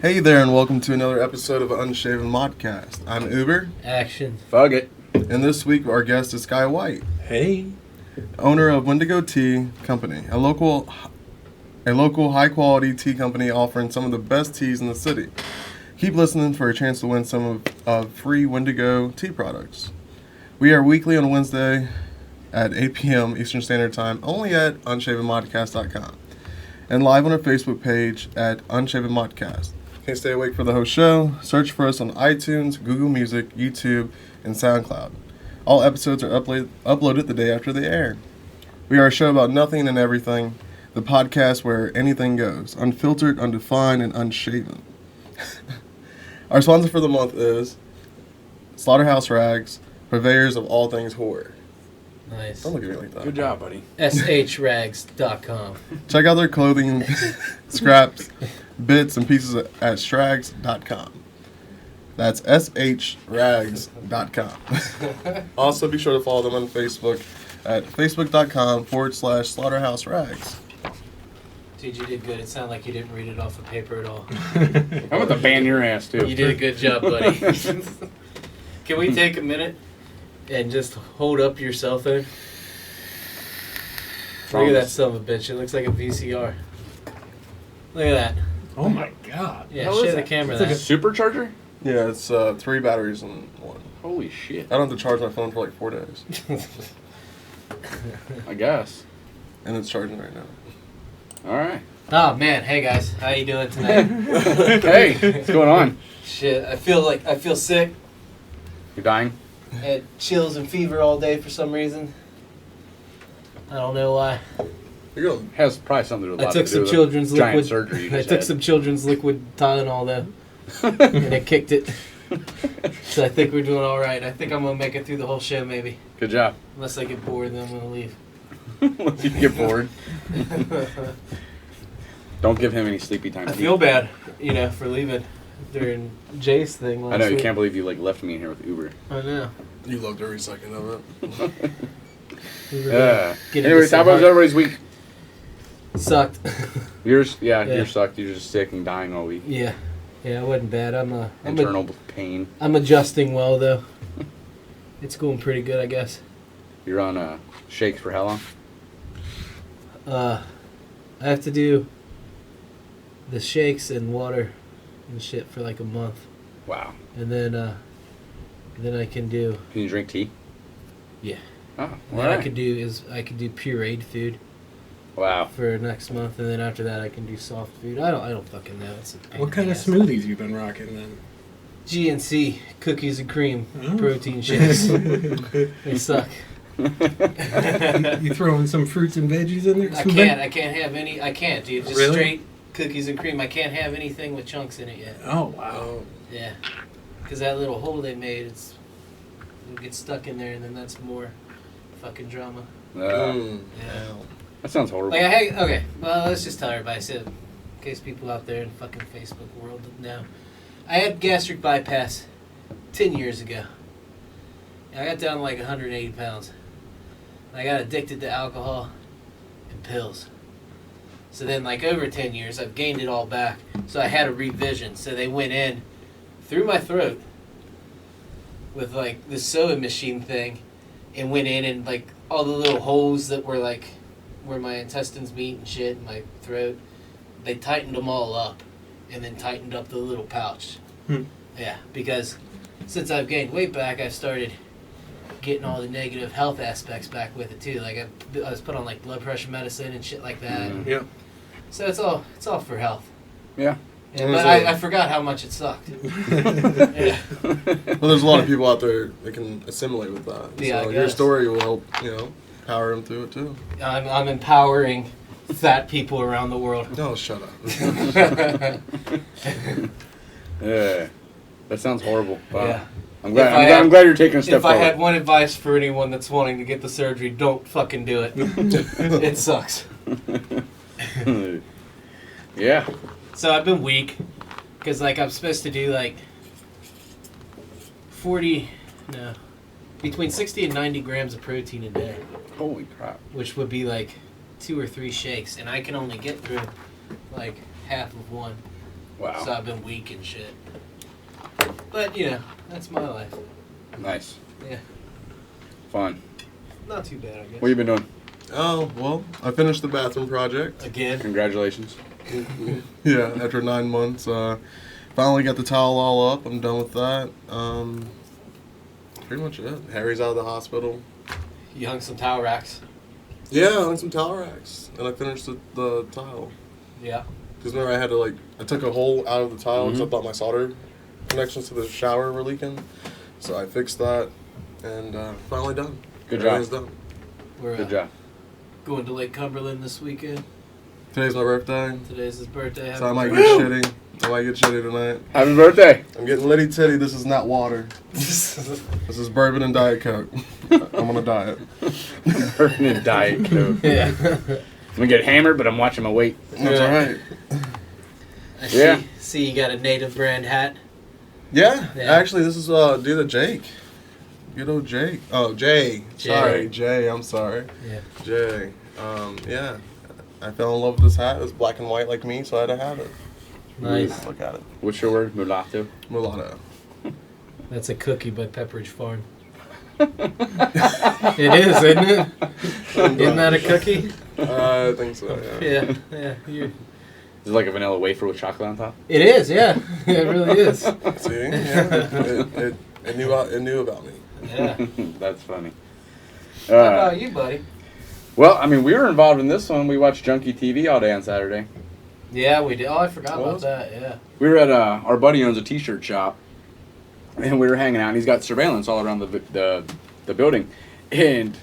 Hey there, and welcome to another episode of Unshaven Modcast. I'm Uber. Action. Fuck it. And this week our guest is Sky White. Hey. Owner of Wendigo Tea Company, a local high quality tea company offering some of the best teas in the city. Keep listening for a chance to win some of free Wendigo tea products. We are weekly on Wednesday at 8 p.m. Eastern Standard Time, only at unshavenmodcast.com. And live on our Facebook page at Unshaven Modcast. Can't stay awake for the whole show? Search for us on iTunes, Google Music, YouTube, and SoundCloud. All episodes are uploaded the day after they air. We are a show about nothing and everything, the podcast where anything goes, unfiltered, undefined, and unshaven. Our sponsor for the month is Slaughterhouse Rags, purveyors of all things horror. Nice. Don't look at me like that. Good job, buddy. shrags.com. Check out their clothing, scraps, bits, and pieces at shrags.com. That's shrags.com. Also, be sure to follow them on Facebook at facebook.com/slaughterhouse rags. Dude, you did good. It sounded like you didn't read it off of paper at all. I'm about to ban your ass, too. You did a good job, buddy. Can we take a minute and just hold up your cell phone? Look at that son of a bitch. It looks like a VCR. Look at that. Oh my god. Yeah, Hell show is the that? camera It's like a that. supercharger? Yeah, it's 3 batteries in one. Holy shit. I don't have to charge my phone for like 4 days. I guess. And it's charging right now. Alright. Oh, man. Hey, guys. How you doing tonight? Hey, what's going on? Shit, I feel sick. You're dying? I had chills and fever all day for some reason. I don't know why. You're going. Has probably something to do I took with some children's giant liquid. surgery you I just took had. some children's liquid Tylenol though, and it kicked it. So I think we're doing all right. I think I'm gonna make it through the whole show, maybe. Good job. Unless I get bored, then I'm gonna leave. Once you get bored. Don't give him any sleepy time. I feel bad, for leaving during Jay's thing last I know, you week. can't believe you left me in here with Uber. I know. You loved every second of it. We were Yeah. getting Anyways, to how some about heart- everybody's week? Sucked. Yours? Yeah. Yours sucked. You're just sick and dying all week. Yeah, it wasn't bad. Internal pain. I'm adjusting well though. It's going pretty good, I guess. You're on shakes for how long? I have to do the shakes and water and shit for like a month, Wow. and then I can do. Can you drink tea? Yeah. Oh, What I could do is I could do pureed food Wow. for next month, and then after that I can do soft food. I don't fucking know. It's a pain What in kind the of ass. smoothies you been rocking then? GNC cookies and cream Oh. protein shakes. They suck. You throwing some fruits and veggies in there? I can't have any. I can't, dude. Just Really? straight cookies and cream. I can't have anything with chunks in it yet. Oh wow. Oh, Yeah, because that little hole they made, it'll get stuck in there, and then that's more fucking drama. mm. Yeah. That sounds horrible. Like okay, well let's just tell everybody, so in case people out there in fucking Facebook world know, I had gastric bypass 10 years ago. And I got down to like 180 pounds. I got addicted to alcohol and pills. So then like over 10 years, I've gained it all back. So I had a revision. So they went in through my throat with like the sewing machine thing and went in and like all the little holes that were like where my intestines meet and shit in my throat, they tightened them all up and then tightened up the little pouch. Yeah, because since I've gained weight back, I've started getting all the negative health aspects back with it too. Like I was put on like blood pressure medicine and shit like that. Mhm. Yeah. So it's all for health. Yeah. Yeah, but I forgot how much it sucked. Yeah. Well, there's a lot of people out there that can assimilate with that. Yeah, so I your guess. story will help, power them through it too. I'm empowering fat people around the world. No, shut up. Yeah. That sounds horrible. Wow. Yeah. I'm glad you're taking a step If I forward. had one advice for anyone that's wanting to get the surgery, don't fucking do it. It sucks. Yeah. So I've been weak because like I'm supposed to do like between 60 and 90 grams of protein a day, Holy crap. which would be like 2 or 3 shakes, and I can only get through like half of one. Wow. So I've been weak and shit. But, that's my life. Nice. Yeah. Fun. Not too bad, I guess. What you been doing? Oh, well, I finished the bathroom project. Again? Congratulations. Yeah, after 9 months. Finally got the towel all up. I'm done with that. Pretty much it. Harry's out of the hospital. You hung some towel racks. Yeah, I hung some towel racks. And I finished the tile. Yeah. Because remember, I took a hole out of the tile because I Mhm. thought my solder connections to the shower were leaking. So I fixed that and finally done. Good job. Everything's done. We're Good job. going to Lake Cumberland this weekend. Today's my birthday. Today's his birthday. So I might Happy get birthday. shitty. I might get shitty tonight. Happy birthday. I'm getting litty titty. This is not water. This is bourbon and Diet Coke. I'm on a diet. Bourbon and Diet Coke. Yeah. I'm gonna get hammered, but I'm watching my weight. That's all right. I see you got a native brand hat. Yeah, Yeah. actually, this is due to Jake. Good old Jake. Oh, Jay. Jay. Sorry, Jay. I'm sorry. Yeah. Jay. Yeah. I fell in love with this hat. It was black and white like me, so I had to have it. Nice. Look at it. What's your word? Mulatto. Mulatto. That's a cookie by Pepperidge Farm. It is, isn't it? Isn't that a cookie? I think so, yeah. Yeah. Is it like a vanilla wafer with chocolate on top? It is, yeah. It really is. See? Yeah. It knew about me. Yeah. That's funny. How about you, buddy? Well, I mean, we were involved in this one. We watched Junkie TV all day on Saturday. Yeah, we did. Oh, I forgot What about was that, yeah. We were at our buddy owns a t-shirt shop, and we were hanging out. And he's got surveillance all around the building, and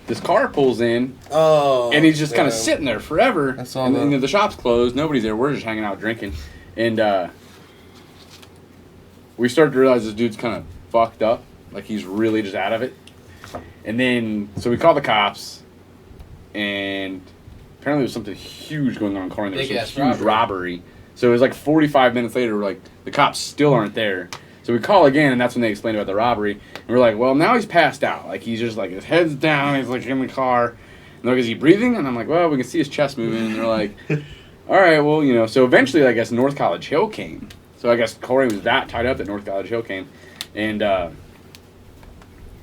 this car pulls in, Oh. and he's just kind of yeah. sitting there forever. I saw and that. the shop's closed. Nobody's there. We're just hanging out drinking, and we started to realize this dude's kind of fucked up. Like he's really just out of it. And then so we called the cops, and apparently there was something huge going on in Cornell. There was Big-ass some huge robbery. So it was like 45 minutes later, we're like, the cops still aren't there. So we call again, and that's when they explained about the robbery. And we're like, well, now he's passed out. Like, he's just like, his head's down, he's like in the car. And they're like, is he breathing? And I'm like, well, we can see his chest moving. And they're like, all right, well, so eventually, I guess, North College Hill came. So I guess Corey was that tied up that North College Hill came. And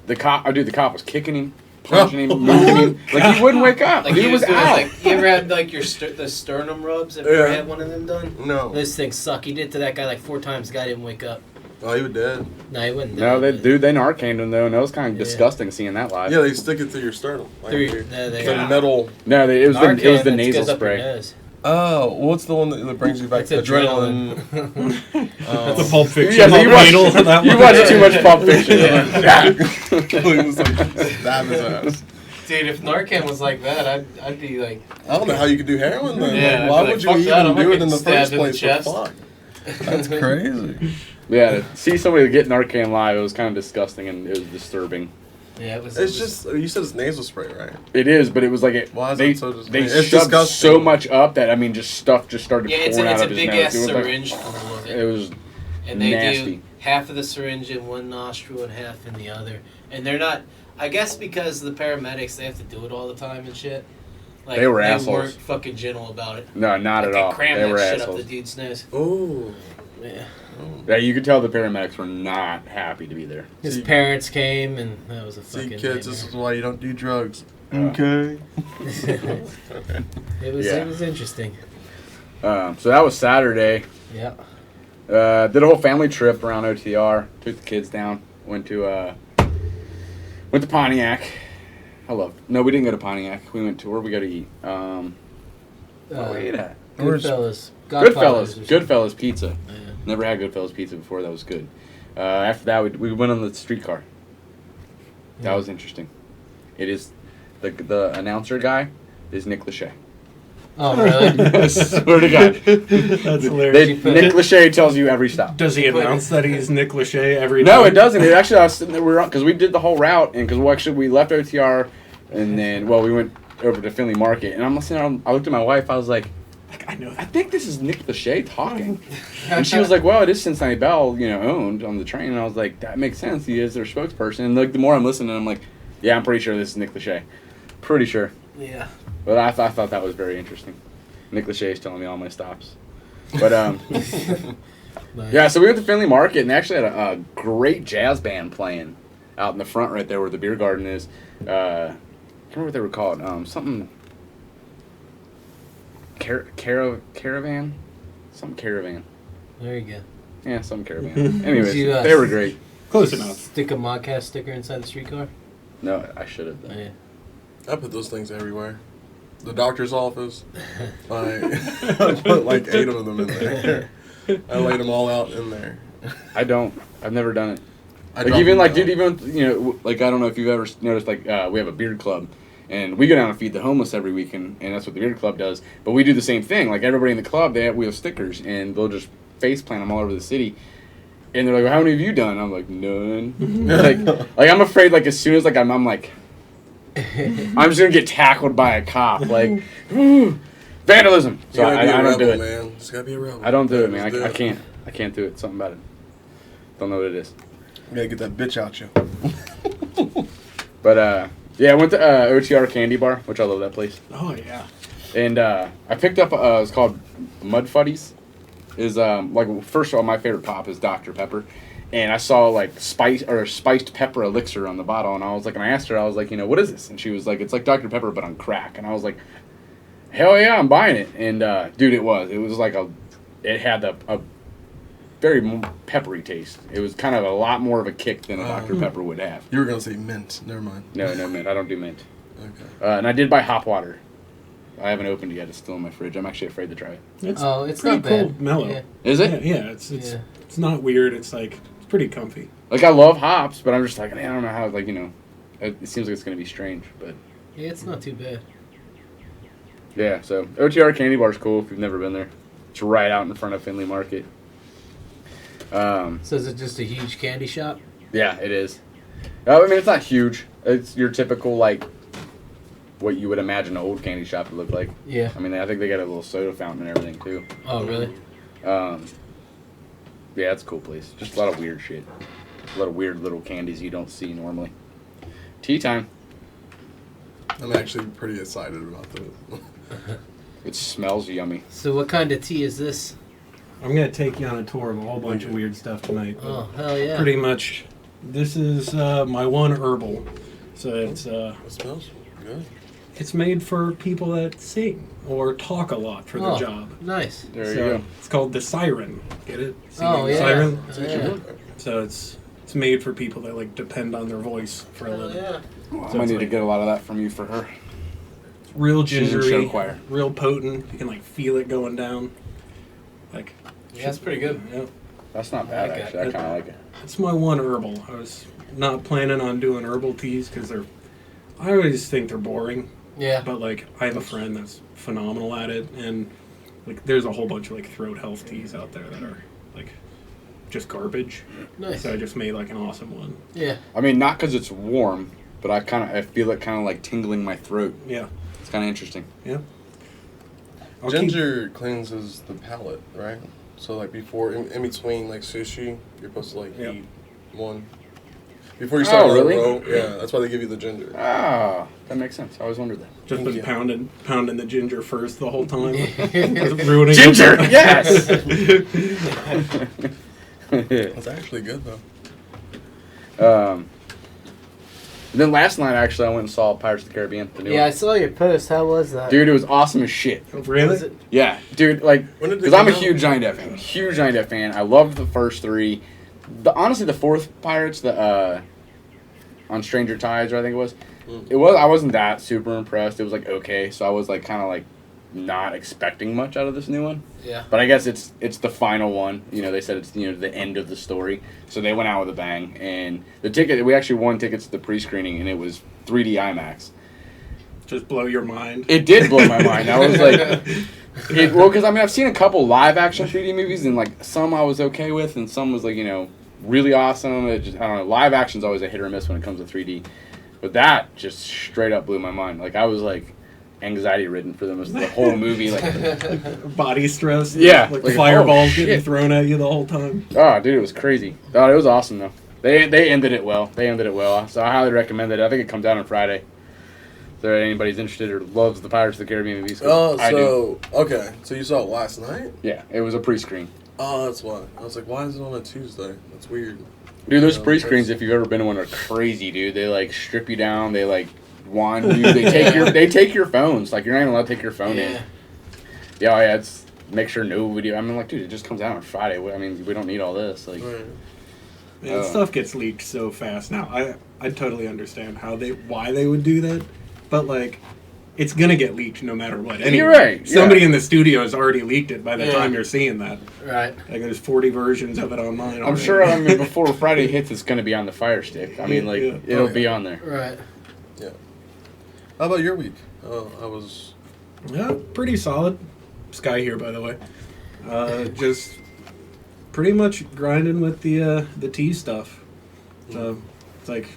the cop was kicking him, punching him, moving him. Like, he wouldn't wake up. Like He was doing, out. like, you ever had like the sternum rubs? Have you ever Yeah. had one of them done? No. Those things suck. He did it to that guy like 4 times. The guy didn't wake up. Oh, he was dead. No, he wouldn't. No, do they Narcaned him, though, and that was kind of Yeah. disgusting seeing that live. Yeah, they stick it through your sternum. Like the metal. No, it was Narcan, the that nasal goes up your spray. nose. Oh, what's the one that brings you back It's to adrenaline. That's a Pulp Fiction. Yeah, so you watch, title, that you one. watch too much Pulp Fiction. Stab his ass. Dude, if Narcan was like that, I'd be like, I don't know how you could do heroin then. Yeah, Like, why I'd be would like, you fuck that, even I'm do not it in the getting first stabbed in the place? chest. Fuck. That's crazy. Yeah, to see somebody get Narcan live, it was kind of disgusting and it was disturbing. yeah, it was. It's just, you said it's nasal spray, right? It is, but it was like Why is they it so disgusting? they It's shoved disgusting. so much up that stuff just started Yeah, it's pouring out a of his big nose. ass It was like- syringe full of It it. was And they nasty. do half of the syringe in one nostril and half in the other. And they're not, I guess because the paramedics, they have to do it all the time and shit. Like, They were they assholes. weren't fucking gentle about it. No, not Like, at all. They crammed They were that shit up assholes. the dude's nose. Oh. Yeah. Yeah, you could tell the paramedics were not happy to be there. His See- parents came, and that was a See, fucking kids, this is nightmare. why you don't do drugs. Okay. It was Yeah. it was interesting. So that was Saturday. Yeah. Did a whole family trip around OTR. Took the kids down. Went to Pontiac. No, we didn't go to Pontiac. We went to where we go to eat. Where we ate at? Goodfellas. Goodfellas Pizza. Yeah. Never had Goodfellas Pizza before. That was good. After that, we went on the streetcar. That was interesting. It is the announcer guy is Nick Lachey. Oh, really? I swear to God. That's hilarious. Nick Lachey tells you every stop. Does he announce that he's Nick Lachey every No, time? it doesn't. It actually, I was sitting there, because we did the whole route, and because we left OTR, and then, we went over to Finley Market, and I'm listening, I looked at my wife, I was like, I know I that. think this is Nick Lachey talking. And she was like, well, it is Cincinnati Bell, owned on the train, and I was like, that makes sense, he is their spokesperson, and like, the more I'm listening, I'm like, yeah, I'm pretty sure this is Nick Lachey. Pretty sure. Yeah. But I thought that was very interesting. Nick Lachey is telling me all my stops. But Nice. yeah, so we went to Findlay Market and they actually had a great jazz band playing out in the front right there where the beer garden is. I can't remember what they were called. Something caravan, some caravan. There you go. Yeah, some caravan. Anyways, You, they were great. Close enough. Stick a Modcast sticker inside the streetcar. No, I should have Oh, done. yeah. I put those things everywhere. The doctor's office. I put like 8 of them in there. I laid them all out in there. I don't. I've never done it. I Like dropped even them like down. dude, even you know, like I don't know if you've ever noticed, like we have a beard club, and we go down and feed the homeless every weekend, and that's what the beard club does. But we do the same thing. Like everybody in the club, we have stickers, and they'll just face plant them all over the city. And they're like, well, "How many have you done?" I'm like, "None." like I'm afraid, like as soon as like I'm like, I'm just gonna get tackled by a cop, like vandalism. You So gotta be a I don't do rebel, it. man. Just gotta be a rebel. I don't do it, man. Just do I can't. I can't do it. Something about it. Don't know what it is. You gotta get that bitch out you. But yeah, I went to OTR Candy Bar, which I love that place. Oh yeah. And I picked up it's called Mud Fuddies. Is like first of all, my favorite pop is Dr. Pepper, and I saw like spiced pepper elixir on the bottle, and I was like, and I asked her, I was like, you know, what is this? And she was like, it's like Dr. Pepper but on crack, and I was like, hell yeah, I'm buying it. And dude, it was like it had a very peppery taste. It was kind of a lot more of a kick than a Dr. Pepper would have. You were gonna say mint. Never mind. No mint. I don't do mint. Okay. And I did buy hop water. I haven't opened it yet. It's still in my fridge. I'm actually afraid to try it. It's It's pretty not cool, bad. mellow. Yeah. Is it? Yeah, it's not weird. It's like it's pretty comfy. Like I love hops, but I'm just like, man, I don't know how. Like you know, it seems like it's gonna be strange, but Yeah, it's not too bad. yeah. So OTR Candy Bar is cool if you've never been there. It's right out in front of Findlay Market. So is it just a huge candy shop? Yeah, it is. I mean, it's not huge. It's your typical like what you would imagine an old candy shop would look like. Yeah. I mean, I think they got a little soda fountain and everything too. Oh, really? Yeah, it's a cool place. Just a lot of weird shit. A lot of weird little candies you don't see normally. Tea time. I'm actually pretty excited about this. It smells yummy. So what kind of tea is this? I'm gonna take you on a tour of a whole bunch of weird stuff tonight. but Oh, hell yeah. Pretty much, this is my one herbal. So it's It smells good. it's made for people that sing or talk a lot for their Oh, job. Nice. There So you go. It's called the siren. Get it? Oh, Singing yeah. Siren. Yeah. So it's made for people that like depend on their voice for a Hell living. yeah. I So might it's need to like- get a lot of that from you for her. It's real She's in show gingery, choir. real potent. You can like feel it going down. Like Yeah, that's pretty good. yeah. That's not bad, like it. actually. I kind of like it. It's my one herbal. I was not planning on doing herbal teas because I always think they're boring. Yeah. But like, I have a friend that's phenomenal at it, and like, there's a whole bunch of like throat health teas out there that are like just garbage. Nice. So I just made like an awesome one. Yeah. I mean, not because it's warm, but I feel it kind of like tingling my throat. Yeah, It's kind of interesting. yeah. I'll keep- Ginger cleanses the palate, right? So like before, in between like sushi, you're supposed to like Yep. eat one. Before you start Oh, another really? row, yeah, that's why they give you the ginger. Ah, that makes sense. I always wondered that. just Thank been you. pounding the ginger first the whole time. Ruining Ginger, it. yes. It's actually good though. Then last night, actually, I went and saw Pirates of the Caribbean. The new Yeah, I one. saw your post. How was that? Dude, it was awesome as shit. Really? Was it? Yeah, dude, like, When did it because I'm a come out? huge Johnny Depp fan. Huge Johnny Depp fan. I loved the first three. Honestly, the fourth Pirates, on Stranger Tides, I think it was. I wasn't that super impressed. It was like okay, so I was like kind of like not expecting much out of this new one. Yeah. But I guess it's the final one. You know, they said it's the end of the story, so they went out with a bang. And the ticket, we actually won tickets to the pre-screening, and it was 3D IMAX. Just blow your mind. It did blow my mind. I was like, because I mean, I've seen a couple live action 3D movies, and like some I was okay with, and some was like really awesome. It just, I don't know. Live action's always a hit or miss when it comes to 3D, but that just straight up blew my mind. Like I was like anxiety ridden for the whole movie. Like, Body stress. Yeah, Like, like, fireballs oh, getting shit. thrown at you the whole time. oh, dude, it was crazy. Oh, it was awesome though. They ended it well. So I highly recommend it. I think it comes out on Friday. If there anybody's interested or loves the Pirates of the Caribbean movies. Oh, I do. okay. So you saw it last night? Yeah, it was a pre-screen. Oh, that's why. I was like, why is it on a Tuesday? That's weird. Dude, those pre-screens, if you've ever been to one, are crazy, dude. They, like, strip you down. They, like, wand you. They take your phones. Like, you're not even allowed to take your phone in. Yeah, it's make sure no video. I mean, like, dude, it just comes out on Friday. I mean, we don't need all this. Like, Right. Man, stuff gets leaked so fast now. I totally understand why they would do that, but like, it's gonna get leaked no matter what. Anyway, you're right. Somebody in the studio has already leaked it by the time you're seeing that. Right. Like, there's 40 versions of it online. I'm sure. I mean, before Friday hits, it's gonna be on the Fire Stick. I mean, like, it'll be on there. Right. Yeah. How about your week? I was. Yeah, pretty solid. Sky here, by the way. Just pretty much grinding with the tea stuff. So it's like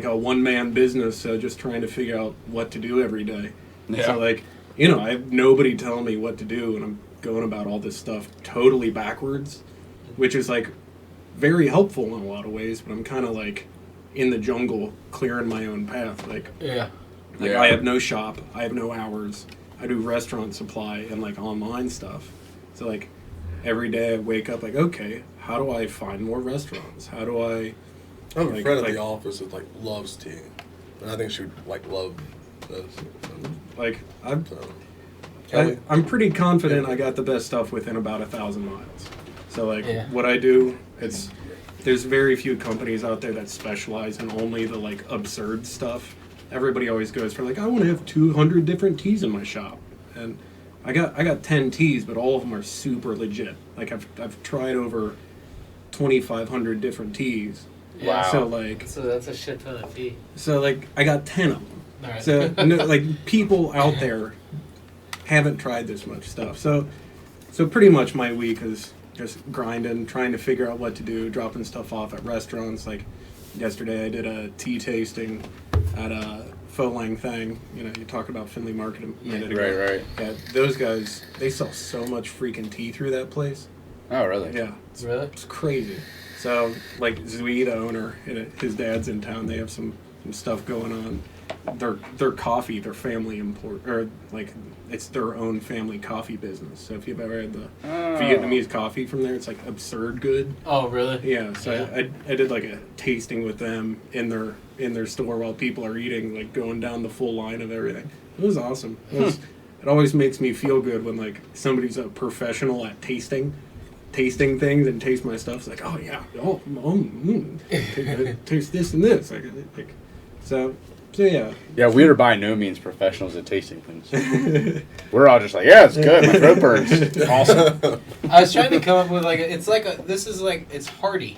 a one-man business, so just trying to figure out what to do every day. Yeah. So like, I have nobody telling me what to do, and I'm going about all this stuff totally backwards, which is like very helpful in a lot of ways, but I'm kind of like in the jungle clearing my own path. Like I have no shop, I have no hours, I do restaurant supply and like online stuff. So like every day I wake up like, okay, how do I find more restaurants? How do I... I have a friend at the office that like loves tea, and I think she would like love this. Like I'm pretty confident I got the best stuff within about 1,000 miles. So like what I do, there's very few companies out there that specialize in only the like absurd stuff. Everybody always goes for like, I want to have 200 different teas in my shop, and I got 10 teas, but all of them are super legit. Like I've tried over 2,500 different teas. Wow. So that's a shit ton of tea. So like I got 10 of them. All right. So like people out there haven't tried this much stuff. So pretty much my week is just grinding, trying to figure out what to do, dropping stuff off at restaurants. Like yesterday I did a tea tasting at a Faux Lang Thang. You talked about Findlay Market a minute ago. Right. Yeah, those guys, they sell so much freaking tea through that place. Oh, really? Yeah. Really? It's crazy. So, like, Zui, the owner, his dad's in town. They have some stuff going on. Their coffee, their family it's their own family coffee business. So if you've ever had the Vietnamese coffee from there, it's like absurd good. Oh, really? Yeah. So I did like a tasting with them in their store while people are eating, like going down the full line of everything. It was awesome. It always makes me feel good when like somebody's a professional at tasting things and taste my stuff. It's like, oh yeah, taste this and this. So yeah. Yeah, we are by no means professionals at tasting things. We're all just like, yeah, it's good. My throat burns. Awesome. I was trying to come up with it's hearty.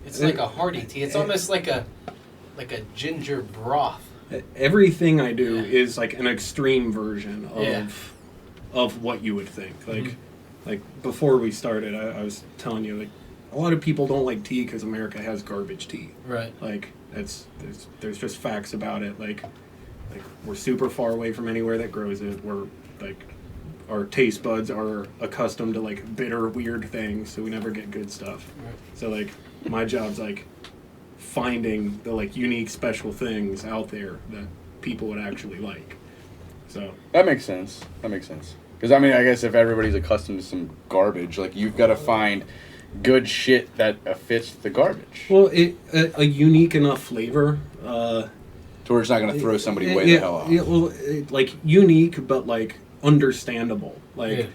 It's like a hearty tea. It's almost like a ginger broth. Everything I do is like an extreme version of what you would think. Like before we started, I was telling you, like, a lot of people don't like tea because America has garbage tea. Right. Like there's just facts about it. Like we're super far away from anywhere that grows it. We're like, our taste buds are accustomed to like bitter, weird things, so we never get good stuff. Right. So like my job's like finding the like unique, special things out there that people would actually like. So that makes sense. Because, I mean, I guess if everybody's accustomed to some garbage, like, you've got to find good shit that fits the garbage. Well, a unique enough flavor. To where it's not going to throw somebody way the hell off. Yeah, well, like, unique, but, like, understandable. Like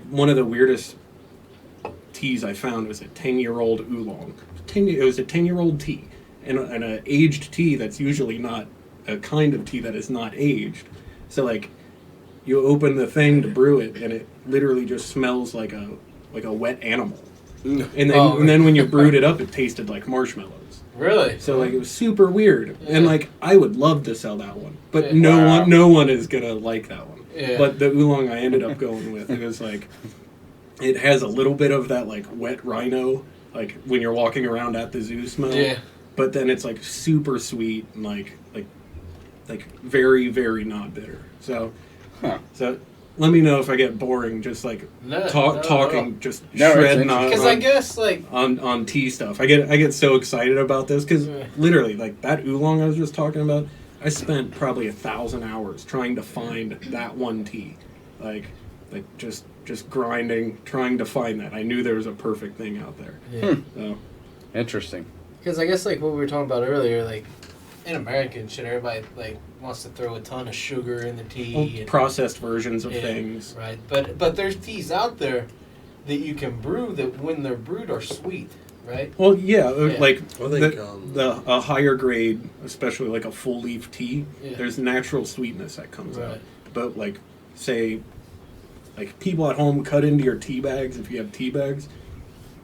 one of the weirdest teas I found was a 10-year-old oolong. It was a 10-year-old tea. And an aged tea that's usually not a kind of tea that is not aged. So, like, you open the thing to brew it, and it literally just smells like a wet animal. And then when you brewed it up, it tasted like marshmallows. Really? So like it was super weird, and like I would love to sell that one, but no one is gonna like that one. Yeah. But the oolong I ended up going with, it was like, it has a little bit of that like wet rhino, like when you're walking around at the zoo smell. Yeah. But then it's like super sweet and like very, very not bitter. So. Huh. So let me know if I get boring, just like talking, just shredding on. Because I guess like on tea stuff, I get so excited about this because literally like that oolong I was just talking about, I spent probably 1,000 hours trying to find that one tea, like just grinding, trying to find that. I knew there was a perfect thing out there. Yeah. So. Interesting. Because I guess like what we were talking about earlier, like in America and shit, everybody like wants to throw a ton of sugar in the tea. Well, and, processed versions of things. Right. But there's teas out there that you can brew that when they're brewed are sweet, right? Well, yeah. Like What do they call them? a higher grade, especially like a full leaf tea, Yeah. there's natural sweetness that comes out. Right. But like, say, like people at home cut into your tea bags if you have tea bags.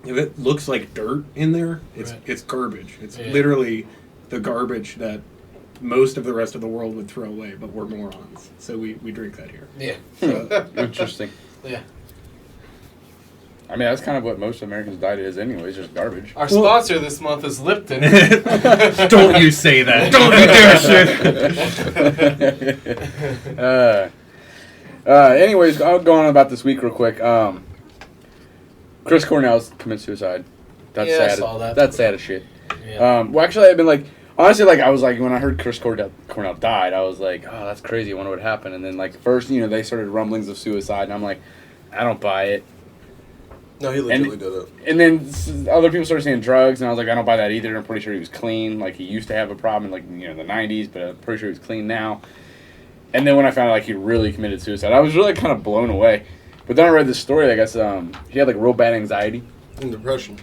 If it looks like dirt in there, it's garbage. It's literally the garbage that most of the rest of the world would throw away, but we're morons. So we drink that here. Yeah. So, Interesting. Yeah. I mean, that's kind of what most Americans' diet is anyways, just garbage. Our sponsor this month is Lipton. don't you say that. Don't you dare say. Anyways, I'll go on about this week real quick. Chris Cornell's committed suicide. That's Yeah, I sad. saw that. That's sad as shit. Yeah. Well, actually, I've been like, honestly, like, I was like, when I heard Chris Cornell died, I was like, oh, that's crazy. I wonder what happened. And then, like, first, they started rumblings of suicide, and I'm like, I don't buy it. No, he legitimately did it. And then other people started saying drugs, and I was like, I don't buy that either. I'm pretty sure he was clean. Like, he used to have a problem in, like, the 90s, but I'm pretty sure he was clean now. And then when I found out, like, he really committed suicide, I was really kind of blown away. But then I read this story, I guess, he had, like, real bad anxiety. And depression.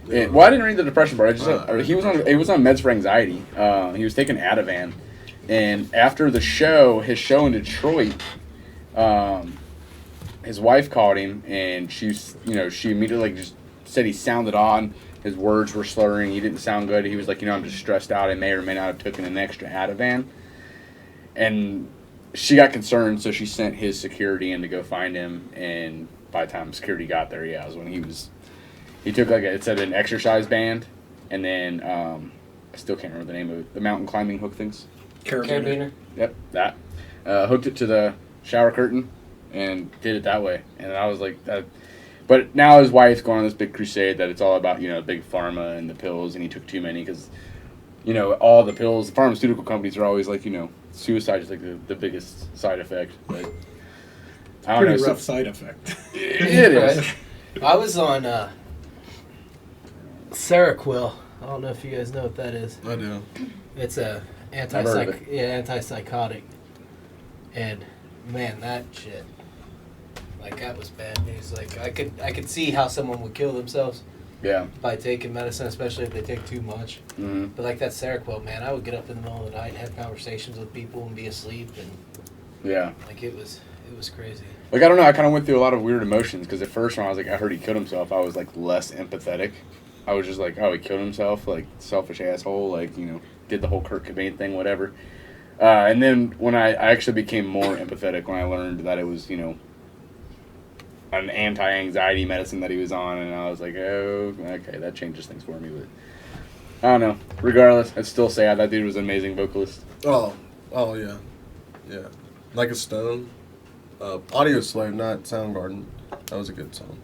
Yeah. Well, I didn't read the depression part. He was on meds for anxiety. He was taking Ativan. And after the show, his show in Detroit, his wife called him, and she immediately just said he sounded odd. His words were slurring. He didn't sound good. He was like, I'm just stressed out. I may or may not have taken an extra Ativan. And she got concerned, so she sent his security in to go find him. And by the time security got there, it was when he took it said an exercise band, and then I still can't remember the name of it. The mountain climbing hook things. Carabiner. Yep, that. Hooked it to the shower curtain and did it that way. And I was like, that. But now his wife's going on this big crusade that it's all about, big pharma and the pills, and he took too many because, all the pills, the pharmaceutical companies are always like, suicide is like the biggest side effect. But I don't Pretty know. rough side effect. It is. I was on Seroquel. I don't know if you guys know what that is. I do. It's a heard of it. antipsychotic, and man, that shit, like that was bad news. Like I could see how someone would kill themselves Yeah. by taking medicine, especially if they take too much. Mm-hmm. But like that Seroquel, man, I would get up in the middle of the night and have conversations with people and be asleep, and Yeah. like it was crazy. Like, I don't know, I kind of went through a lot of weird emotions, because at first when I heard he killed himself, I was, like, less empathetic. I was just like, oh, he killed himself, like, selfish asshole, like, did the whole Kurt Cobain thing, whatever. And then when I actually became more empathetic when I learned that it was, an anti-anxiety medicine that he was on, and I was like, oh, okay, that changes things for me, but I don't know. Regardless, it's still sad. That dude was an amazing vocalist. Oh, yeah. Yeah. Like a Stone. Audio Slave, not Soundgarden. That was a good song.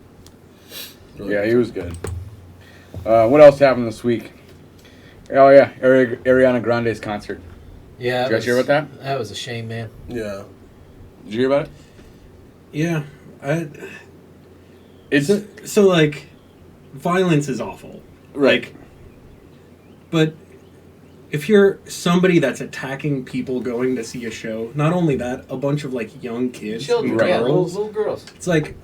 Really Yeah, good he was good. What else happened this week? Oh, yeah, Ariana Grande's concert. Yeah. Did you guys hear about that? That was a shame, man. Yeah. Did you hear about it? Yeah. It's So, like, violence is awful. right. Like, but if you're somebody that's attacking people going to see a show, not only that, a bunch of, like, young kids Children, and Right. yeah, girls. little girls. It's like,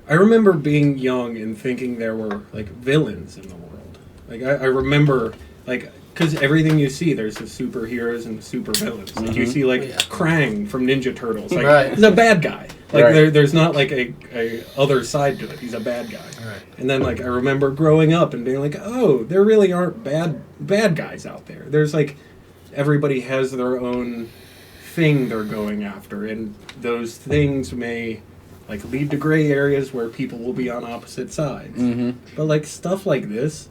I remember being young and thinking there were, like, villains in the world. Like, I remember, like, because everything you see, there's the superheroes and the supervillains. Like, you see, like, Yeah. Krang from Ninja Turtles. Like, Right. he's a bad guy. Like, Right. there's not, like, a other side to it. He's a bad guy. Right. And then, like, I remember growing up and being like, oh, there really aren't bad guys out there. There's, like, everybody has their own thing they're going after. And those things may, like, lead to gray areas where people will be on opposite sides. Mm-hmm. But, like, stuff like this,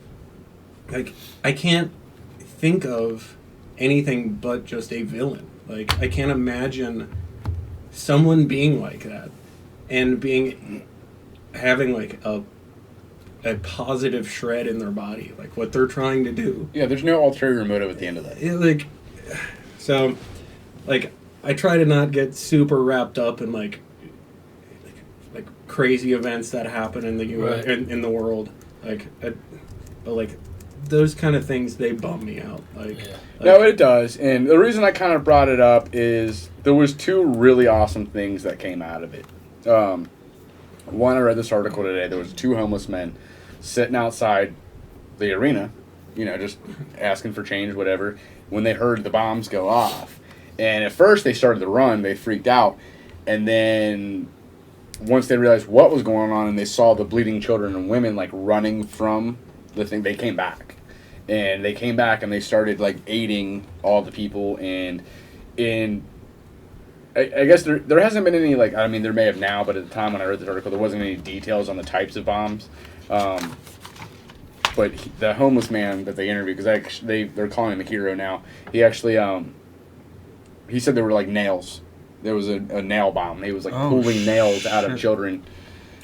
like, I can't think of anything but just a villain. Like, I can't imagine someone being like that and having like a positive shred in their body, like what they're trying to do. Yeah, there's no ulterior motive at the end of that. Like, So, like, I try to not get super wrapped up in like crazy events that happen in the U.S. in the world. But like those kind of things, they bum me out. No, it does. And the reason I kind of brought it up is there was 2 really awesome things that came out of it. One, I read this article today. There was 2 homeless men sitting outside the arena, just asking for change, whatever, when they heard the bombs go off. And at first they started to run. They freaked out. And then once they realized what was going on and they saw the bleeding children and women like running from the thing, they came back. And they came back and they started like aiding all the people. And I guess there hasn't been any, like, I mean, there may have now, but at the time when I read this article, there wasn't any details on the types of bombs. But the homeless man that they interviewed, because they're calling him a hero now, he actually, he said they were like nails. There was a nail bomb. He was like pulling nails out of children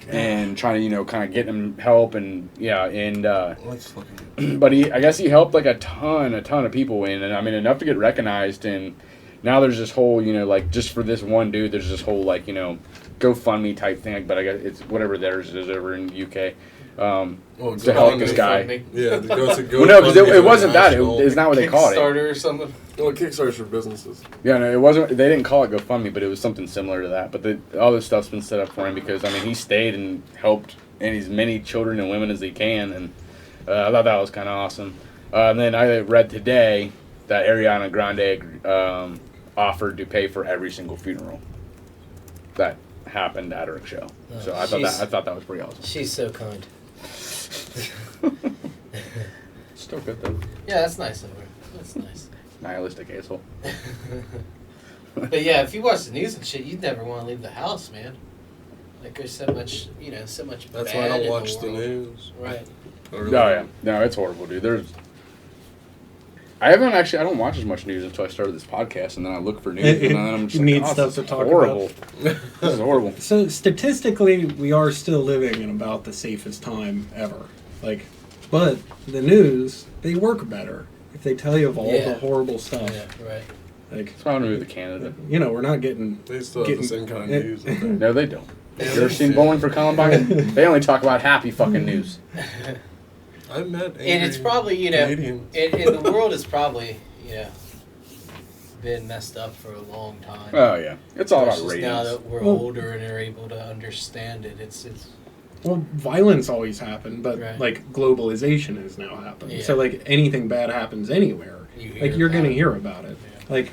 and trying to, kind of get them help and, Let's look at it. But I guess he helped like a ton of people in, and I mean, enough to get recognized. And now there's this whole, like, just for this one dude, there's this whole, like, GoFundMe type thing, but I guess it's whatever theirs is over in the UK. To help this guy. Yeah, to go to well, no, because it wasn't that. It's not what they called it. Kickstarter or something. Well, Kickstarter's for businesses. Yeah, no, it wasn't. They didn't call it GoFundMe, but it was something similar to that. But all this stuff's been set up for him because, I mean, he stayed and helped as many children and women as he can, and I thought that was kind of awesome. And then I read today that Ariana Grande offered to pay for every single funeral that happened at her show. So I thought that was pretty awesome. She's so kind. Still good though. Yeah, that's nice of her. That's nice. Nihilistic asshole. But yeah, if you watch the news and shit, you'd never want to leave the house, man. Like, there's so much, so much That's bad why I don't in watch the the world. news. Right. Yeah. No, it's horrible, dude. I don't watch as much news until I started this podcast, and then I look for news, and then I'm just need like, stuff to talk horrible. about. This is horrible. So statistically, we are still living in about the safest time ever. But the news, they work better if they tell you of all the horrible stuff. Yeah, right. That's why I want to move to Canada. We're not getting. They still have the same kind of news. No, they don't. Have you ever seen Bowling for Columbine? They only talk about happy fucking news. I've met angry And it's probably, Canadians. in the world is probably, been messed up for a long time. Oh yeah, it's all about Versus ratings. now that we're older and are able to understand it, it's. Well, violence always happened, but globalization is now happening. Yeah. So anything bad happens anywhere, you're gonna hear about it. Yeah.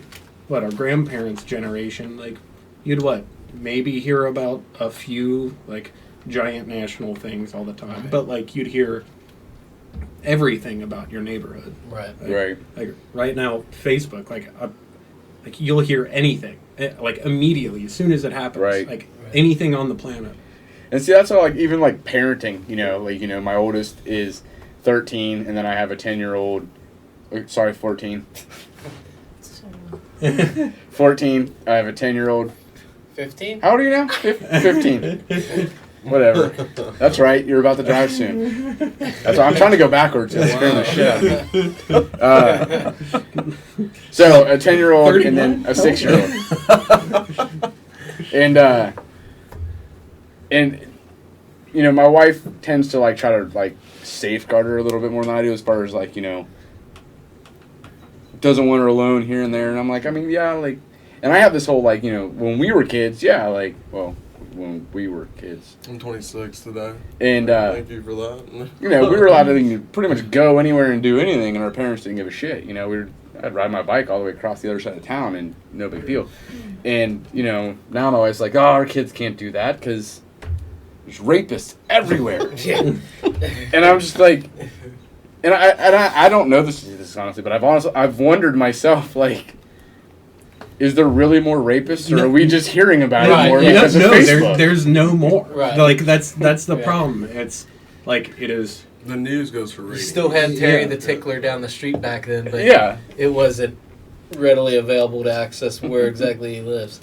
Our grandparents' generation, you'd maybe hear about a few giant national things all the time, but you'd hear everything about your neighborhood. Right. Right. Right now, Facebook, you'll hear anything immediately as soon as it happens. Right. Anything on the planet. And see, that's all even parenting. My oldest is 13, and then I have a 10-year-old. Sorry, 14. 14. I have a 10-year-old. 15? How old are you now? 15. Whatever. That's right. You're about to drive soon. That's why I'm trying to go backwards. It's scaring the shit out of me. So a 10-year-old 31? and then a 6-year-old. And my wife tends to try to safeguard her a little bit more than I do, as far as doesn't want her alone here and there. And I'm like, I mean, yeah, and I have this whole when we were kids, when we were kids. I'm 26 today. And thank you for that. we were allowed to pretty much go anywhere and do anything, and our parents didn't give a shit. I'd ride my bike all the way across the other side of town, and no big deal. And now I'm always like, oh, our kids can't do that because there's rapists everywhere. Yeah. And I'm just like, and I don't know this honestly, but I've wondered myself, is there really more rapists, or are we just hearing about it more because of Facebook? There's no more. Right. That's the problem. It's it is. The news goes for ratings. You still had Terry the Tickler down the street back then, but it wasn't readily available to access where exactly he lives.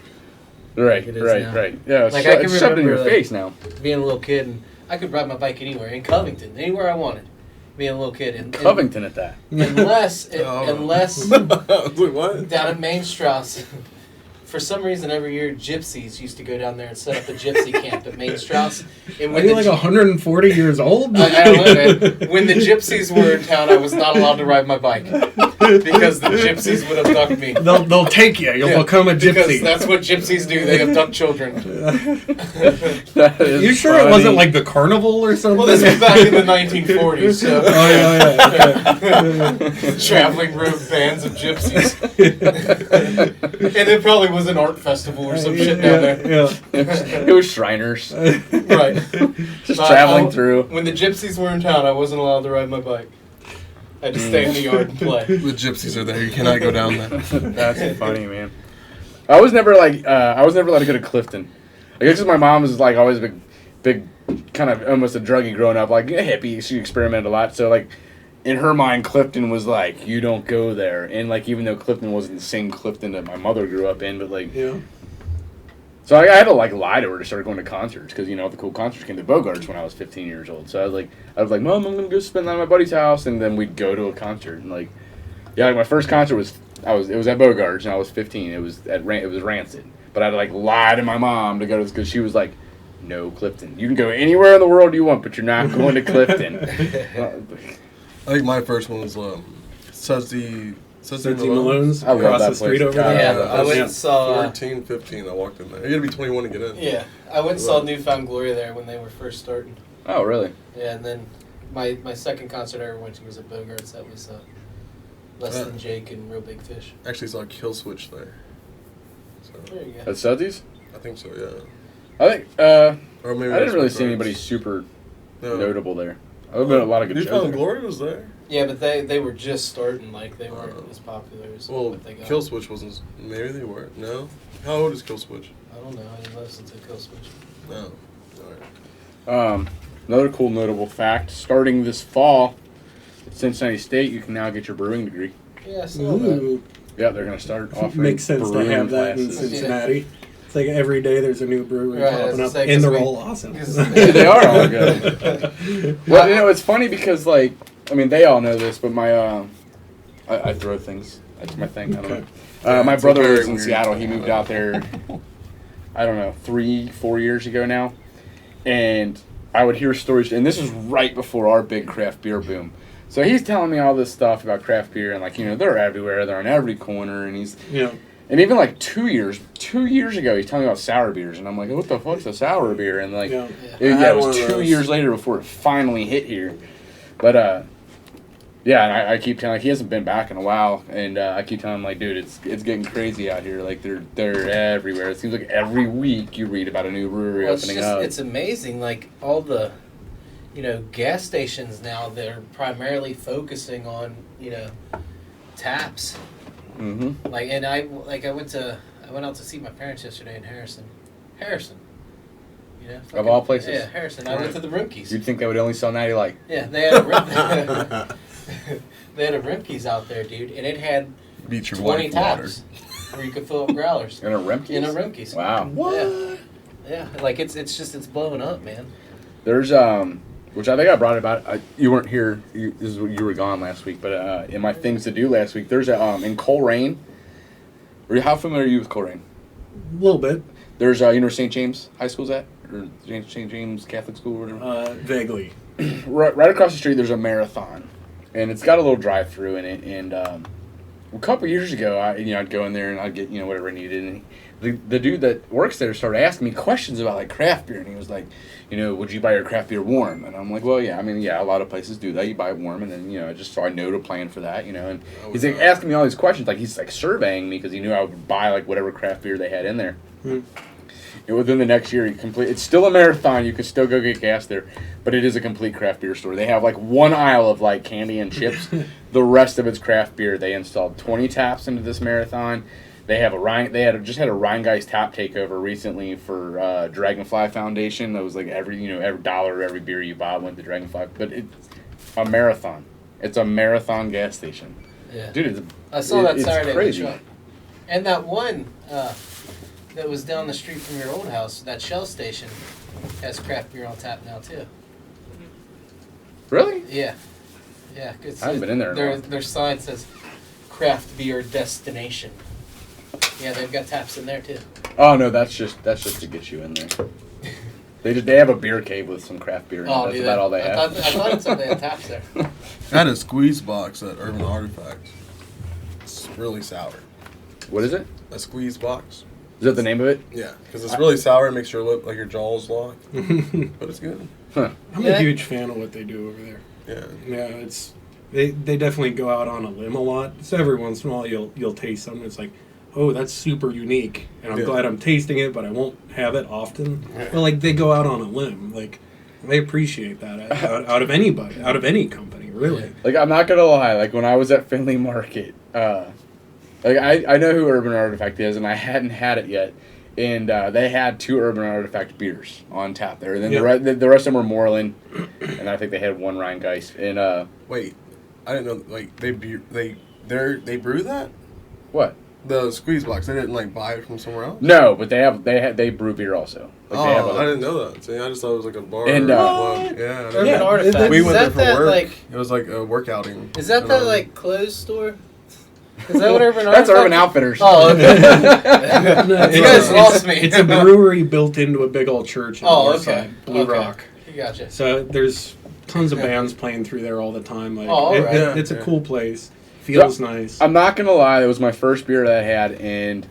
Right. It is now. Right. Yeah, I can it's shoved in your remember, face now. Being a little kid, and I could ride my bike anywhere in Covington, anywhere I wanted. being a little kid. And Covington at that. Unless Wait, what? down at Main Strauss, for some reason every year gypsies used to go down there and set up a gypsy camp at Main Strauss. And Are you like 140 years old? I don't know, man. When the gypsies were in town, I was not allowed to ride my bike because the gypsies would abduct me. They'll take you. You'll become a Because gypsy. that's what gypsies do. They abduct children. That You is sure funny. it wasn't like the carnival or something? Well, this was back in the 1940s, so Oh, yeah. Okay. traveling road bands of gypsies. And it probably was an art festival or some shit down there. Yeah. It was Shriners. Right. Just But traveling through. When the gypsies were in town, I wasn't allowed to ride my bike. I had to stay in the yard and play. The gypsies are there. You cannot go down there. That's funny, man. I was never allowed to go to Clifton. I guess 'cause my mom was like always a big, kind of almost a druggie growing up, like hippie. She experimented a lot, so like in her mind, Clifton was like you don't go there, and like even though Clifton wasn't the same Clifton that my mother grew up in, but like Yeah. so I had to like lie to her to start going to concerts because the cool concerts came to Bogart's when I was 15 years old. So I was like, Mom, I'm gonna go spend the night at my buddy's house, and then we'd go to a concert and like my first concert was at Bogart's and I was 15. It was Rancid, but I had to like lie to my mom to go to this because she was like, no, Clifton. You can go anywhere in the world you want, but you're not going to Clifton. I think my first one was Sudsy Malone's I love across that the street place. over God, there. Yeah, I went and saw. 14, 15. I walked in there. You gotta be 21 to get in. Yeah, I went and saw Newfound Glory there when they were first starting. Oh, really? Yeah, and then my second concert I ever went to was at Bogart's. That was Less Than Jake and Real Big Fish. Actually saw Kill Switch there. So, There you At go. Sudsy's? I think so, yeah. I think Or maybe I didn't really that's see Bogart's. anybody super No. notable there. I've been a lot of good shows. Newfound there. Glory was there. Yeah, but they were just starting. Like they weren't as popular as Well, what they got. Kill Switch wasn't. Maybe they were. No. How old is Kill Switch? I don't know. I didn't listen to Kill Switch. No. All right. Another cool notable fact: starting this fall at Cincinnati State, you can now get your brewing degree. Yeah, I saw that. Ooh. Yeah, they're going to start offering Makes sense to brewing have that in classes. Cincinnati. It's like every day there's a new brewery Right, I was popping gonna up, say, and 'cause they're we- all awesome. They are all good. Well, it's funny because like I mean they all know this, but my I throw things. That's my thing. I don't Okay. know. My It's brother very lives in weird. Seattle. He moved out there. I don't know, 3-4 years ago now, and I would hear stories. And this was right before our big craft beer boom. So he's telling me all this stuff about craft beer and like they're everywhere. They're on every corner, and he's. Yeah. And even like 2 years ago, he's telling me about sour beers, and I'm like, what the fuck's a sour beer? And like, Yeah. it, I had it was one of 2 those. years later before it finally hit here. But yeah, and I keep telling he hasn't been back in a while, and I keep telling him like, dude, it's getting crazy out here. Like they're everywhere. It seems like every week you read about a new brewery Well, it's opening just up. it's amazing. Like all the, gas stations now they're primarily focusing on taps. Mm-hmm. Like and I went out to see my parents yesterday in Harrison. Of all places. Yeah, Harrison. I went to the Rimkeys. You'd think they would only sell Natty Light. Yeah, they had a they had a Rimkeys out there, dude, and it had Beat your 20 wife water. taps where you could fill up growlers In a Remke's? in a Rimkeys. Wow. What? Yeah, like it's blowing up, man. There's which I think I brought it about. You weren't here. You were gone last week. But in my things to do last week, there's a in Coleraine. How familiar are you with Coleraine? A little bit. There's where St. James High School's at, or St. James Catholic School, or whatever. Vaguely. Right across the street, there's a marathon, and it's got a little drive-through in it. And a couple years ago, I'd go in there and I'd get whatever I needed. And the dude that works there started asking me questions about like craft beer, and he was like, would you buy your craft beer warm? And I'm like, well, yeah. I mean, yeah, a lot of places do that. You buy it warm, and then just so I know to plan for that, And he's like asking me all these questions, like he's like surveying me because he knew I would buy like whatever craft beer they had in there. And within the next year, it's still a marathon. You can still go get gas there, but it is a complete craft beer store. They have like one aisle of like candy and chips. The rest of it's craft beer. They installed 20 taps into this marathon. They have just had a Rheingeist tap takeover recently for Dragonfly Foundation. That was like every dollar of every beer you bought went to Dragonfly. But it's a marathon. It's a marathon gas station. Yeah, Dude, I saw that it's Saturday crazy. in the truck. And that one that was down the street from your old house, that Shell station, has craft beer on tap now too. Really? Yeah. Yeah, I haven't been in there in a while. Their sign says craft beer destination. Yeah, they've got taps in there too. Oh no, that's just to get you in there. They have a beer cave with some craft beer in it. That's about all they have. I thought it said they had taps there. I had a squeeze box at Urban Artifacts. It's really sour. What is it? A squeeze box. Is that the name of it? Yeah, because it's really sour. It makes your lip, like your jaws lock. But it's good. Huh. I'm a huge fan of what they do over there. Yeah. Yeah, they definitely go out on a limb a lot. So every once in a while you'll taste something. It's like, oh, that's super unique, and I'm glad I'm tasting it, but I won't have it often. Yeah. But like they go out on a limb, like they appreciate that out of anybody, out of any company, really. Like I'm not gonna lie, like when I was at Findlay Market, like I know who Urban Artifact is, and I hadn't had it yet, and they had 2 Urban Artifact beers on tap there. And then the rest of them were Moreland, and I think they had 1 Rheingeist. And Wait, I didn't know. Like they brew that? what? The squeeze box. They didn't like buy it from somewhere else. No, but they brew beer also. Like, they have I didn't know that. See, I just thought it was like a bar. And, club. Yeah. Urban Artifact. We went there for that work. like? It was like a workouting. Is that that like clothes store? Is that what Urban That's Artifact? Urban Outfitters. Oh, okay. No, You guys lost me. It's a brewery built into a big old church in the north side, Blue Rock. Gotcha. So there's tons of bands playing through there all the time. Like, alright. it's a cool place. Feels nice. I'm not gonna lie, it was my first beer that I had, and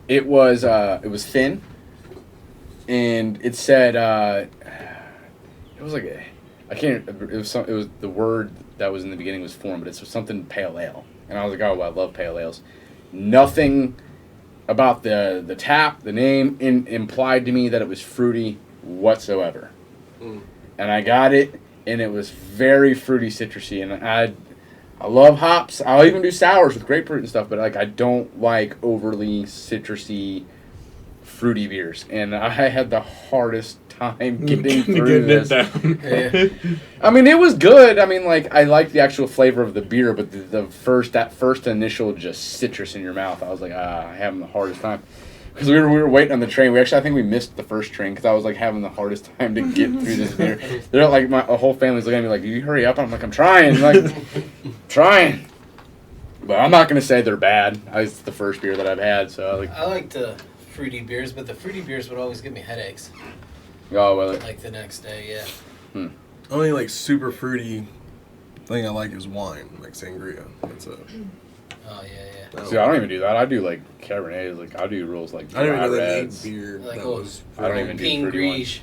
it was thin, and it said it was like it was the word that was in the beginning was form, but it's something pale ale, and I was like, oh, well, I love pale ales. Nothing about the tap, the name, implied to me that it was fruity whatsoever. And I got it, and it was very fruity, citrusy, and I love hops. I'll even do sours with grapefruit and stuff, but like I don't like overly citrusy, fruity beers, and I had the hardest time getting through this. I mean, it was good. I mean, like I liked the actual flavor of the beer, but that first initial just citrus in your mouth, I was like, I'm having the hardest time. Because we were waiting on the train. I think we missed the first train because I was like having the hardest time to get through this beer. They're like, my whole family's looking at me like, "Do you hurry up?" I'm like, "I'm trying." I'm like, trying. But I'm not gonna say they're bad. It's the first beer that I've had, so I like the fruity beers, but the fruity beers would always give me headaches. Oh well. Like the next day, yeah. Only like super fruity thing I like is wine, like sangria. That's it. Oh yeah. See, I don't even do that. I do like Cabernets. Like I do rules like I didn't even know dry they made reds. beer Like that was. I don't even do Pink fruity ones.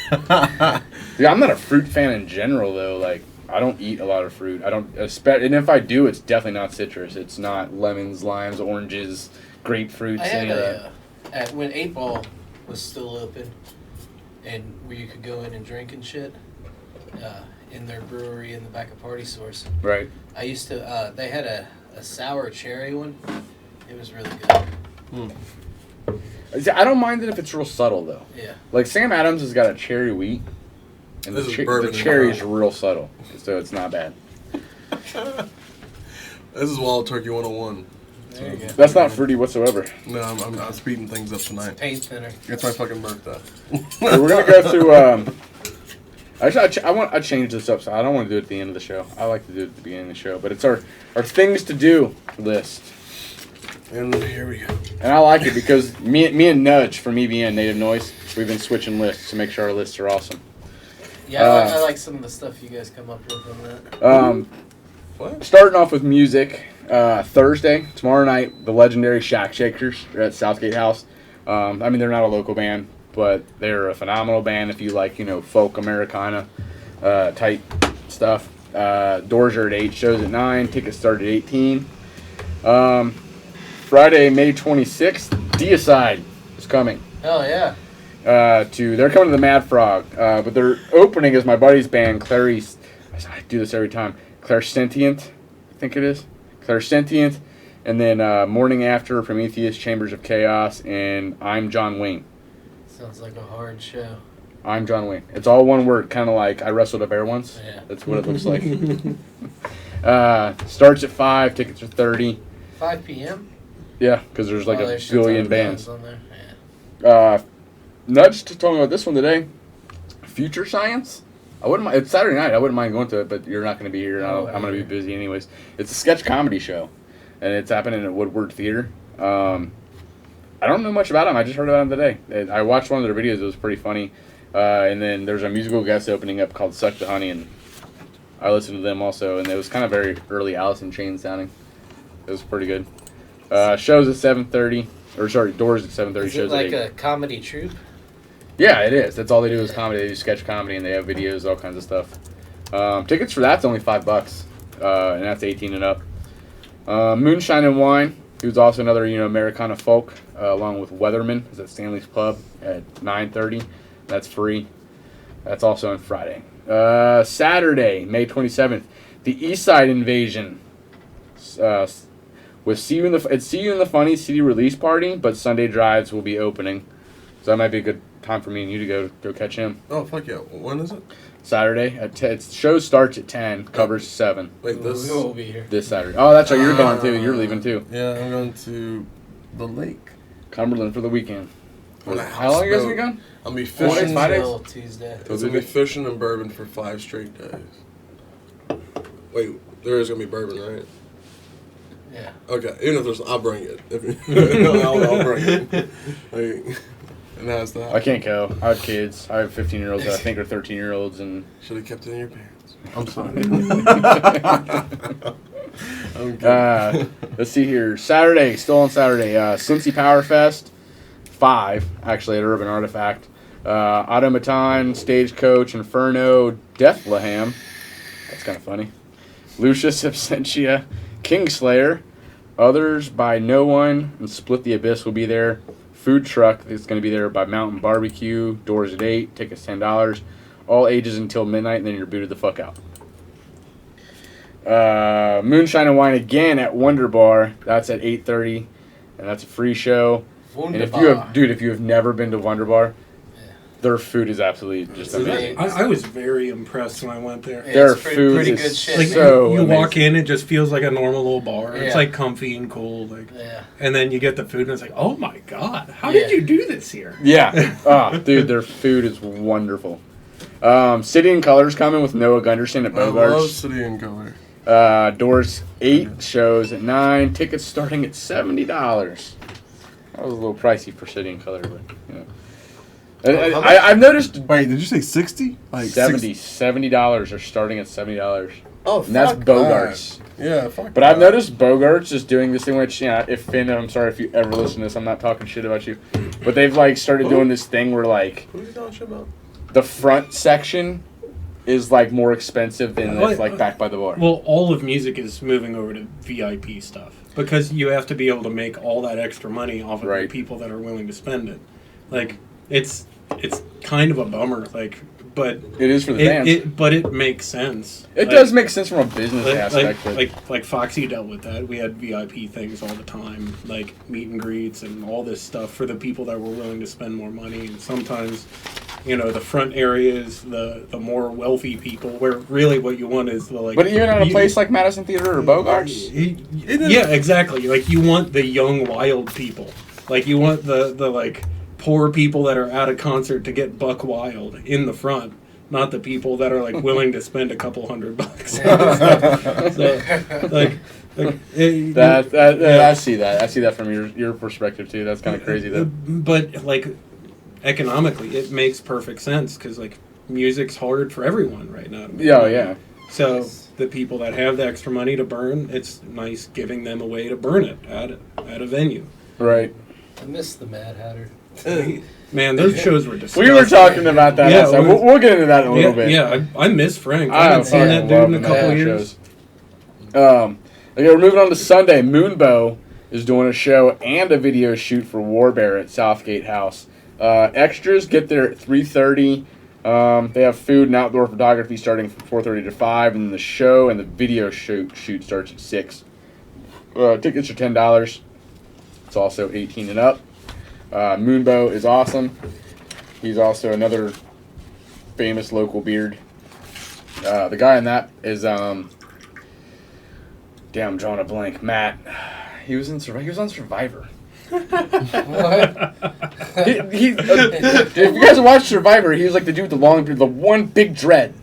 Grige. Dude, I'm not a fruit fan in general though. Like I don't eat a lot of fruit. I don't and if I do, it's definitely not citrus. It's not lemons, limes, oranges, grapefruits. I had any of that. when 8 Ball was still open, and where you could go in and drink and shit, in their brewery in the back of Party Source. Right. I used to. They had a sour cherry one. It was really good. See, I don't mind it if it's real subtle though. Yeah. Like Sam Adams has got a cherry wheat, and This the is bourbon cherry in is real subtle, so it's not bad. This is Wild Turkey 101. There you go. That's not fruity whatsoever. No, I'm speeding things up tonight. Paint thinner. It's my fucking birthday. Okay, we're gonna go through. I changed this up, so I don't want to do it at the end of the show. I like to do it at the beginning of the show, but it's our things to do list. And here we go. And I like it because me and Nudge from EBN Native Noise, we've been switching lists to make sure our lists are awesome. Yeah, I like some of the stuff you guys come up with on that. What? Starting off with music, Thursday, tomorrow night, the legendary Shack Shakers are at Southgate House. I mean, they're not a local band, but they're a phenomenal band if you like, folk Americana type stuff. Doors are at 8, shows at 9, tickets start at 18. Friday, May 26th, Deicide is coming. Oh yeah. They're coming to the Mad Frog, but their opening is my buddy's band, Clarice. I do this every time. Clairsentient, I think it is. Clairsentient, and then Morning After, Prometheus, Chambers of Chaos, and I'm John Wayne. Sounds like a hard show. I'm John Wayne. It's all one word, kind of like I wrestled a bear once. Yeah. That's what it looks like. Starts at 5, tickets are 30. 5 p.m. Yeah, because there's like there's a shit ton billion of bands. on there. Yeah. Nudge to talk about this one today. Future Science. I wouldn't mind. It's Saturday night. I wouldn't mind going to it, but you're not going to be here. And I'm going to be busy anyways. It's a sketch comedy show, and it's happening at Woodward Theater. I don't know much about them. I just heard about them today. I watched one of their videos. It was pretty funny. And then there's a musical guest opening up called Suck the Honey, and I listened to them also, and it was kind of very early Alice in Chains sounding. It was pretty good. Shows at 7:30, or sorry, doors at 7:30. Is it shows like at 8. a comedy troupe? Yeah, it is. That's all they do is comedy. They do sketch comedy, and they have videos, all kinds of stuff. Tickets for that's only $5, and that's 18 and up. Moonshine and Wine, who's also another Americana folk, along with Weatherman, is at Stanley's Pub at 9:30. That's free. That's also on Friday. Saturday, May 27th, the East Side Invasion. With See You in the Funny CD release party, but Sunday Drives will be opening, so that might be a good time for me and you to go catch him. Oh fuck yeah! When is it? Saturday at 10. Show starts at 10, covers 7. Wait, this We won't be here. This Saturday. Oh, that's right. You're going too. You're leaving too. Yeah, I'm going to the lake. Cumberland for the weekekend. On a How long are you guys houseboat. gonna be gone? I'll be 4 days, fishing. 5 days? Till Tuesday. I was gonna be fishing in bourbon for 5 straight days. Wait, there is gonna be bourbon, right? Yeah. Okay, even if there's, I'll bring it. I'll bring it. Like, and that's that. I can't go. I have kids. I have 15-year-olds that I think are 13-year-olds, and Should have kept it in your pants. I'm sorry. I'm good. let's see here. Saturday, still on Saturday. Cincy Power Fest, 5 actually at Urban Artifact. Automaton, Stagecoach, Inferno, Deathlaham. That's kind of funny. Lucius Absentia, Kingslayer, Others by No One, and Split the Abyss will be there. Food truck is going to be there by Mountain Barbecue. Doors at 8. Tickets $10. All ages until midnight, and then you're booted the fuck out. Moonshine and Wine again at Wonder Bar. That's at 8:30, and that's a free show. And if you have never been to Wonder Bar, their food is absolutely just amazing. I was very impressed when I went there. Yeah, Their it's food pretty is good shit. Like so you amazing. walk in, it just feels like a normal little bar. It's Yeah. like comfy and cool. Like, Yeah. and then you get the food, and it's like, oh my god, how Yeah. did you do this here? Yeah. Oh, dude, their food is wonderful. City and Colors coming with Noah Gunderson at I love Bogarts. City and Color. Doors 8, shows at 9. Tickets starting at $70. That was a little pricey for City and Color, but you know. I've noticed Wait, did you say 60? Like $70 are starting at $70. Oh, And that's fuck Bogarts. that. Yeah, fuck. But I've that. noticed Bogarts is doing this thing, which, if Finn, I'm sorry if you ever listen to this, I'm not talking shit about you. But they've, started doing this thing where, What are you talking shit about? the front section is, more expensive than if, back by the bar. Well, all of music is moving over to VIP stuff because you have to be able to make all that extra money off of the Right. people that are willing to spend it. Like, it's kind of a bummer. But It is for the fans. but it makes sense. It does make sense from a business aspect. but Like Foxy dealt with that. We had VIP things all the time, like meet and greets and all this stuff for the people that were willing to spend more money. And sometimes, the front areas, the more wealthy people, where really what you want is the But even at a place like Madison Theater or Bogarts, Yeah, exactly. Like you want the young wild people. Like you want the poor people that are at a concert to get buck wild in the front, not the people that are willing to spend a couple $100. I see that. I see that from your perspective too. That's kind of crazy. But economically, it makes perfect sense because music's hard for everyone right now. To make Yeah, money. yeah. So the people that have the extra money to burn, it's nice giving them a way to burn it at a venue. Right. I miss the Mad Hatter. Man, those shows were disgusting. We were talking about that. Yeah, last time. We'll get into that in a little bit. Yeah, I miss Frank. I haven't seen that dude in a couple of years. Okay, we're moving on to Sunday. Moonbow is doing a show and a video shoot for Warbear at Southgate House. Extras get there at 3:30. They have food and outdoor photography starting from 4:30 to 5, and the show and the video shoot starts at 6. Tickets are $10. It's also 18 and up. Moonbow is awesome. He's also another famous local beard. The guy in that is damn, I'm drawing a blank. Matt. He was on Survivor. What? If you guys have watched Survivor, he was like the dude with the long beard, the one big dread.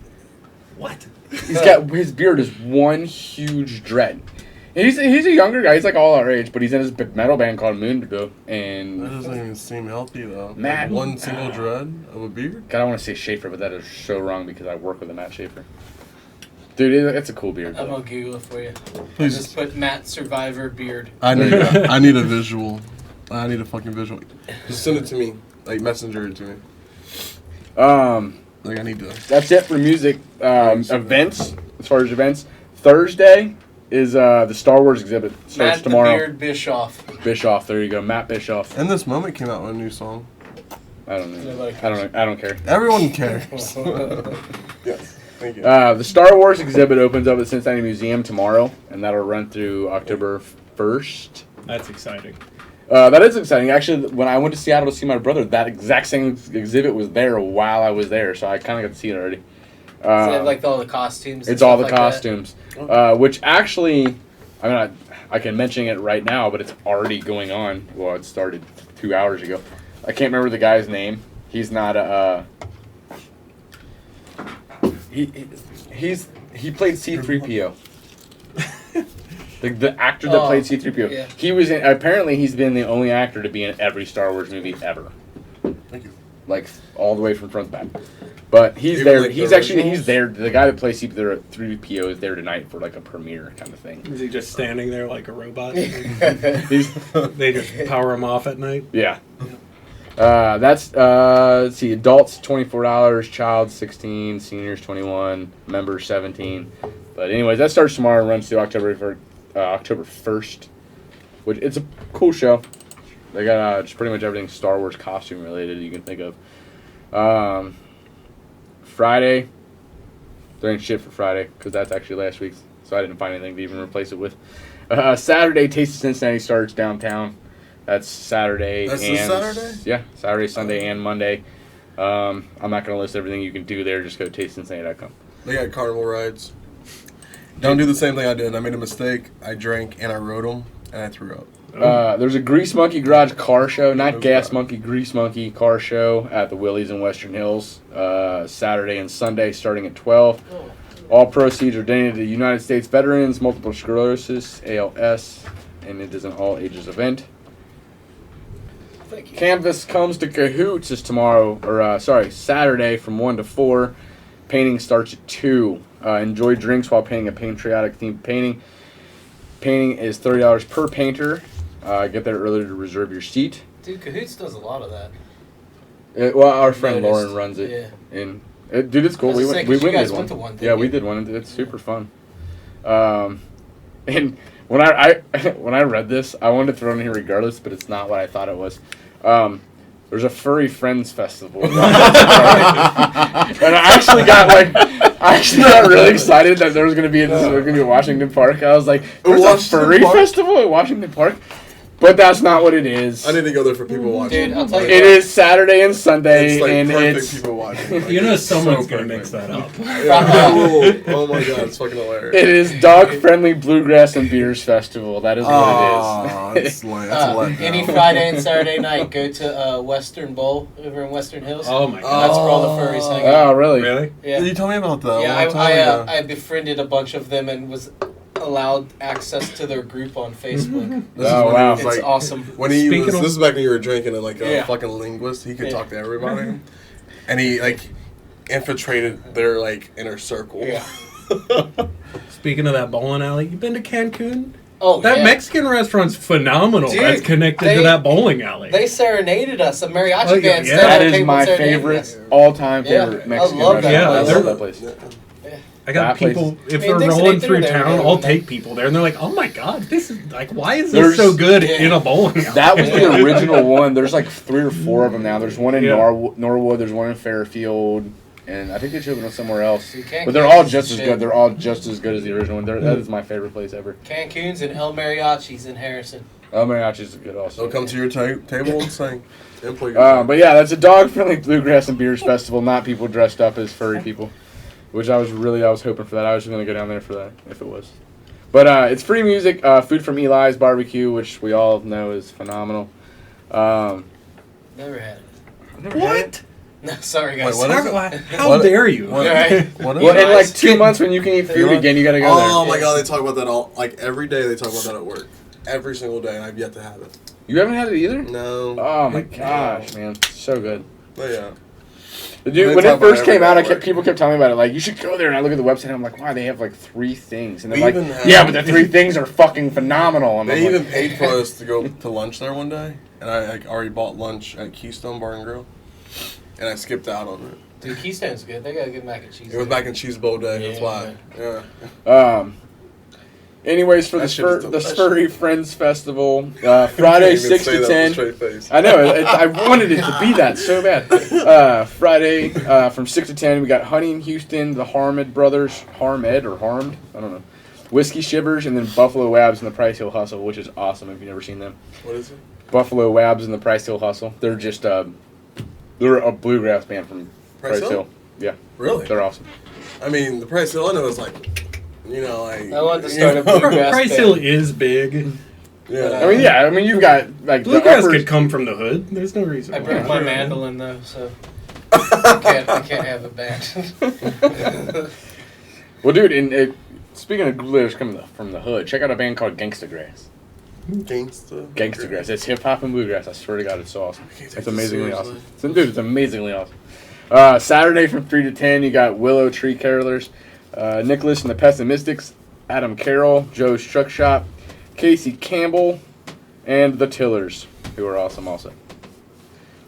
What? His beard is one huge dread. And he's a younger guy. He's like all our age, but he's in this metal band called Moondigo. And That doesn't even seem healthy though. Matt. Like one single dread of a beard. God, I want to say Schaefer, but that is so wrong because I work with a Matt Schaefer. Dude, it's a cool beard. I'm gonna Google it for you. Please. Just put Matt Survivor beard. I need a visual. I need a fucking visual. Just send it to me. Like messenger it to me. Like I need to. That's it for music. Events. As far as events, Thursday is the Star Wars exhibit. Starts Matt tomorrow. the Beard Bischoff. Bischoff. There you go. Matt Bischoff. And This Moment came out with a new song. I don't know. I don't care. Everyone cares. Yes. Thank you. The Star Wars exhibit opens up at the Cincinnati Museum tomorrow, and that'll run through October 1st. That's exciting. That is exciting. Actually, when I went to Seattle to see my brother, that exact same exhibit was there while I was there, so I kind of got to see it already. Does it have like all the costumes? and It's all the stuff like costumes, which actually, I can mention it right now, but it's already going on. Well, it started 2 hours ago. I can't remember the guy's name. He's not a. He played C-3PO. The actor that played C-3PO. Yeah. He was in, apparently he's been the only actor to be in every Star Wars movie ever. Thank you. Like all the way from front to back. But he's Even there. like He's the actually originals? there. The guy that plays C-3PO is there tonight for like a premiere kind of thing. Is he just standing there like a robot? He's They just power him off at night? yeah. That's let's see, adults $24, child 16, seniors 21, members 17. But anyways, that starts tomorrow and runs through October 1st, which it's a cool show. They got just pretty much everything Star Wars costume related you can think of. Friday, there ain't shit for Friday because that's actually last week's, so I didn't find anything to even replace it with. Saturday, Taste of Cincinnati starts downtown. That's Saturday. That's and this Saturday? Yeah, Saturday, Sunday, and Monday. I'm not going to list everything you can do there. Just go to tastecincinnati.com. They got carnival rides. Don't do the same thing I did. I made a mistake. I drank and I rode them and I threw up. There's a Grease Monkey Garage car show, not Gas Monkey, Grease Monkey car show at the Willys in Western Hills, Saturday and Sunday starting at 12. All proceeds are donated to United States Veterans, Multiple Sclerosis, ALS, and it is an all ages event. Thank you. Canvas Comes to Cahoots is tomorrow, Saturday from 1 to 4. Painting starts at 2. Enjoy drinks while painting a patriotic themed painting. Painting is $30 per painter. Get there early to reserve your seat. Dude, Cahoots does a lot of that. Our friend Noticed. Lauren runs it. Yeah. Dude, it's cool. I was We gonna went. say, 'cause you guys did went to one, didn't Yeah, we you? did one. It's super fun. And when I when I read this, I wanted to throw it in here regardless, but it's not what I thought it was. There's a Furry Friends Festival. And I actually got really excited that there was gonna be a Washington Park. I was like, there's a Washington furry Park? festival at Washington Park? But that's not what it is. I need to go there for people watching. Dude, I'll tell you It is Saturday and Sunday, It's like and perfect it's people watching. Like, You know it's someone's so going to perfect. mix that up. Yeah. Oh my god, it's fucking hilarious. it is Dog Friendly Bluegrass and Beers Festival. That is what Oh, it is. that's a letdown. any Friday and Saturday night, go to Western Bowl over in Western Hills. Oh my god. That's where all the furries hang out. Oh, really? Really? Yeah, You told me about that. yeah. a long time ago. I befriended a bunch of them and was allowed access to their group on Facebook. This is Oh, when wow. he It's was like, awesome. when he Speaking was, of- this is back when you were drinking and like a Yeah. fucking linguist. He could Yeah. talk to everybody, and he like infiltrated their like inner circle. Yeah. Speaking of that bowling alley, you been to Cancun? Oh, That yeah. Mexican restaurant's phenomenal. Dude, That's connected they- to that bowling alley. They serenaded us. A mariachi Oh, yeah, band. yeah. stood That at the is table my and serenaded favorite, us. all-time Yeah, favorite I Mexican love that restaurant. place. I love that place. I got that people, place- if I mean, they're Dixie rolling Dinner through there, town, yeah. I'll take people there. And they're like, oh my god, this is, like, why is this There's- so good Yeah. in a bowling alley? That was the original one. There's like 3 or 4 of them now. There's one in Yeah. Norwood. There's one in Fairfield. And I think they should have been somewhere else. Dude, Cancun's But they're all is just as shit. good. They're all just as good as the original one. That is my favorite place ever. Cancun's and El Mariachi's in Harrison. El Mariachi's is good also. They'll come to your table and sing. And play But yeah, that's a dog-friendly bluegrass and beers festival, not people dressed up as furry people. Which I was hoping for that. I was going to go down there for that if it was. But it's free music, food from Eli's Barbecue, which we all know is phenomenal. Never had it. What? No, sorry guys. Wait, what is it? How dare you? What, Right. what is Well, it? in like 2 months when you can eat food again, you gotta go there. Oh my god, they talk about that every day. They talk about that at work, every single day, and I've yet to have it. You haven't had it either? No. Oh my gosh, man, so good. But yeah. Dude, when it first came out, people kept telling me about it. Like, you should go there, and I look at the website, and I'm like, wow, they have like 3 things, and they're like, yeah, but the 3 things are fucking phenomenal. And they even paid for us to go to lunch there one day, and I already bought lunch at Keystone Bar and Grill, and I skipped out on it. Dude, Keystone's good. They got a good mac and cheese. It was mac and cheese bowl day. That's why. Yeah. Anyways, for the Furry Friends Festival, Friday 6 to 10. I know. I wanted it to be that so bad. Friday from 6 to 10, we got Honey in Houston, the Harmed Brothers, Harmed, I don't know, Whiskey Shivers, and then Buffalo Wabs and the Price Hill Hustle, which is awesome if you've never seen them. What is it? Buffalo Wabs and the Price Hill Hustle. They're just they're a bluegrass band from Price Hill. Yeah. Really? They're awesome. I mean, the Price Hill, I know, is like, like... I wanted to start a bluegrass Price Hill is big. Yeah. I mean, you've got, like, Bluegrass could come from the hood. There's no reason I why. broke my mandolin, though, so... I can't have a band. Well, dude, speaking of bluegrass coming from the hood, check out a band called Gangsta Grass. Gangsta Grass. It's hip-hop and bluegrass. I swear to God, it's so awesome. It's amazingly awesome. Dude, it's amazingly awesome. Saturday from 3 to 10, you got Willow Tree Carolers, Nicholas and the Pessimistics, Adam Carroll, Joe's Truck Shop, Casey Campbell, and the Tillers, who are awesome also.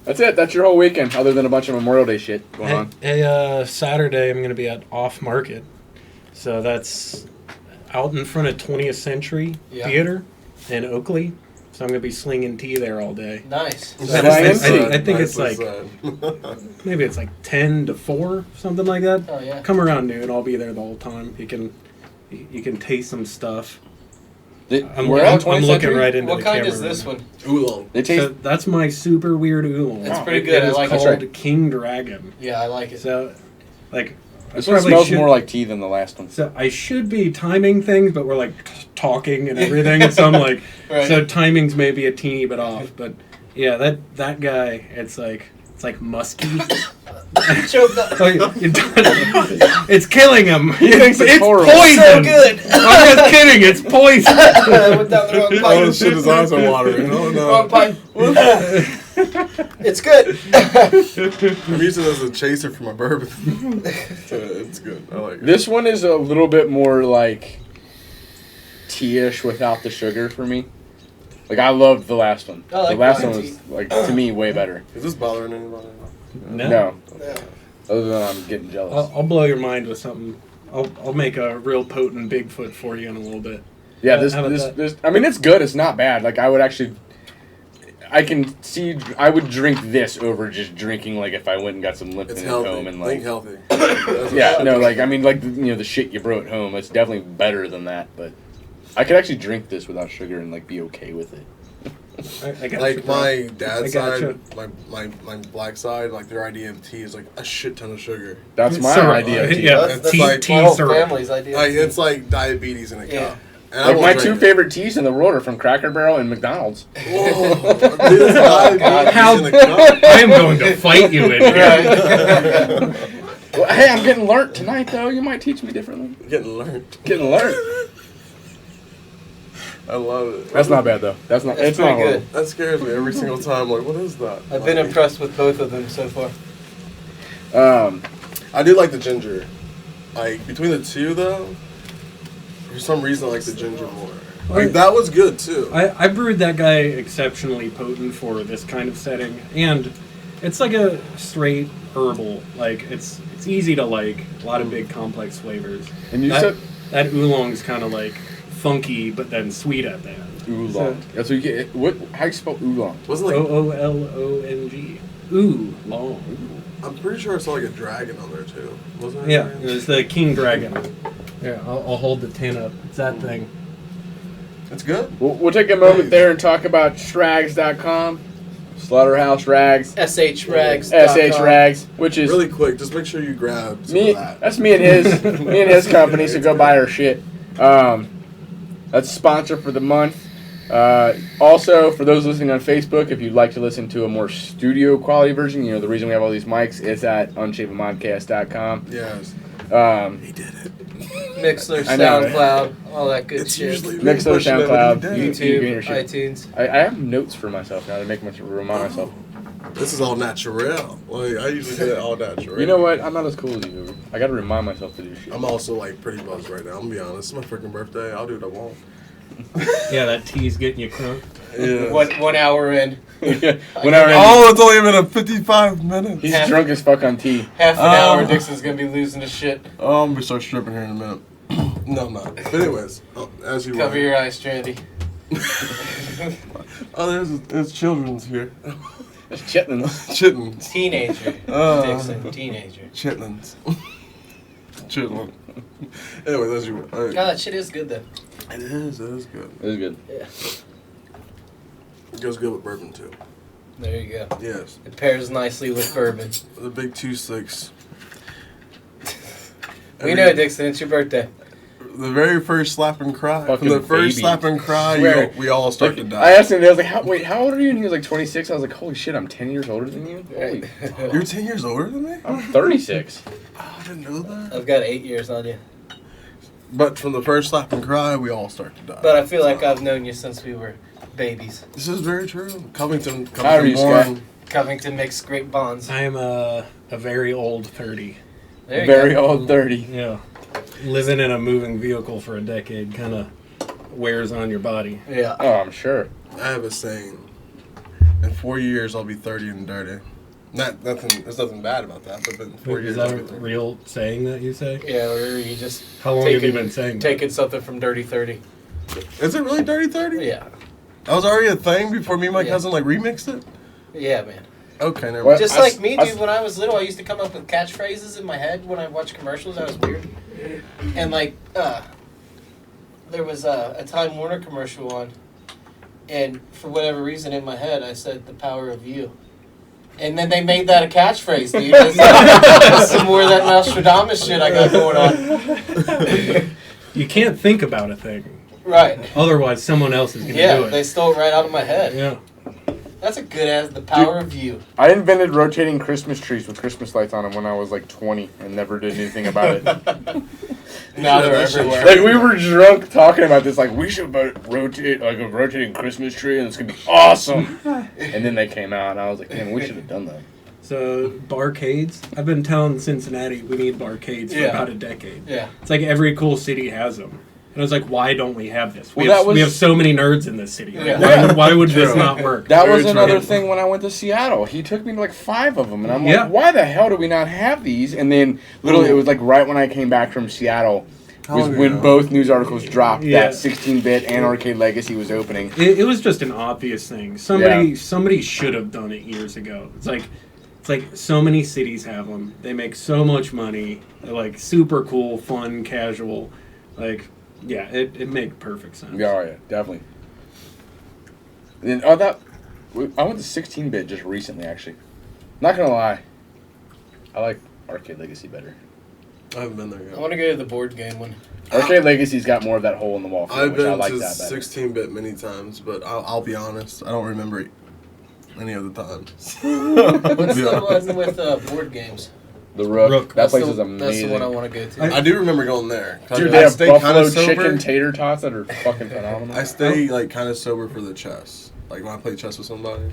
That's it. That's your whole weekend, other than a bunch of Memorial Day shit going on. Hey, Saturday I'm going to be at Off Market. So that's out in front of 20th Century Theater in Oakley. So I'm going to be slinging tea there all day. Nice. I think it's like, maybe it's like 10 to 4, something like that. Oh, yeah. Come around noon. I'll be there the whole time. You can taste some stuff. I'm looking right into the camera. What kind is this one? Oolong. So that's my super weird oolong. That's pretty good. It is I like it. called King Dragon. Yeah, I like it. So, like... This one smells more like tea than the last one. So I should be timing things, but we're like talking and everything, and so I'm like, right. So timing's maybe a teeny bit off, but yeah, that guy, it's like musky. It's killing him. He thinks it's horrible. Poison. So good. I'm just kidding. It's poison. I went down the wrong pipe. Oh, shit, his eyes are watering. Oh, no. Wrong pipe. It's good. I'm using it as a chaser for my bourbon. It's good. I like it. This one is a little bit more like tea-ish without the sugar for me. Like, I loved the last one. I like the last black one tea. was, like, to me, way better. Is this bothering anybody? No. Yeah. Other than I'm getting jealous. I'll blow your mind with something. I'll make a real potent Bigfoot for you in a little bit. Yeah, How about this. I mean, it's good. It's not bad. Like, I would actually. I can see. I would drink this over just drinking. Like, if I went and got some Lipton It's at healthy. home and like. Think healthy. Yeah, no, like I mean, like the shit you brew at home. It's definitely better than that. But I could actually drink this without sugar and like be okay with it. I got Like you, bro. my dad's I side, gotcha. my black side, like their idea of tea is like a shit ton of sugar. That's my Syrup. idea of tea. Yeah, That's tea, like tea My whole syrup. family's idea. Like it's like diabetes in a Yeah. cup. And I Like won't my drink two it. favorite teas in the world are from Cracker Barrel and McDonald's. Whoa, dude, it's diabetes How- in a cup. I am going to fight you in here. Well, hey, I'm getting learnt tonight though. You might teach me differently. Getting learned. Getting learnt. I love it. That's not bad though. That's not. That's It's not pretty horrible. good. That scares me every single time. Like, what is that? I've been impressed with both of them so far. I do like the ginger. Like between the two though, for some reason I like the ginger more. Like that was good too. I brewed that guy exceptionally potent for this kind of setting, and it's like a straight herbal. Like it's easy to like, a lot of big complex flavors. And you that, said that oolong's kind of like funky, but then sweet at the end. oolong. So, That's what you get. What? How you spell oolong? Wasn't like Oolong. Oolong. I'm pretty sure I saw like a dragon on there too. Wasn't it? Yeah, it was the King Dragon. Yeah, I'll hold the tin up. It's that thing. It's good. We'll take a moment there and talk about shrags.com. Slaughterhouse Rags. SHRags.com. SH Rags, which is Really quick, just make sure you grab some me. of that. That's me and his company. So go buy our shit. That's a sponsor for the month. Also, for those listening on Facebook, if you'd like to listen to a more studio quality version, the reason we have all these mics, it's at unshavenmodcast.com. Yes. He did it. Mixler, I know, SoundCloud, all that good It's shit. usually Mixler, SoundCloud, YouTube, your shit. iTunes. I have notes for myself now to remind myself. This is all natural. Like, I usually do it all natural. You know what? I'm not as cool as you. I gotta remind myself to do shit. I'm also like pretty buzzed right now. I'm gonna be honest. It's my freaking birthday. I'll do what I want. Yeah, that tea's getting you crunk. Yeah. 1 hour in. Yeah, whenever Oh, it's only been 55 minutes. he's drunk as fuck on tea. Half an hour, Dixon's gonna be losing his shit. Oh, I'm gonna start stripping here in a minute. No, I'm not. But anyways, as you Cover were. your eyes, Strandy. Oh, there's children's here. It's chitlins. Chitlins. Teenager. Dixon, teenager. Chitlins. Chitlin. Anyways, as you were. God, that shit is good though. It is good. It was good. Yeah. It goes good with bourbon too. There you go. Yes. It pairs nicely with bourbon. The big 2-6. We know, Dixon, it's your birthday. The very first slap and cry. Fucking From the first baby. slap and cry, Swear. we all start to I die. asked him, I was like, how old are you? And he was like 26. I was like, holy shit, I'm 10 years older than you? Holy You're 10 years older than me? I'm 36. Oh, I didn't know that. I've got 8 years on you. But from the first slap and cry, we all start to die. But I feel like I've known you since we were babies. This is very true. Covington How are you, born. Covington makes great bonds. I am a very old 30. There you Very go. old 30. Yeah. Living in a moving vehicle for a decade kind of wears on your body. Yeah. Oh, I'm sure. I have a saying. In 4 years, I'll be 30 and dirty. There's nothing bad about that, but in 4 Is years, that I'll a be 30. real saying that you say? Yeah, or you just How long have you been saying that? taking something from Dirty 30. Is it really Dirty 30? Yeah. That was already a thing before me and my Yeah. cousin remixed it? Yeah, man. Okay, never What? mind. Just I like s- me, I dude, s- when I was little, I used to come up with catchphrases in my head when I watched commercials. That was weird. And, like, there was a Time Warner commercial on, and for whatever reason in my head, I said, the power of you. And then they made that a catchphrase, dude. That's some more of that Nostradamus shit I got going on. You can't think about a thing. Right. Otherwise, someone else is going to Yeah, do it. they stole it right out of my head. Yeah. That's a good ass, the power of you. I invented rotating Christmas trees with Christmas lights on them when I was like 20 and never did anything about it. Now they're that shit's everywhere. Like, we were drunk talking about this, like, we should rotate, like, a rotating Christmas tree and it's gonna be awesome. And then they came out and I was like, man, we should have done that. So, barcades. I've been telling Cincinnati we need barcades for Yeah. about a decade. Yeah. It's like every cool city has them. And I was like, why don't we have this? We, Well, have, that was- we have so many nerds in this city. Like, Yeah. why would this True. not work? That Very was true. another thing when I went to Seattle. He took me to like 5 of them, and I'm like, Yeah. why the hell do we not have these? And then literally, it was like right when I came back from Seattle was Oh, when yeah. both news articles dropped Yeah. that 16-bit and Arcade Legacy was opening. It was just an obvious thing. Somebody should have done it years ago. It's like so many cities have them. They make so much money. They're like super cool, fun, casual. Like, yeah, it made perfect sense. Yeah, oh yeah, definitely. And then, I went to 16-bit just recently, actually. Not gonna lie, I like Arcade Legacy better. I haven't been there I yet. want to go to the board game one. Arcade Legacy's got more of that hole in the wall feel, I've which I been like to that better. 16-bit many times, but I'll be honest, I don't remember any of the times. What's the one with board games? The Rook. That That's place the, is amazing. That's the one I want to go to. I do remember going there. Dude, I they have stay kind buffalo of sober. chicken tater tots that are fucking phenomenal. I stay like kind of sober for the chess. Like when I play chess with somebody.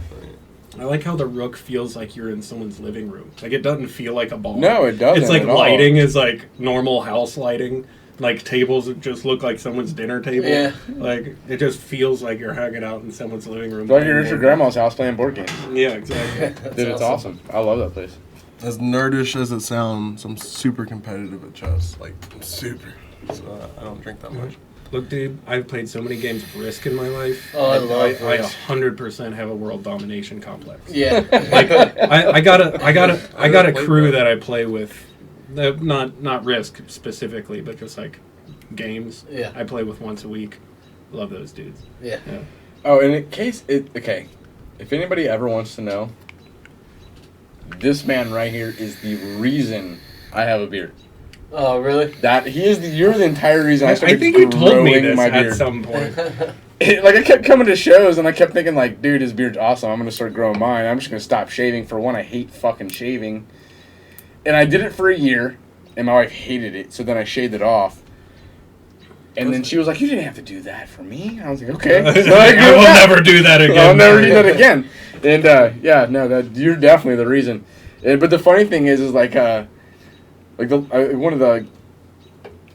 I like how the Rook feels like you're in someone's living room. Like, it doesn't feel like a ball. No, it doesn't. It's like at all. lighting is like normal house lighting. Like, tables that just look like someone's dinner table. Yeah. Like, it just feels like you're hanging out in someone's living room. It's like you're playing at your board grandma's house playing board games. games. Yeah, exactly. Dude, it's awesome. I love that place. As nerdish as it sounds, I'm super competitive at chess. Like super. So I don't drink that much. Look, dude, I've played so many games of Risk in my life. Oh, I love I Risk. 100% have a world domination complex. Yeah. Like, I got a played crew that. that I play with. Not Risk specifically, but just like games. Yeah. I play with once a week. Love those dudes. Yeah. Yeah. Oh, and okay. If anybody ever wants to know, this man right here is the reason I have a beard. Oh, really? You're the entire reason I I started think you told me growing this my at beard. some point. like I kept coming to shows and I kept thinking like, dude, his beard's awesome. I'm gonna start growing mine. I'm just gonna stop shaving. For one, I hate fucking shaving, and I did it for a year, and my wife hated it. So then I shaved it off, and then she was like, "You didn't have to do that for me." I was like, "Okay." So I will never do that again. I'll never do that again. And yeah, no, that you're definitely the reason. But the funny thing is like one of the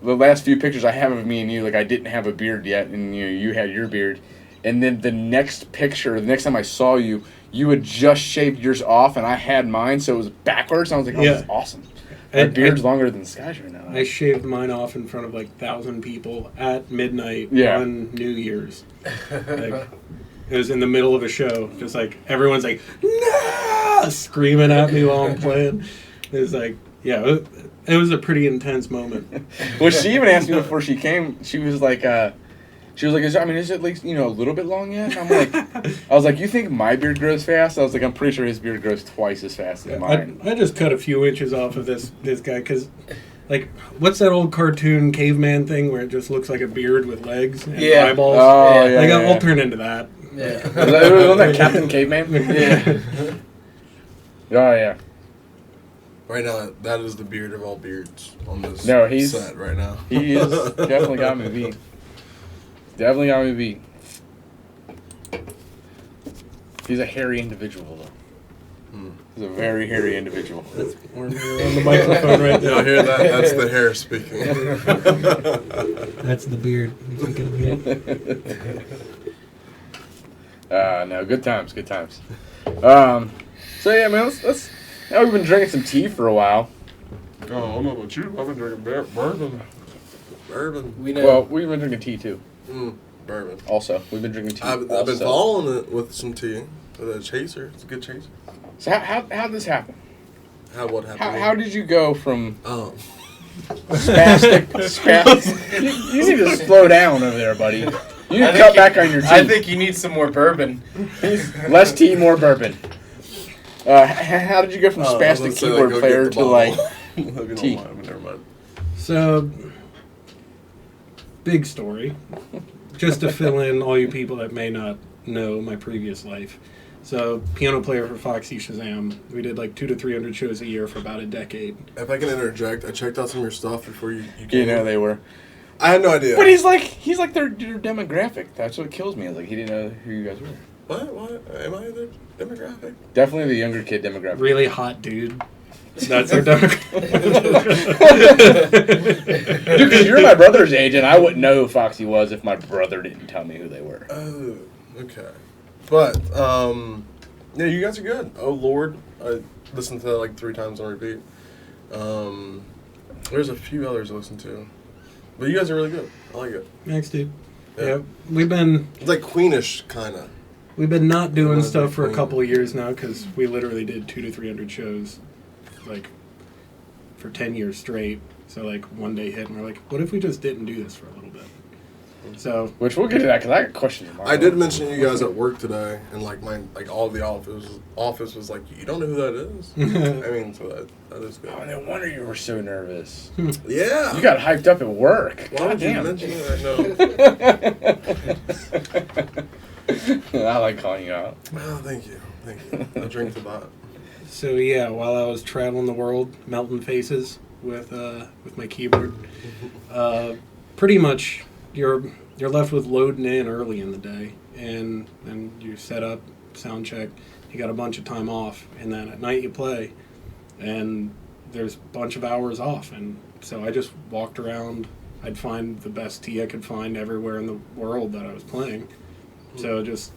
last few pictures I have of me and you, like I didn't have a beard yet, and you had your beard, and then the next picture, the next time I saw you, you had just shaved yours off, and I had mine, so it was backwards. And I was like, "Oh, this is awesome." My beard's longer than Sky's right now. I shaved mine off in front of like 1,000 people at midnight on New Year's. Like, it was in the middle of a show, just like everyone's like, "No!" screaming at me while I'm playing. It was like, yeah, it was a pretty intense moment. Well, she even asked me before she came. She was like, is it at least a little bit long yet? And I'm like, I was like, you think my beard grows fast? I was like, I'm pretty sure his beard grows twice as fast as mine. I just cut a few inches off of this guy because, like, what's that old cartoon caveman thing where it just looks like a beard with legs and eyeballs? Oh, yeah. I'll turn into that. Yeah. Wasn't that Captain Caveman? Yeah. Oh, yeah. Right now, that is the beard of all beards on this set right now. He is definitely got me beat. Definitely got me beat. He's a hairy individual, though. He's a very hairy individual. We're on the microphone right now. You'll hear that? That's the hair speaking. That's the beard. No, good times, good times. So yeah, man, let's. Now we've been drinking some tea for a while. Oh, I don't know about you. I've been drinking bourbon. Well, we've been drinking tea too. Bourbon. Also, we've been drinking tea. I've been following it with some tea, with a chaser. It's a good chaser. So how did this happen? What happened? How did you go from spastic? You need to slow down over there, buddy. You need to cut back on your tea. I think you need some more bourbon. Less tea, more bourbon. How did you go from spastic keyboard player to like tea? Never mind. So, big story. Just to fill in all you people that may not know my previous life. So, piano player for Foxy Shazam. We did like 200 to 300 shows a year for about a decade. If I can interject, I checked out some of your stuff before you came. You know they were. I had no idea. But he's like their demographic. That's what kills me. Like he didn't know who you guys were. What? Am I their demographic? Definitely the younger kid demographic. Really hot dude. That's our demographic. Dude, because you're my brother's age, and I wouldn't know who Foxy was if my brother didn't tell me who they were. Oh, okay. But, yeah, you guys are good. Oh, Lord. I listened to that like 3 times on repeat. There's a few others I listen to. But you guys are really good. I like it. Thanks, dude. Yeah. We've been... It's like Queenish, kind of. We've been not doing stuff for a couple of years now because we literally did 200 to 300 shows, like, for 10 years straight. So, like, one day hit and we're like, what if we just didn't do this for a little bit? So, which we'll get to that because I got questions tomorrow. I did mention you guys at work today, and like all the office was like, you don't know who that is. I mean, so that is good. Oh, no wonder you were so nervous. Yeah, you got hyped up at work. Why would you mention it? No. I like calling you out. Oh, thank you. I drink to that. So yeah, while I was traveling the world, melting faces with my keyboard, pretty much. You're left with loading in early in the day, and then you set up, sound check, you got a bunch of time off, and then at night you play, and there's a bunch of hours off, and so I just walked around. I'd find the best tea I could find everywhere in the world that I was playing. So just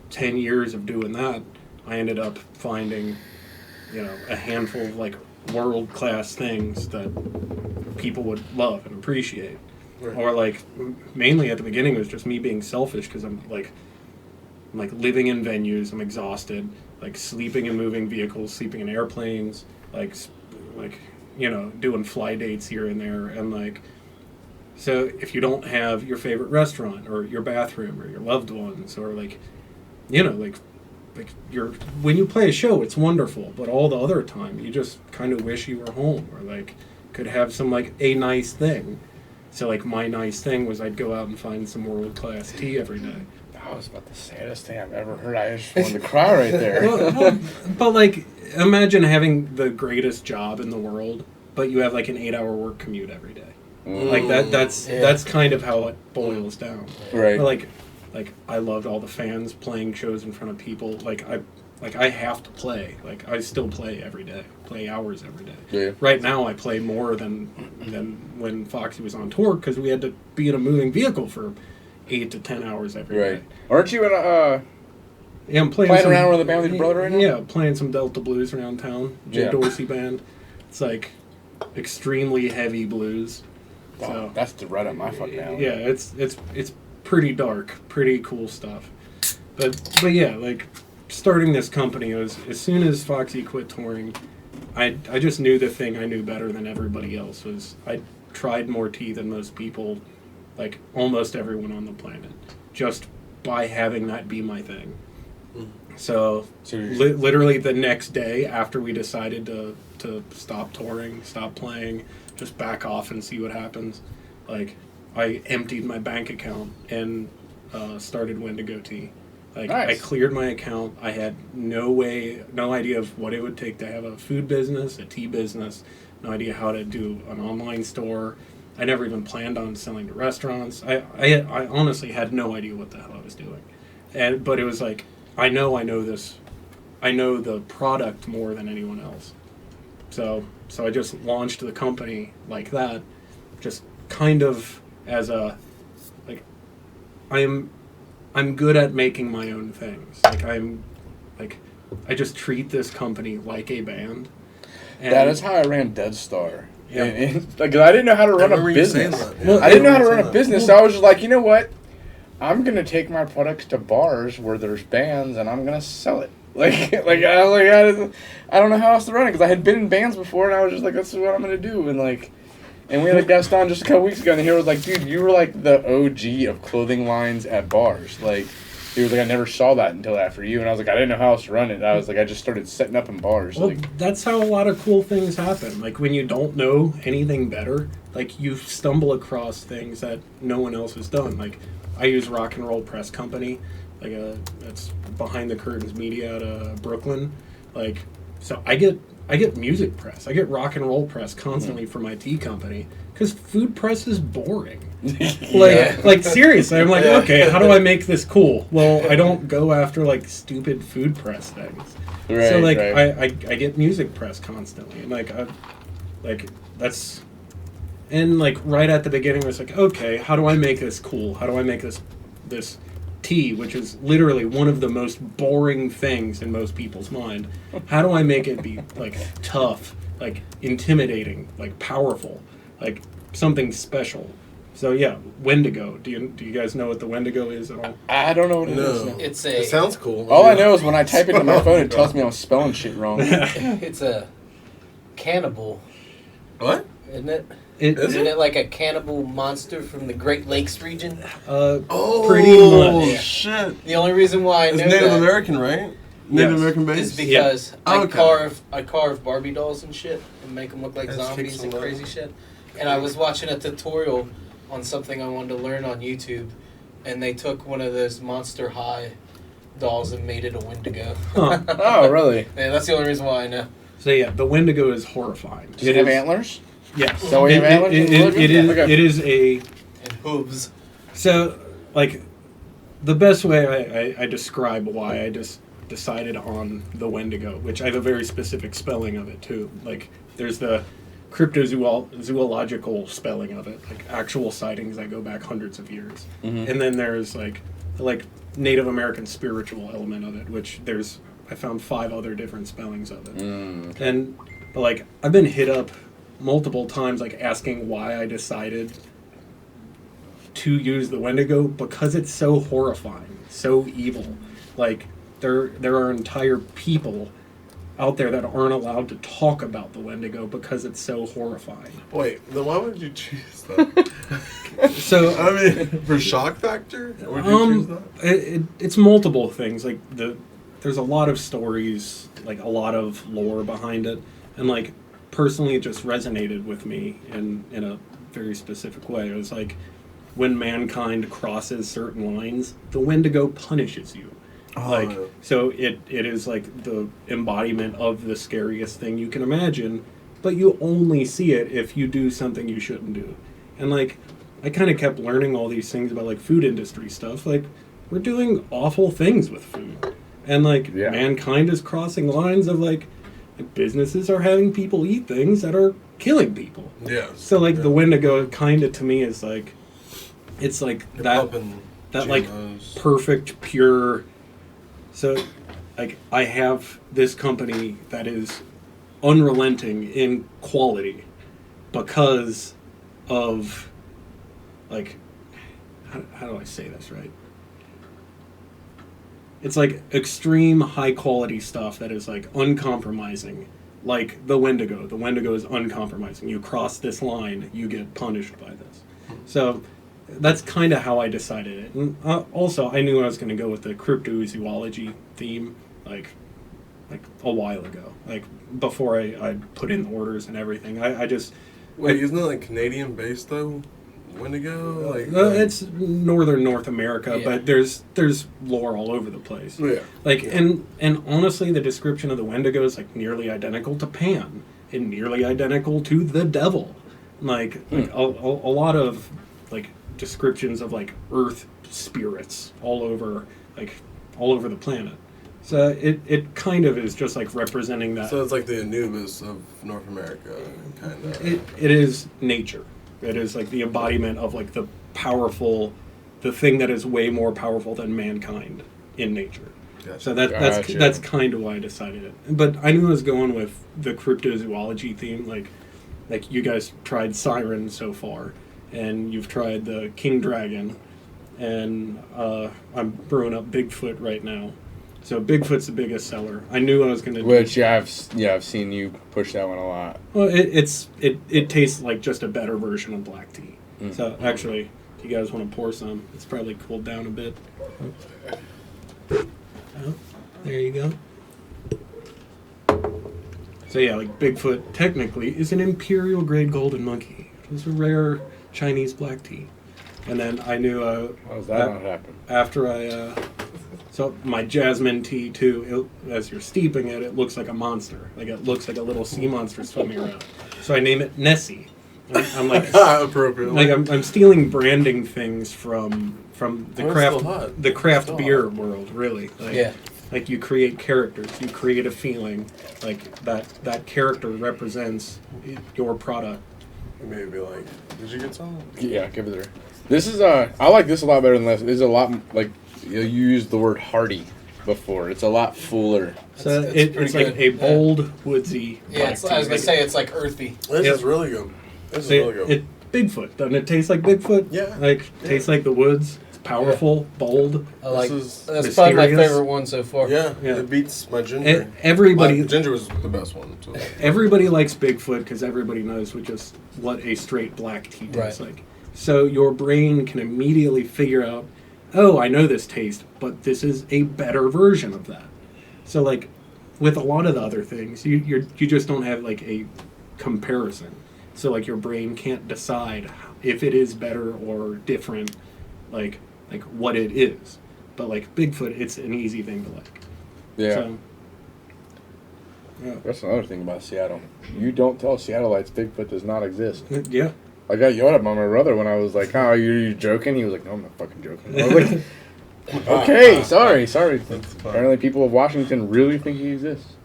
10 years of doing that, I ended up finding, a handful of like world-class things that people would love and appreciate. Right. Or like mainly at the beginning it was just me being selfish because I'm like living in venues, I'm exhausted, like sleeping in moving vehicles, sleeping in airplanes, like doing fly dates here and there, and like, so if you don't have your favorite restaurant or your bathroom or your loved ones or like when you play a show it's wonderful, but all the other time you just kind of wish you were home or like could have some like a nice thing. So like my nice thing was I'd go out and find some world-class tea every day. That was about the saddest thing I've ever heard. I just wanted to cry right there. Well, but like, imagine having the greatest job in the world, but you have like an 8-hour work commute every day. Like that's kind of how it boils down. Right. But like I loved all the fans playing shows in front of people. Like I have to play. Like I still play every day. Play hours every day. Yeah. Right now I play more than when Foxy was on tour because we had to be in a moving vehicle for 8 to 10 hours every day. Right. Aren't you in a Yeah, I'm playing around with a band with your brother right now? Yeah, playing some Delta blues around town. Jay Dorsey band. It's like extremely heavy blues. Wow, So that's right up my fucking alley. yeah, it's pretty dark, pretty cool stuff. But yeah, like starting this company was as soon as Foxy quit touring, I just knew the thing I knew better than everybody else was I tried more tea than most people, like almost everyone on the planet, just by having that be my thing. So literally the next day after we decided to stop touring, stop playing, just back off and see what happens, like I emptied my bank account and started Wendigo Tea. Like nice. I cleared my account. I had no idea of what it would take to have a food business, a tea business, no idea how to do an online store. I never even planned on selling to restaurants. I honestly had no idea what the hell I was doing. But it was like, I know this. I know the product more than anyone else. So I just launched the company like that, just kind of as a, like, I'm good at making my own things. I just treat this company like a band. And that is how I ran Dead Star. Yeah. Like, I didn't know how to run a business. Well, I didn't know how to run a business, so I was just like, you know what? I'm gonna take my products to bars where there's bands, and I'm gonna sell it. I don't know how else to run it because I had been in bands before, and I was just like, that's what I'm gonna do. And we had a guest on just a couple weeks ago, and he was like, dude, you were like the OG of clothing lines at bars. Like, he was like, I never saw that until after you. And I was like, I didn't know how else to run it. I was like, I just started setting up in bars. Well, that's how a lot of cool things happen. Like, when you don't know anything better, like, you stumble across things that no one else has done. Like, I use Rock and Roll Press Company. Like, that's behind the curtains media out of Brooklyn. Like, so I get music press. I get rock and roll press constantly for my tea company because food press is boring. Like seriously, I'm like, okay, how do I make this cool? Well, I don't go after like stupid food press things. Right, so like, right. I get music press constantly, and that's, and like right at the beginning, I was like, okay, how do I make this cool? How do I make this tea, which is literally one of the most boring things in most people's mind? How do I make it be like tough, like intimidating, like powerful, like something special? So yeah, Wendigo. Do you guys know what the Wendigo is at all? I don't know what it is. No. It sounds cool. All I know is when I type it into my phone, it tells me I'm spelling shit wrong. It's a cannibal. What? Isn't it? Isn't it like a cannibal monster from the Great Lakes region? Pretty much. Shit. The only reason why I It's know Native that American, right? Native American is base? because Yeah. I carve Barbie dolls and shit and make them look like Let's zombies kick and some crazy butt. shit. And I was watching a tutorial on something I wanted to learn on YouTube, and they took one of those Monster High dolls and made it a Wendigo. Huh. Oh, really? Yeah, that's the only reason why I know. So yeah, the Wendigo is horrifying. Does it have antlers? Yes. So we have antlers? It is a. And hooves. So, like, the best way I describe why I just decided on the Wendigo, which I have a very specific spelling of it too. Like, there's the cryptozoological spelling of it, like actual sightings that go back hundreds of years, and then there's like Native American spiritual element of it, which I found 5 other different spellings of it, and like I've been hit up multiple times like asking why I decided to use the Wendigo because it's so horrifying, so evil. Like there are entire people out there that aren't allowed to talk about the Wendigo because it's so horrifying. Wait, then why would you choose that? So I mean, for shock factor? Would you choose that? it's multiple things. Like there's a lot of stories, like a lot of lore behind it, and like personally, it just resonated with me in a very specific way. It was like when mankind crosses certain lines, the Wendigo punishes you. So it is like the embodiment of the scariest thing you can imagine, but you only see it if you do something you shouldn't do. And like, I kind of kept learning all these things about like food industry stuff. Like, we're doing awful things with food, and like mankind is crossing lines of like businesses are having people eat things that are killing people. Yeah. So like the Wendigo kind of to me is like, it's like that like perfect pure. So like I have this company that is unrelenting in quality because of like how do I say this right? It's like extreme high quality stuff that is like uncompromising, like the Wendigo. The Wendigo is uncompromising. You cross this line, you get punished by this. So that's kind of how I decided it. And also, I knew I was going to go with the cryptozoology theme, like a while ago, like before I put in orders and everything. I just wait. Isn't it like Canadian based though? Wendigo, like it's northern North America, but there's lore all over the place. Yeah. Like and honestly, the description of the Wendigo is like nearly identical to Pan and nearly identical to the devil. Like a lot of like descriptions of like earth spirits all over the planet. So it kind of is just like representing that. So it's like the Anubis of North America, kind of. It is nature. It is like the embodiment of like the thing that is way more powerful than mankind in nature. Gotcha. So that's kind of why I decided it. But I knew I was going with the cryptozoology theme. Like you guys tried Siren so far, and you've tried the King Dragon, and I'm brewing up Bigfoot right now. So Bigfoot's the biggest seller. I knew I was going to do... Which, I've seen you push that one a lot. Well, it tastes like just a better version of black tea. Mm. So, actually, if you guys want to pour some, it's probably cooled down a bit. Oh, there you go. So, yeah, like Bigfoot, technically, is an imperial grade golden monkey. It was a rare Chinese black tea. And then I knew... how does that not happen? After I... So my jasmine tea too, as you're steeping it, it looks like a monster. Like it looks like a little sea monster swimming around. So I name it Nessie. I'm like appropriately. Like I'm stealing branding things from the craft beer world, really. Like, like you create characters, you create a feeling, like that character represents your product. Maybe like, did you get some? Yeah, give it there. This is I like this a lot better than this. This is a lot like. You used the word hearty before. It's a lot fuller. So it's like a bold, woodsy. Yeah, I was gonna say it's like earthy. This is really good. This is really good. Bigfoot, doesn't it taste like Bigfoot? Yeah. Tastes like the woods. It's powerful, bold. That's probably my favorite one so far. Yeah. It beats my ginger. Everybody. Ginger was the best one. So. Everybody likes Bigfoot because everybody knows what a straight black tea tastes like. So your brain can immediately figure out, oh, I know this taste, but this is a better version of that. So, like, with a lot of the other things, you just don't have, like, a comparison. So, like, your brain can't decide if it is better or different, like what it is. But, like, Bigfoot, it's an easy thing to like. Yeah. So, yeah. That's another thing about Seattle. You don't tell Seattleites Bigfoot does not exist. Yeah. I got yelled at by my brother when I was like, "Oh, you joking?" He was like, "No, I'm not fucking joking." I was like, "Okay, sorry." Apparently, people of Washington really think he exists.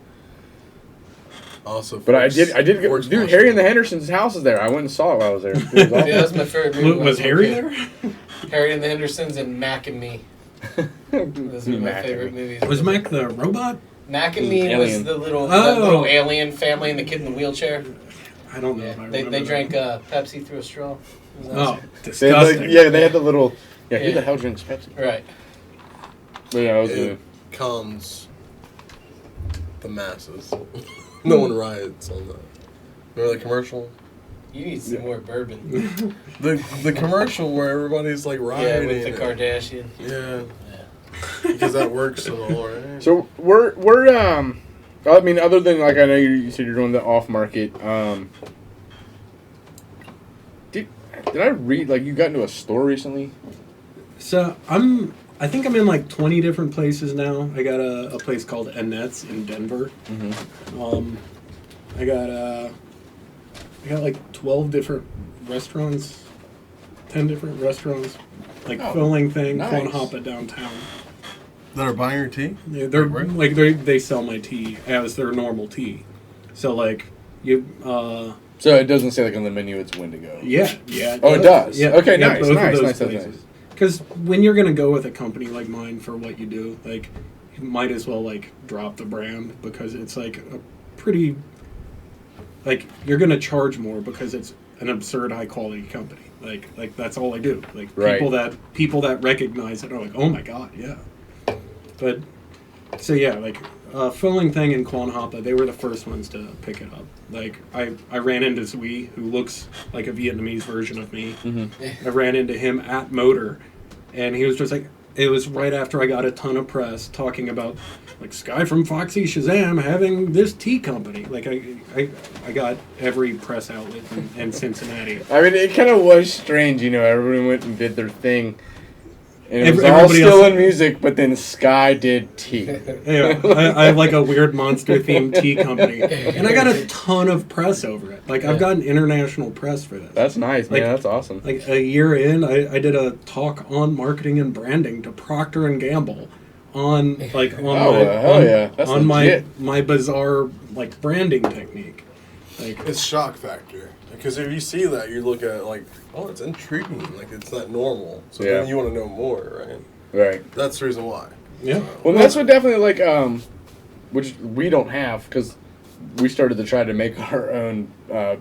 Also, but I did go, dude. Harry and the Hendersons' house is there. I went and saw it while I was there. It was awesome. Yeah, that's my favorite movie. Was Harry there? Harry and the Hendersons and Mac and Me. Those are my favorite movies. Was Mac the robot? Mac and Me was the little alien family and the kid in the wheelchair. I don't know. Yeah, they drank Pepsi through a straw. Oh, disgusting. They had the little. Yeah, who the hell drinks Pepsi? Right. But yeah, it calms the masses. No one riots on that. Remember the commercial? You need some more bourbon. the commercial where everybody's like rioting. Yeah, with the Kardashian. Yeah. Because that works and all, right? So we're I mean, other than like I know you said you're doing the off market. Did I read like you got into a store recently? So I think I'm in like 20 different places now. I got a place called Annette's in Denver. Mm-hmm. I got like 12 different restaurants, 10 different restaurants, like Filling Thing, nice. Corn Hoppa downtown. That are buying your tea? They're Right. like they sell my tea as their normal tea. So like you So it doesn't say like on the menu it's Wendigo. yeah. Oh, it does? Yeah. Okay, yeah, nice, both nice, of those nice, nice, places. nice. Because when you're gonna go with a company like mine for what you do, like you might as well like drop the brand because it's like a pretty like you're gonna charge more because it's an absurd high quality company. Like that's all I do. Like Right. people that recognize it are like, oh my god, yeah. But so yeah, like Filling Thing and Quan Hoppa, they were the first ones to pick it up. Like I ran into Zui, who looks like a Vietnamese version of me. Mm-hmm. I ran into him at Motor, and he was just like, it was right after I got a ton of press talking about like Sky from Foxy Shazam having this tea company. Like I got every press outlet in Cincinnati. I mean, it kind of was strange, you know. Everyone went and did their thing, and it was all Everybody still else- in music. But then Sky did tea. Yeah, I have like a weird monster themed tea company, and I got a ton of press over it. Like I've gotten international press for this. That's nice, man. Like- That's awesome. Like a year in, I did a talk on marketing and branding to Procter and Gamble on like on Oh, my hell on, yeah. That's on legit. my bizarre like branding technique. Like It's shock factor. Because if you see that, you look at it like, oh, it's intriguing. Like, it's not normal. So Yeah. then you want to know more, right? Right. That's the reason why. yeah, Well, that's what definitely like which we don't have because we started to try to make our own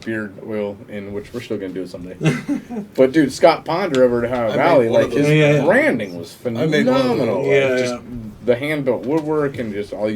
beard oil, in which we're still gonna do it someday. But dude, Scott Ponder over at Ohio I Valley, made one like of his those. Yeah. branding was I made one of phenomenal. those. Like, Yeah, just the hand built woodwork and just all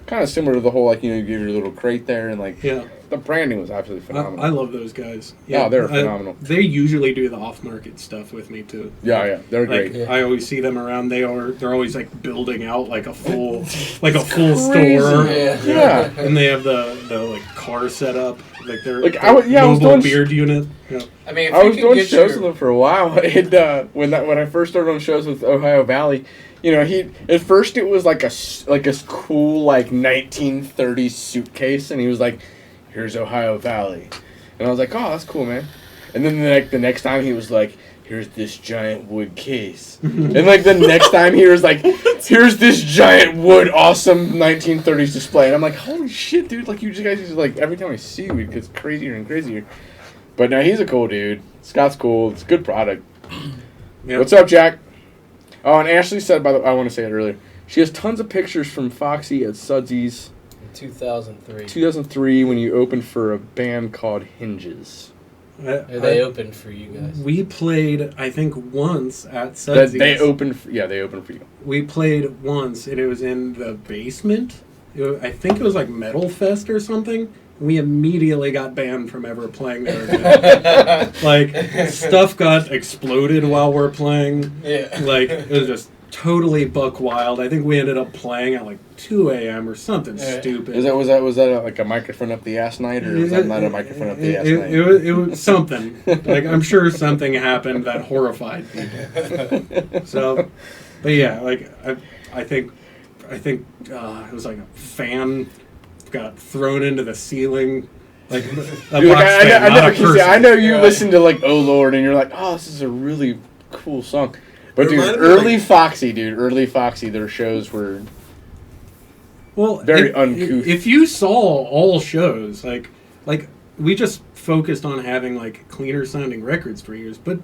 kind of similar to the whole you give your little crate there and like yeah. the branding was absolutely phenomenal. I love those guys. Oh, they're phenomenal. They usually do the off market stuff with me too. yeah, they're Like great. I always see them around. They're always like building out like a full full crazy. store. Yeah. And they have the like car set up. Like they're Like, I was mobile doing beard unit. Yeah. I mean, if I you was can doing get shows your, with him for a while. And when I first started on shows with Ohio Valley, he at first it was like a cool like 1930s suitcase, and he was like, "Here's Ohio Valley," and I was like, "Oh, that's cool, man." And then the next time he was like, "Here's this giant wood case," and like the next time he was like, "Here's this giant wood awesome 1930s display," and I'm like, "Holy shit, dude!" Like you guys just like every time I see you, it gets crazier and crazier. But no, he's a cool dude. Scott's cool. It's a good product. Yep. What's up, Jack? Oh, and Ashley said, by the way, I want to say it earlier. She has tons of pictures from Foxy at Sudsy's 2003. 2003 when you opened for a band called Hinges. They opened for you guys. We played, I think, once at That Sudsy's. they opened for you. We played once, and it was in the basement. I think it was like Metal Fest or something. We immediately got banned from ever playing there again. Like, stuff got exploded while we're playing. Yeah. Like, it was just totally buck wild. I think we ended up playing at like 2 a.m. or something stupid. Was that like a microphone up the ass night, or was that not a microphone up the ass night? It was something. Like, I'm sure something happened that horrified people. So, but yeah, like I think it was like a fan got thrown into the ceiling. Like a Dude, box like, fan, not a person. I know you Yeah. listen to like Oh Lord, and you're like, oh, this is a really cool song. But It dude, reminded me, early Foxy, their shows were Well, very uncouth. If you saw all shows, like we just focused on having like cleaner sounding records for years, but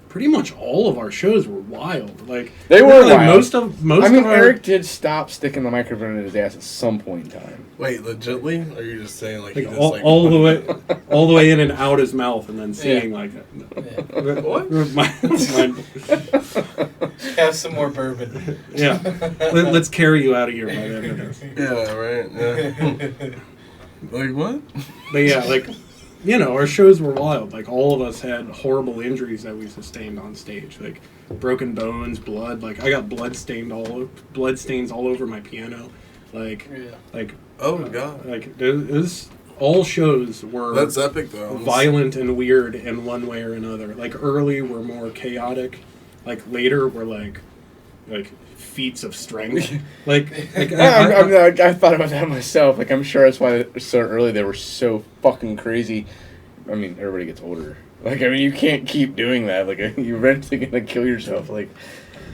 pretty much all of our shows were wild. Like They were literally wild. Most of our, Eric did stop sticking the microphone in his ass at some point in time. Wait, legitly? Or are you just saying like, like, you just all the way in and out his mouth, and then singing like that. Yeah. What? Have some more bourbon. Yeah, let's carry you out of here by the end of this. Yeah, right. Yeah. Like what? But yeah, like, our shows were wild. Like, all of us had horrible injuries that we sustained on stage. Like, broken bones, blood. Like, I got blood stains all over my piano. Like, Yeah. like, Oh god. like it was all shows were That's epic though. violent and weird in one way or another. Like early were more chaotic, like later were like feats of strength. I thought about that myself. Like I'm sure that's why so early they were so fucking crazy. I mean, everybody gets older. Like I mean, you can't keep doing that. Like you're eventually gonna kill yourself. Like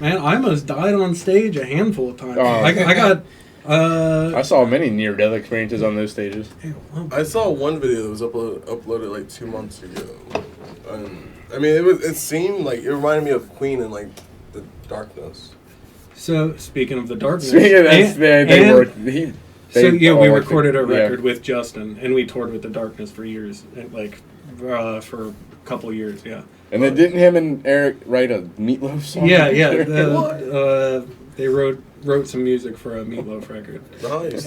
man, I almost died on stage a handful of times. Oh. I got. I saw many near-death experiences on those stages. I saw one video that was uploaded like 2 months ago. I mean, it seemed like it reminded me of Queen and like the darkness. So speaking of the darkness, We recorded a record with Justin, and we toured with the Darkness for years, and for a couple years, yeah. And then didn't him and Eric write a Meatloaf song? Yeah. They wrote some music for a Meatloaf record. Nice.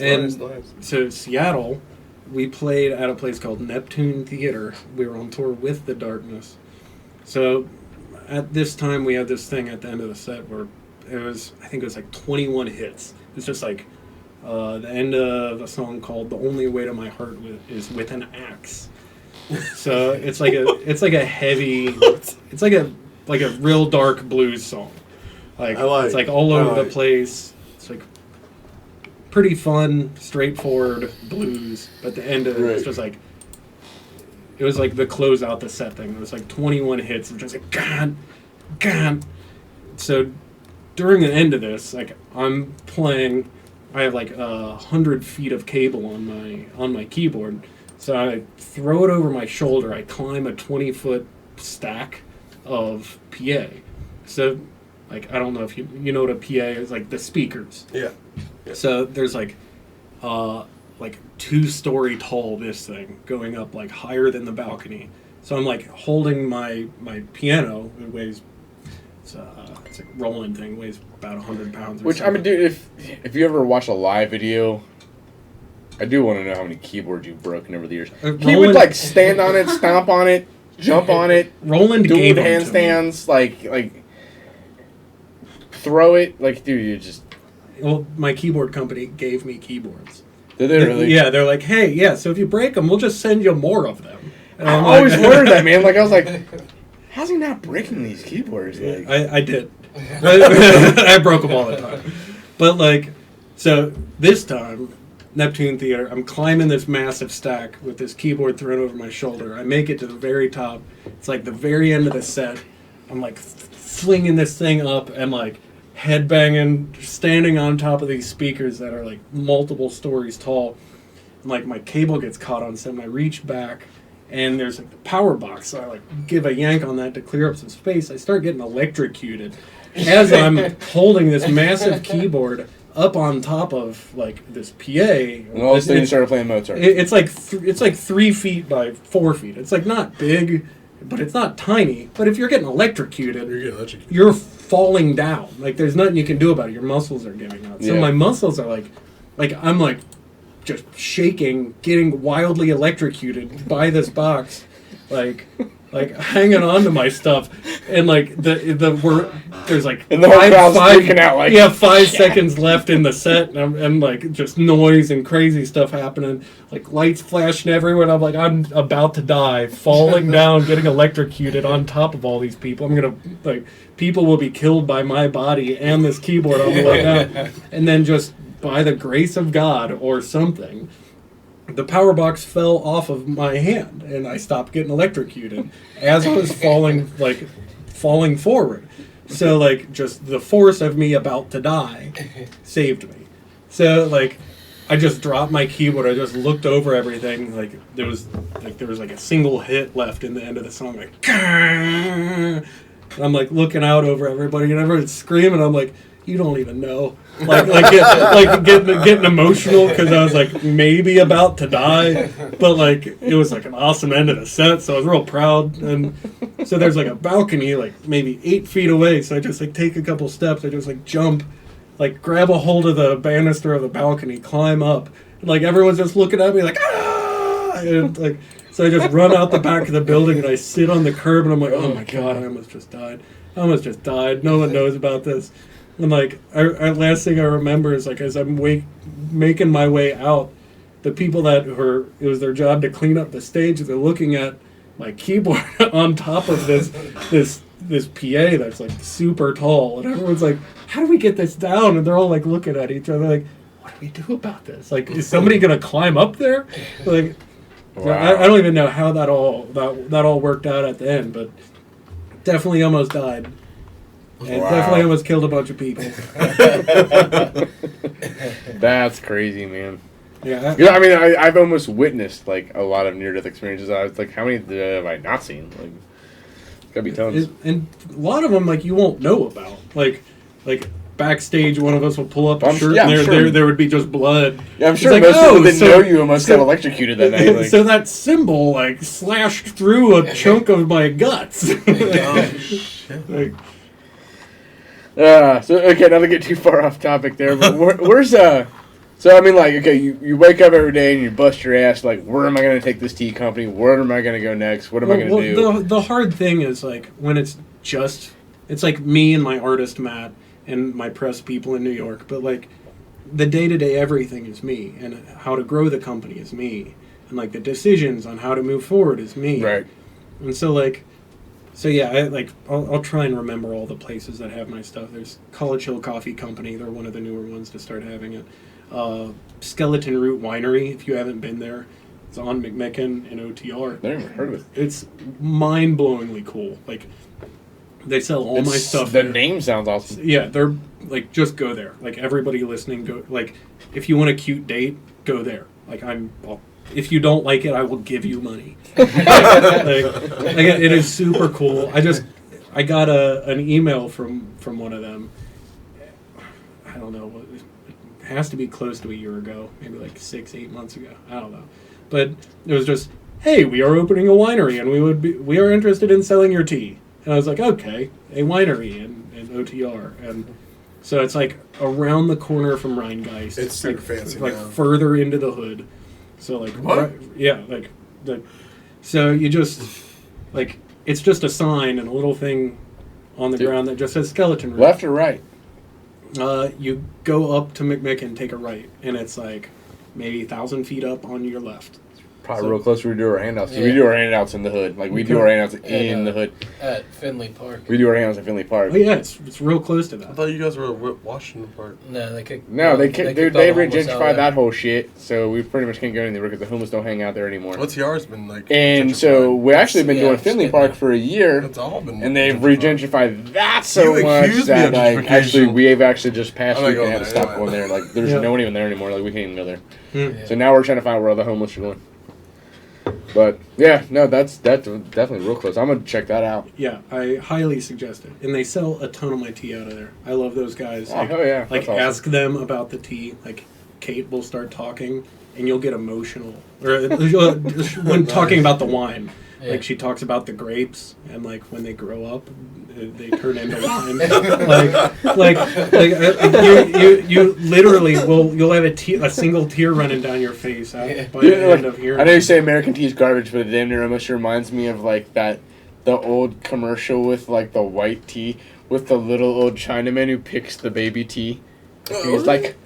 So Seattle, we played at a place called Neptune Theater. We were on tour with the Darkness. So at this time, we had this thing at the end of the set where I think it was like 21 hits. It's just like the end of a song called "The Only Way to My Heart" is with an axe. So it's like a heavy, it's like a real dark blues song. It's like all over the place. It's like pretty fun, straightforward blues. But the end of it was just like, it was like the close out the set thing. It was like 21 hits of just like God. So during the end of this, like I'm playing, I have like 100 feet of cable on my keyboard. So I throw it over my shoulder. I climb a 20-foot stack of PA. So like, I don't know if you know what a PA is, like the speakers. Yeah. So there's like 2-story tall this thing going up like higher than the balcony. So I'm like holding my piano. It weighs, it's a rolling thing, weighs about 100 pounds. Which I mean, dude, if you ever watch a live video, I do want to know how many keyboards you've broken over the years. He would like stand on it, stomp on it, jump on it. Roland do gave handstands, like throw it, like dude, you just. Well, my keyboard company gave me keyboards. Did they really? Yeah, they're like, hey, yeah. So if you break them, we'll just send you more of them. And I always wondered that, man. Like I was like, how's he not breaking these keyboards? Like, I did. I broke them all the time. But like, so this time, Neptune Theater, I'm climbing this massive stack with this keyboard thrown over my shoulder. I make it to the very top. It's like the very end of the set. I'm like flinging this thing up and like headbanging, standing on top of these speakers that are like multiple stories tall. And like my cable gets caught on something. I reach back and there's like the power box. So I like give a yank on that to clear up some space. I start getting electrocuted as I'm holding this massive keyboard up on top of like this PA. And all of a sudden you started playing Mozart. It's like 3 feet by 4 feet. It's like not big, but it's not tiny. But if you're getting electrocuted, you're falling down. Like there's nothing you can do about it. Your muscles are giving out. So my muscles are like I'm like just shaking, getting wildly electrocuted by this box, like hanging on to my stuff, and like there's like and the whole crowd's freaking out, like 5 seconds left in the set, and like just noise and crazy stuff happening, like lights flashing everywhere. And I'm like, I'm about to die, falling down, getting electrocuted on top of all these people. I'm gonna like people will be killed by my body and this keyboard on the way down, and then just by the grace of God or something, the power box fell off of my hand, and I stopped getting electrocuted as I was falling forward. So, like, just the force of me about to die saved me. So, like, I just dropped my keyboard. I just looked over everything. Like, there was a single hit left in the end of the song. Like, and I'm like looking out over everybody, and everyone's screaming. I'm like, you don't even know. Getting emotional because I was like maybe about to die, but like it was like an awesome end of the set, so I was real proud. And so there's like a balcony like maybe 8 feet away, so I just like take a couple steps, I just like jump, like grab a hold of the banister of the balcony, climb up, and like everyone's just looking at me like ah, and like so I just run out the back of the building and I sit on the curb and I'm like, oh my god, I almost just died. No one knows about this. And like, our last thing I remember is like as I'm making my way out, the people that it was their job to clean up the stage. They're looking at my keyboard on top of this PA that's like super tall, and everyone's like, "How do we get this down?" And they're all like looking at each other like, "What do we do about this? Like, is somebody gonna climb up there?" Like, Wow. I don't even know how that all worked out at the end, but definitely almost died. And definitely almost killed a bunch of people. That's crazy, man. Yeah. I mean, I've almost witnessed like a lot of near-death experiences. I was like, how many have I not seen? Like, gotta be tons. And a lot of them, like, you won't know about. Like backstage, one of us will pull up a shirt, and there would be just blood. Yeah, I'm sure like, most people that know you must have electrocuted that night. Like. So that symbol, like, slashed through a chunk of my guts. Oh, shit. Like, So okay, not to get too far off topic there, but where's So I mean, like, okay, you wake up every day and you bust your ass. Like, where am I going to take this tea company? Where am I going to go next? What am I going to do? The hard thing is, like, when it's like me and my artist Matt and my press people in New York, but like the day-to-day everything is me, and how to grow the company is me, and like the decisions on how to move forward is me. Right. And so yeah, I'll try and remember all the places that have my stuff. There's College Hill Coffee Company. They're one of the newer ones to start having it. Skeleton Root Winery, if you haven't been there, it's on McMicken and OTR. I've never heard of it. It's mind-blowingly cool. Like, they sell all my stuff The there. name sounds awesome. Yeah, they're like, just go there. Like, everybody listening, go. Like, if you want a cute date, go there. Like, if you don't like it, I will give you money. It is super cool. I got an email from one of them. I don't know, it has to be close to a year ago, maybe like 6-8 months ago. I don't know, but it was just, hey, we are opening a winery and we are interested in selling your tea. And I was like, okay, a winery in OTR, and so it's like around the corner from Rheingeist. It's super fancy like now. further into the hood. So like, what? Yeah, so you just like, it's just a sign and a little thing on the ground that just says Skeleton Root. Left or right? You go up to McMicken, take a right, and it's like maybe 1,000 feet up on your left. Probably real close where we do our handouts. Yeah. We do our handouts in the hood. Like, we do our handouts in the hood. At Finley Park. We do our handouts at Finley Park. Oh, yeah, it's real close to that. I thought you guys were at Washington Park. No, they kicked. They re-gentrified that whole shit, so we pretty much can't go anywhere because the homeless don't hang out there anymore. OTR's been like. And so we actually been doing Finley Park for a year. It's all been. And they've re-gentrified that so much that we've actually just passed week and had to stop going there. Like, there's no one even there anymore. Like, we can't even go there. Yeah. So now we're trying to find where all the homeless are going. But yeah, no, that's definitely real close. I'm gonna check that out. Yeah, I highly suggest it. And they sell a ton of my tea out of there. I love those guys. Oh, hell yeah. Like, awesome. ask them about the tea. Like, Kate will start talking, and you'll get emotional. Or when talking about the wine. Yeah. Like, she talks about the grapes, and like when they grow up, they turn into wine. You literally you'll have a single tear running down your face by the end of hearing. I know you say American tea is garbage, but it damn near almost reminds me of like the old commercial with like the white tea with the little old Chinaman who picks the baby tea. He's like,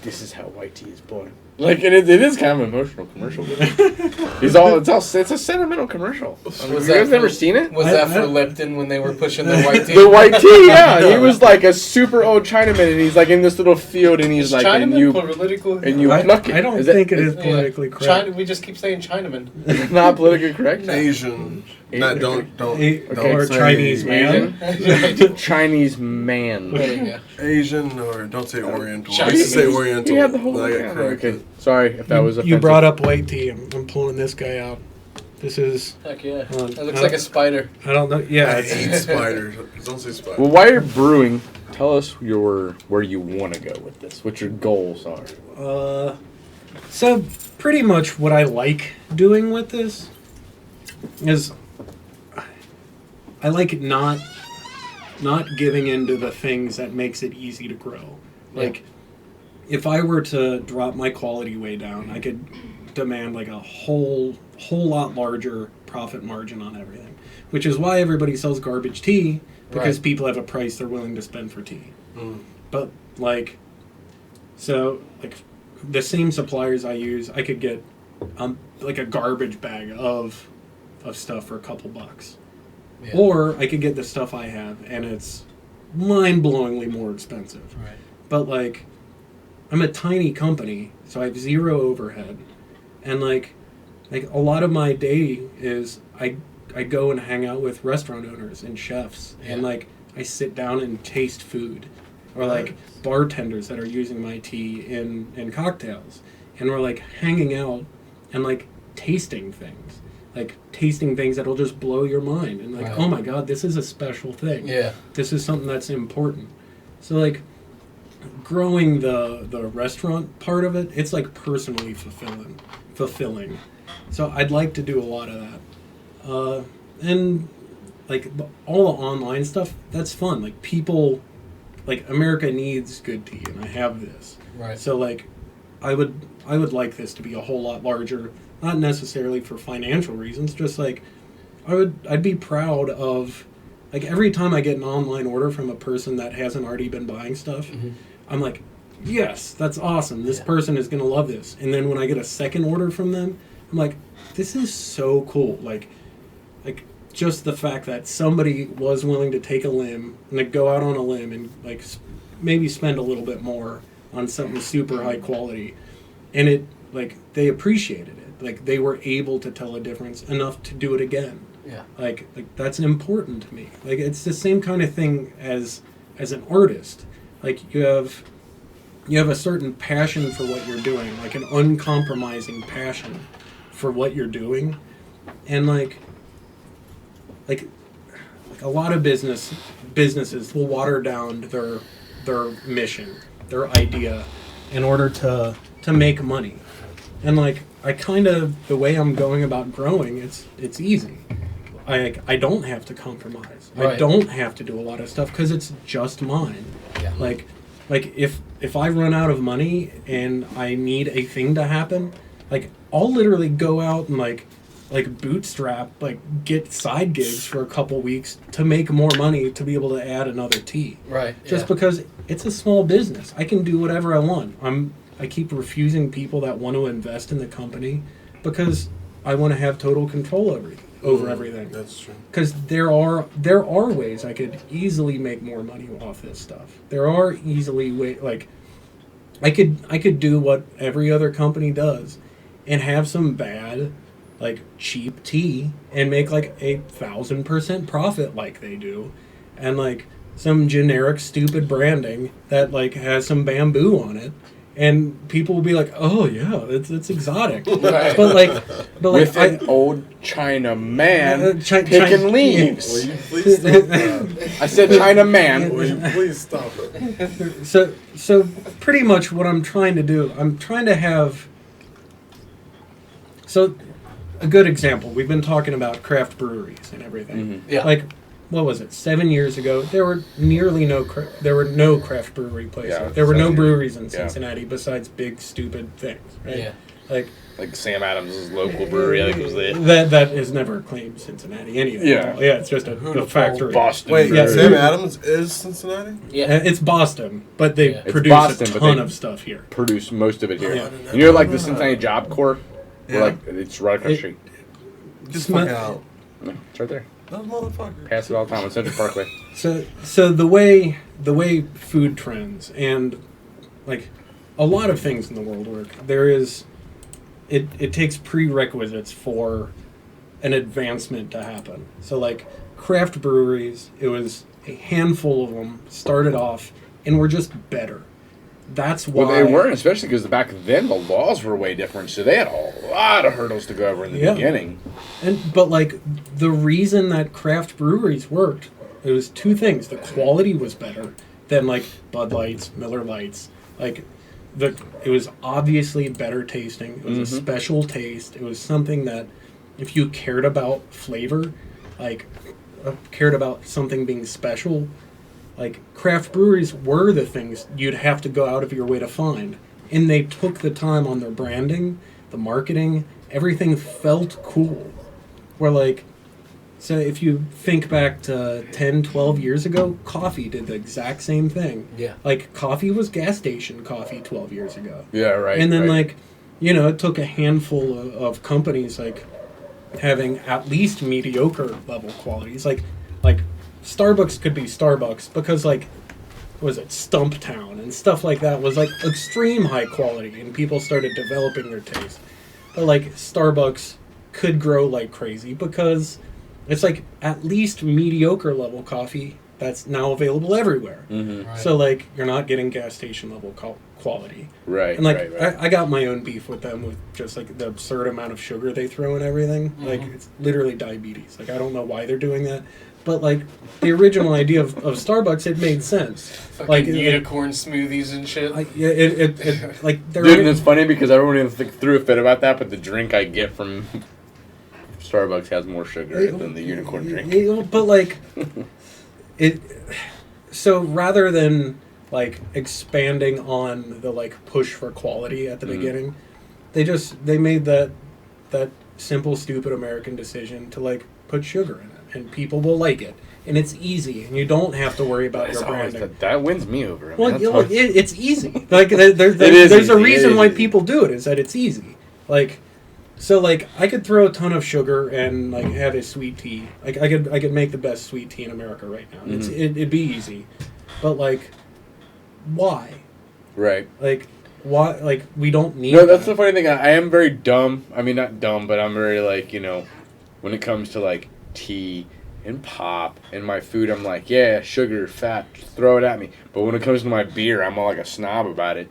"This is how white tea is born." Like, it is kind of an emotional commercial. It's a sentimental commercial. You guys never seen it? Was that for Lipton when they were pushing the white tea? The white tea, yeah. He was like a super old Chinaman, and he's like in this little field, and he's like, and you pluck it. I don't think it is politically correct. We just keep saying Chinaman. It's not politically correct. Asian. Don't or say Chinese man. Chinese man. There you go. Asian, or don't say Oriental. I Chinese. used to say Oriental. You had the whole I got corrected. Okay, sorry if that was offensive. You brought up white tea. I'm pulling this guy out. This is. Heck yeah. That looks like a spider. I don't know. Yeah, I hate spiders. Don't say spiders. Well, while you're brewing, tell us where you want to go with this. What your goals are. So pretty much what I like doing with this is I like not giving into the things that makes it easy to grow. Like, if I were to drop my quality way down, I could demand like a whole lot larger profit margin on everything, which is why everybody sells garbage tea, because people have a price they're willing to spend for tea. But like, so like the same suppliers I use, I could get like a garbage bag of stuff for a couple bucks. Yeah. Or I could get the stuff I have, and it's mind-blowingly more expensive. Right. But, like, I'm a tiny company, so I have zero overhead. And, like a lot of my day is I go and hang out with restaurant owners and chefs. Yeah. And, like, I sit down and taste food. Or, like, bartenders that are using my tea in cocktails. And we're, like, hanging out and, like, tasting things. Like, tasting things that'll just blow your mind. And, like, Right. oh, my God, this is a special thing. Yeah. This is something that's important. So, like, growing the restaurant part of it, it's, like, personally fulfilling. So I'd like to do a lot of that. And, like, all the online stuff, that's fun. Like, people, like, America needs good tea, and I have this. Right. So, like, I would like this to be a whole lot larger, not necessarily for financial reasons, just, like, I'd be proud of, like, every time I get an online order from a person that hasn't already been buying stuff, Mm-hmm. I'm like, yes, that's awesome. This person is going to love this. And then when I get a second order from them, I'm like, this is so cool. Like just the fact that somebody was willing to take a limb and like go out on a limb and like maybe spend a little bit more on something super high quality. And it, like, they appreciated it. Like, they were able to tell a difference enough to do it again. Yeah. Like that's important to me. Like, it's the same kind of thing as an artist. Like, you have a certain passion for what you're doing, like an uncompromising passion for what you're doing. And like a lot of businesses will water down their mission, their idea in order to make money. And like I kind of, the way I'm going about growing, it's easy. I don't have to compromise. Right. I don't have to do a lot of stuff because it's just mine. Yeah. Like if I run out of money and I need a thing to happen, like I'll literally go out and like bootstrap, like get side gigs for a couple weeks to make more money to be able to add another tea. Right. Just because it's a small business. I can do whatever I want. I keep refusing people that want to invest in the company because I want to have total control over everything. That's true. Because there are ways I could easily make more money off this stuff. There are easily like I could do what every other company does and have some bad, like, cheap tea and make like 1,000% profit like they do, and like some generic stupid branding that like has some bamboo on it. And people will be like, "Oh yeah, it's exotic," Right. but like With an old China man picking leaves. Will you please stop that? I said China man. Will you please stop it? So pretty much what I'm trying to do, I'm trying to have. So, a good example. We've been talking about craft breweries and everything. Yeah. Like, what was it? 7 years ago, there were no craft brewery places. Yeah, there were no 7 breweries in yeah. Cincinnati besides big stupid things. Right? Yeah. Like Sam Adams' local brewery, I think was it. that is never claimed Cincinnati anyway. Yeah. Yeah, it's just a factory. Boston. Wait, Yeah. Sam Adams is Cincinnati? Yeah. It's Boston, but they Yeah. It's produce Boston, a but ton they- of stuff here. Produce most of it here. Yeah. And you're like the Cincinnati Job Corps. Yeah. Like it's right across the street. Just fuck out. No, it's right there. Those motherfuckers. Pass it all the time on Central Parkway. So the way food trends and like a lot of things in the world work, there is it takes prerequisites for an advancement to happen. So like craft breweries, it was a handful of them started off and were just better. That's why Well, they weren't, especially because back then the laws were way different, so they had a lot of hurdles to go over in the Yeah. beginning. But like the reason that craft breweries worked, it was two things. The quality was better than like Bud Lights, Miller Lights. Like it was obviously better tasting. It was a special taste. It was something that if you cared about flavor, like cared about something being special, like craft breweries were the things you'd have to go out of your way to find. And they took the time on their branding, the marketing, everything felt cool. Where like So if you think back to 10, 12 years ago, coffee did the exact same thing. Yeah. Like, coffee was gas station coffee 12 years ago. Yeah, right. And then, right. like, you know, it took a handful of companies, like, having at least mediocre level qualities. Like Starbucks could be Starbucks because, like, was it Stumptown and stuff like that was, like, extreme high quality, and people started developing their taste. But, like, Starbucks could grow like crazy because it's, like, at least mediocre level coffee that's now available everywhere. Mm-hmm. Right. So, like, you're not getting gas station level quality. Right, And, like, right. I got my own beef with them with just, like, the absurd amount of sugar they throw in everything. Like, it's literally diabetes. Like, I don't know why they're doing that. But, like, the original idea of Starbucks, it made sense. Fucking Like, unicorn smoothies and shit. yeah, it like, they're... Dude, and it's funny because everyone even threw a fit about that, but the drink I get from Starbucks has more sugar than the unicorn drink. But, like, it... So, rather than, like, expanding on the, like, push for quality at the beginning, they made that simple, stupid American decision to, like, put sugar in it, and people will like it, and it's easy, and you don't have to worry about your branding. That wins me over. I mean, Well, that's you know, hard. it's easy. Like, there's easy. a reason It is why easy. people do it, is that it's easy. Like, so, like, I could throw a ton of sugar and, like, have a sweet tea. Like, I could make the best sweet tea in America right now. It'd be easy, but, like, why? Right. Like, why? Like, we don't need. No, that's that. the funny thing. I am very dumb. I mean, not dumb, but I'm very, like, you know, when it comes to, like, tea and pop and my food, I'm like, yeah, sugar, fat, just throw it at me. But when it comes to my beer, I'm all like a snob about it.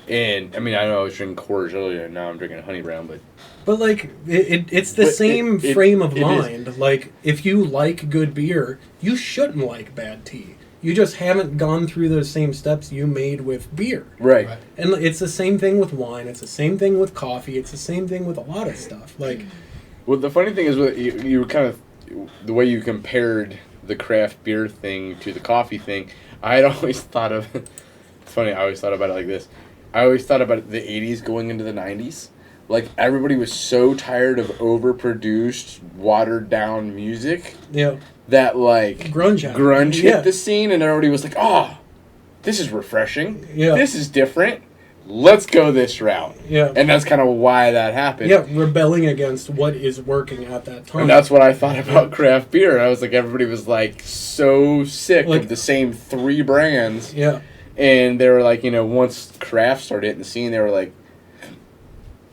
And, I mean, I know I was drinking Coors earlier, and now I'm drinking Honey Brown, but... like, it's the same frame of mind. Like, if you like good beer, you shouldn't like bad tea. You just haven't gone through those same steps you made with beer. Right. And it's the same thing with wine. It's the same thing with coffee. It's the same thing with a lot of stuff. Like, Well, the funny thing is, you were kind of... The way you compared the craft beer thing to the coffee thing, I had always thought of... It's funny, I always thought about it like this. I always thought about the 80s going into the 90s. Like, everybody was so tired of overproduced, watered-down music yeah, that, like... grunge hit the scene, and everybody was like, oh, this is refreshing. Yeah. This is different. Let's go this route. Yeah. And that's kind of why that happened. Yeah, rebelling against what is working at that time. And that's what I thought about craft beer. I was like, everybody was, like, so sick Like- of the same 3 brands. Yeah. And they were like, you know, once craft started hitting the scene, they were like,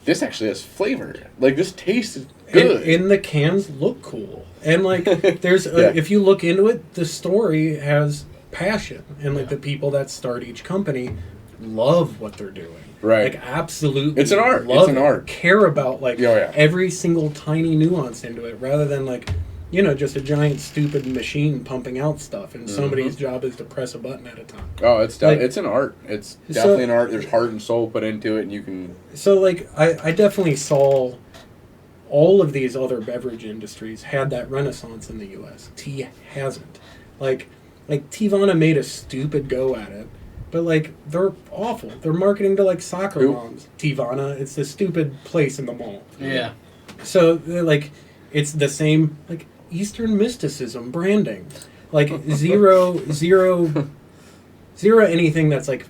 this actually has flavor. Like, this tastes good. And the cans look cool. And, like, there's... Yeah. if you look into it, the story has passion. And, like, the people that start each company love what they're doing. Right. Like, absolutely. It's an art. Love It's an it. art. Care about, like, Oh, yeah. every single tiny nuance into it, rather than, like, you know, just a giant stupid machine pumping out stuff, and somebody's job is to press a button at a time. Oh, it's Like- it's an art. It's So- definitely an art. There's heart and soul put into it, and you can... So, like, I definitely saw all of these other beverage industries had that renaissance in the U.S. Tea hasn't. Like Teavana made a stupid go at it, but, like, they're awful. They're marketing to, like, soccer Who? moms. Teavana, it's a stupid place in the mall. Yeah. So, like, it's the same, like, Eastern mysticism branding. Like, zero anything that's, like,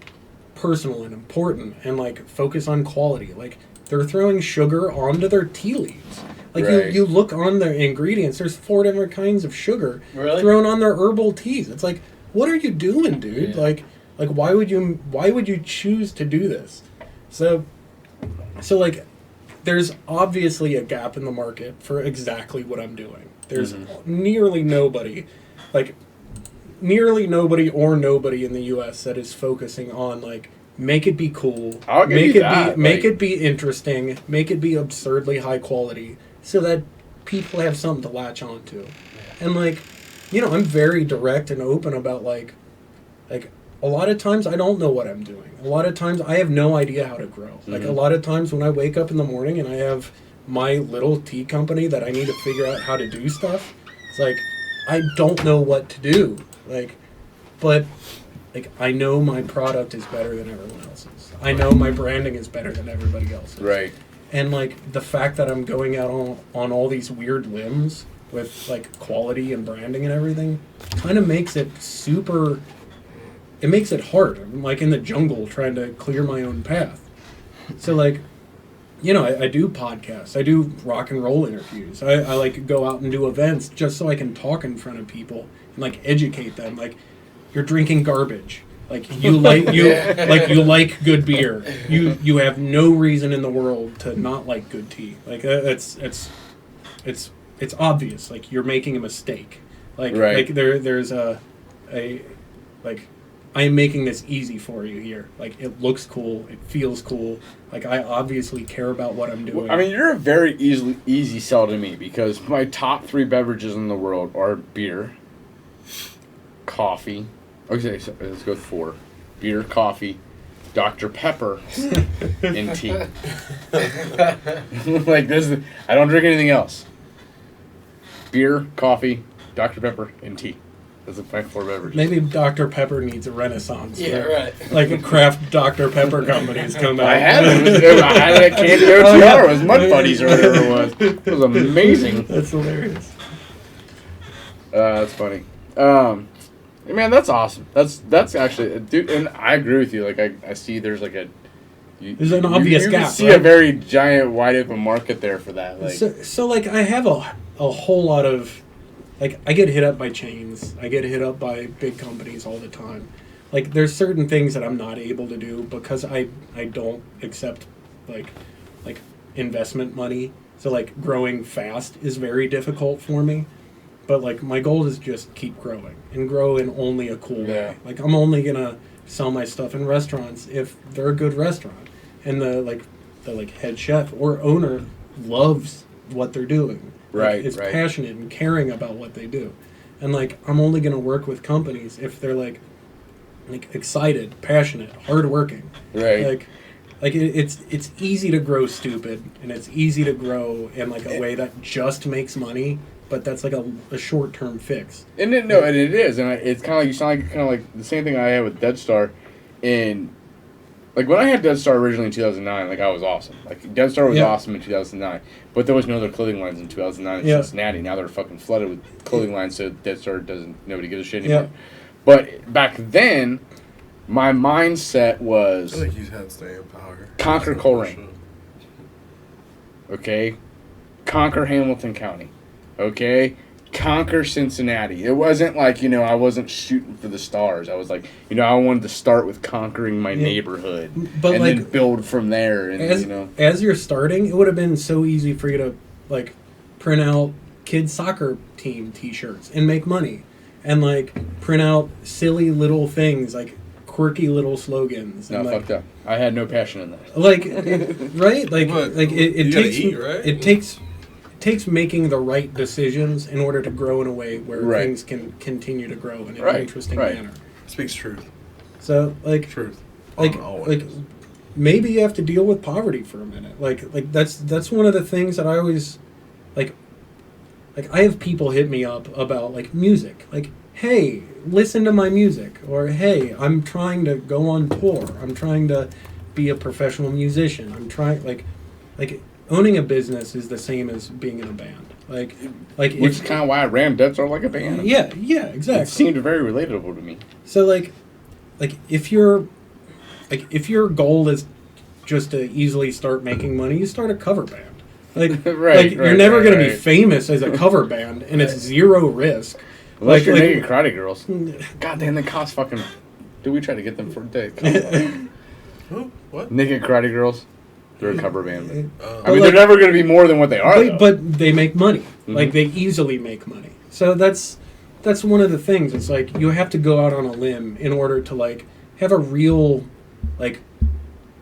personal and important, and, like, focus on quality. Like, they're throwing sugar onto their tea leaves. Like, Right. you look on their ingredients, there's 4 different kinds of sugar Really? thrown on their herbal teas. It's like, what are you doing, dude? Yeah. Like, why would you choose to do this? So, like, there's obviously a gap in the market for exactly what I'm doing. There's nearly nobody or nobody in the U.S. that is focusing on, like, make it be cool, I'll give make you it that, make like- it be interesting, make it be absurdly high quality, so that people have something to latch on to. And, like, you know, I'm very direct and open about, like a lot of times I don't know what I'm doing. A lot of times I have no idea how to grow. Like, a lot of times when I wake up in the morning and I have my little tea company that I need to figure out how to do stuff, it's like, I don't know what to do. Like, but, like, I know my product is better than everyone else's. I know my branding is better than everybody else's. Right. And, like, the fact that I'm going out on all these weird limbs with like quality and branding and everything kind of makes it super. It makes it hard. I'm like in the jungle trying to clear my own path. So like, you know, I do podcasts. I do rock and roll interviews. I like go out and do events just so I can talk in front of people and like educate them. Like, you're drinking garbage. Like you like you like good beer. You have no reason in the world to not like good tea. Like it's obvious. Like you're making a mistake. Like Right. like there's a like. I am making this easy for you here. Like, it looks cool. It feels cool. Like, I obviously care about what I'm doing. I mean, you're a very easy sell to me because my top 3 beverages in the world are beer, coffee. Okay, so let's go with 4. Beer, coffee, Dr. Pepper, and tea. Like, I don't drink anything else. Beer, coffee, Dr. Pepper, and tea. Those are my 4 beverages. Maybe Dr. Pepper needs a renaissance. Yeah, right. Like, a craft Dr. Pepper companies come out. I had it. I had it at Candy OTR. It was Mud Buddies or whatever it was. It was amazing. That's hilarious. That's funny. Man, that's awesome. That's actually, dude, and I agree with you. Like, I see there's like there's an obvious you gap. You can see right? a very giant, wide open market there for that. Like, So like, I have a whole lot of, like, I get hit up by chains. I get hit up by big companies all the time. Like, there's certain things that I'm not able to do because I don't accept, like investment money. So, like, growing fast is very difficult for me. But, like, my goal is just keep growing and grow in only a cool way. Like, I'm only going to sell my stuff in restaurants if they're a good restaurant. And the head chef or owner loves what they're doing. Right, It's right. passionate and caring about what they do. And, like, I'm only going to work with companies if they're, like excited, passionate, hardworking. right. Like it's easy to grow stupid, and it's easy to grow in, like, a way that just makes money, but that's, like, a short-term fix. And it is. And it's kind of like, you sound like kind of like the same thing I had with Dead Star. And, like, when I had Dead Star originally in 2009, like, I was awesome. Like, Dead Star was awesome in 2009. But there was no other clothing lines in 2009 in Cincinnati. Now they're fucking flooded with clothing lines, so Dead Star nobody gives a shit anymore. Yeah. But back then, my mindset was I think he's had staying power. Conquer Coleraine. Okay? Conquer Hamilton County. Okay? Conquer Cincinnati. It wasn't like, I wasn't shooting for the stars. I was like, I wanted to start with conquering my neighborhood. But, and like, then build from there. And as you're starting, it would have been so easy for you to, like, print out kids soccer team T-shirts and make money, and, like, print out silly little things like quirky little slogans. No, and, like, fucked up. I had no passion in that. Like, right? Like, But it you gotta takes eat, right? it takes making the right decisions in order to grow in a way where Right. things can continue to grow in an Right, interesting right. manner. Speaks truth. So, like, Truth. like Always. maybe you have to deal with poverty for a minute. Like that's one of the things that I always like I have people hit me up about, like, music. Like, hey, listen to my music, or hey, I'm trying to go on tour. I'm trying to be a professional musician. I'm trying like owning a business is the same as being in a band. Like Which is kind of why I ran Dead Star like a band. yeah, exactly. It seemed very relatable to me. So like if your goal is just to easily start making money, you start a cover band. Like, you're never going to be famous as a cover band, and it's zero risk. Unless you're naked karate girls. God damn, they cost fucking. Did we try to get them for a day? Who? What? Naked karate girls. They're a cover band. But, I mean, like, they're never going to be more than what they are. though. but they make money. Mm-hmm. Like, they easily make money. So that's one of the things. It's like you have to go out on a limb in order to, like, have a real, like,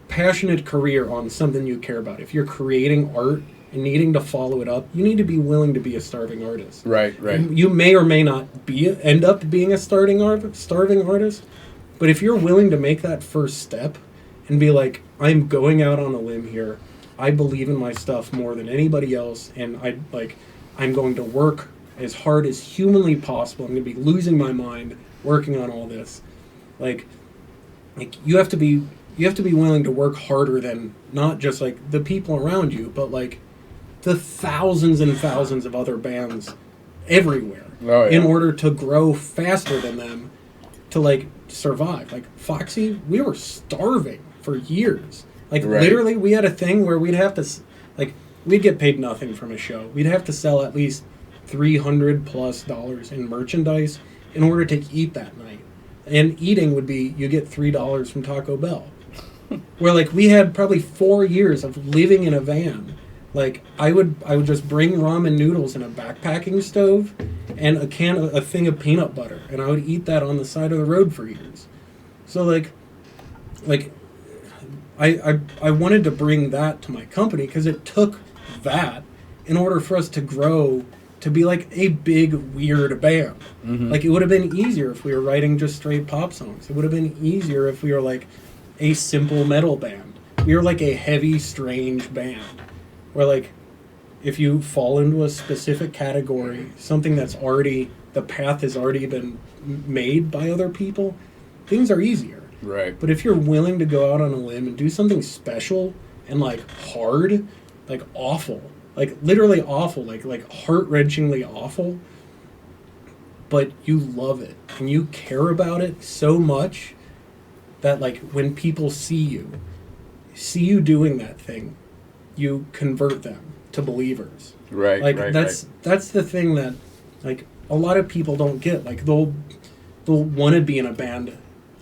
passionate career on something you care about. If you're creating art and needing to follow it up, you need to be willing to be a starving artist. Right. You may or may not end up being a starving artist, but if you're willing to make that first step and be like, I'm going out on a limb here, I believe in my stuff more than anybody else, and I'm going to work as hard as humanly possible. I'm going to be losing my mind working on all this. Like you have to be willing to work harder than not just, like, the people around you, but, like, the thousands and thousands of other bands everywhere Oh, yeah. in order to grow faster than them to like survive. Like Foxy, we were starving for years. Like Right. literally, we had a thing where we'd have to like we'd get paid nothing from a show. We'd have to sell at least $300+ in merchandise in order to eat that night. And eating would be you get $3 from Taco Bell. Where like we had probably 4 years of living in a van. Like I would just bring ramen noodles in a backpacking stove and a thing of peanut butter, and I would eat that on the side of the road for years. So like I wanted to bring that to my company because it took that in order for us to grow to be like a big weird band. Mm-hmm. Like it would have been easier if we were writing just straight pop songs. It would have been easier if we were like a simple metal band. We were like a heavy, strange band. Where like if you fall into a specific category, something that's already, the path has already been made by other people, things are easier. Right. But if you're willing to go out on a limb and do something special and like hard, like awful, like literally awful, like heart-wrenchingly awful, but you love it and you care about it so much that like when people see you doing that thing, you convert them to believers. Right. Like right, that's the thing that like a lot of people don't get. Like they'll want to be in a band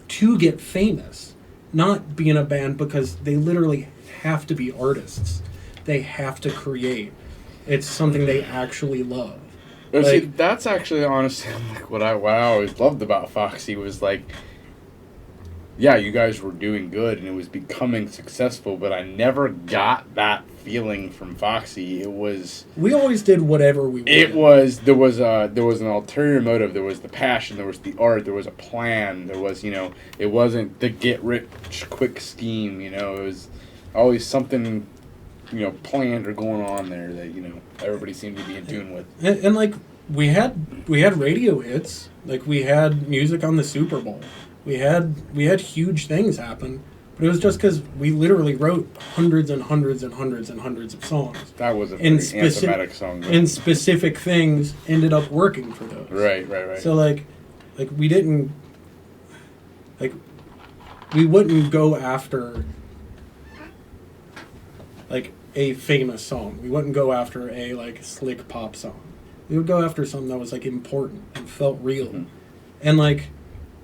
to get famous, not be in a band because they literally have to be artists. They have to create. It's something they actually love. Right. Like, See, that's actually honestly like what I always loved about Foxy was like, yeah, you guys were doing good and it was becoming successful, but I never got that feeling from Foxy. It was we always did whatever we wanted. there was an ulterior motive. There was the passion. There was the art. There was a plan. There was it wasn't the get rich quick scheme. It was always something planned or going on there that everybody seemed to be in tune with. And like we had radio hits. Like we had music on the Super Bowl. We had huge things happen, but it was just because we literally wrote hundreds and hundreds and hundreds and hundreds of songs. That was a very anthematic song. Right? And specific things ended up working for those. Right. So like we didn't, like, we wouldn't go after like a famous song. We wouldn't go after a like slick pop song. We would go after something that was like important and felt real. Mm-hmm. And like,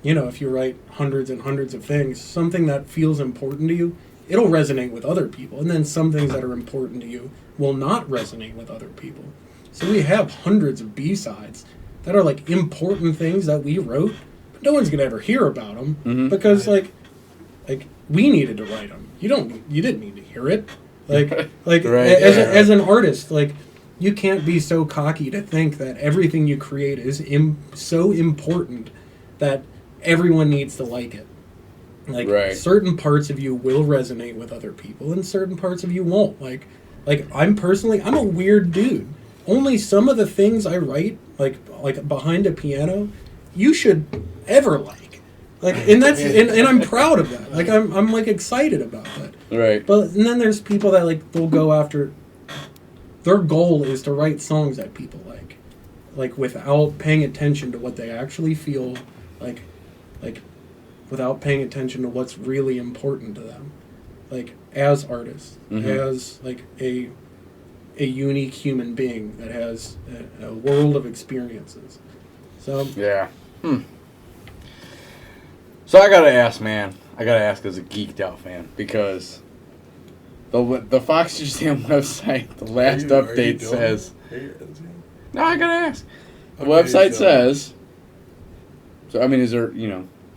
if you write hundreds and hundreds of things, something that feels important to you, it'll resonate with other people. And then some things that are important to you will not resonate with other people. So we have hundreds of B-sides that are like important things that we wrote, but no one's gonna ever hear about them because like we needed to write them. You didn't need to hear it. Like Right, as an artist, like you can't be so cocky to think that everything you create is so important that everyone needs to like it. Like certain parts of you will resonate with other people and certain parts of you won't. Like I'm a weird dude. Only some of the things I write, like behind a piano, you should ever like. And that's and I'm proud of that. Like I'm like excited about that. Right. But and then there's people that like they'll go after, their goal is to write songs that people like without paying attention to what they actually feel, like without paying attention to what's really important to them, like as artists, as like a unique human being that has a world of experiences. So yeah. So I gotta ask, as a geeked out fan, because the Foxy Shazam website, the last update says. No, I gotta ask. The website says. So I mean, is there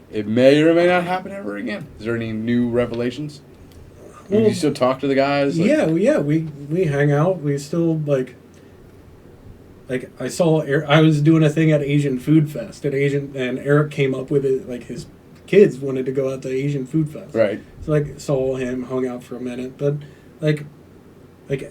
it may or may not happen ever again? Is there any new revelations? Do you still talk to the guys? Yeah, we hang out. We still like I saw I was doing a thing at Asian Food Fest and Eric came up with it, like his kids wanted to go out to Asian Food Fest. Right. So like saw him, hung out for a minute, but like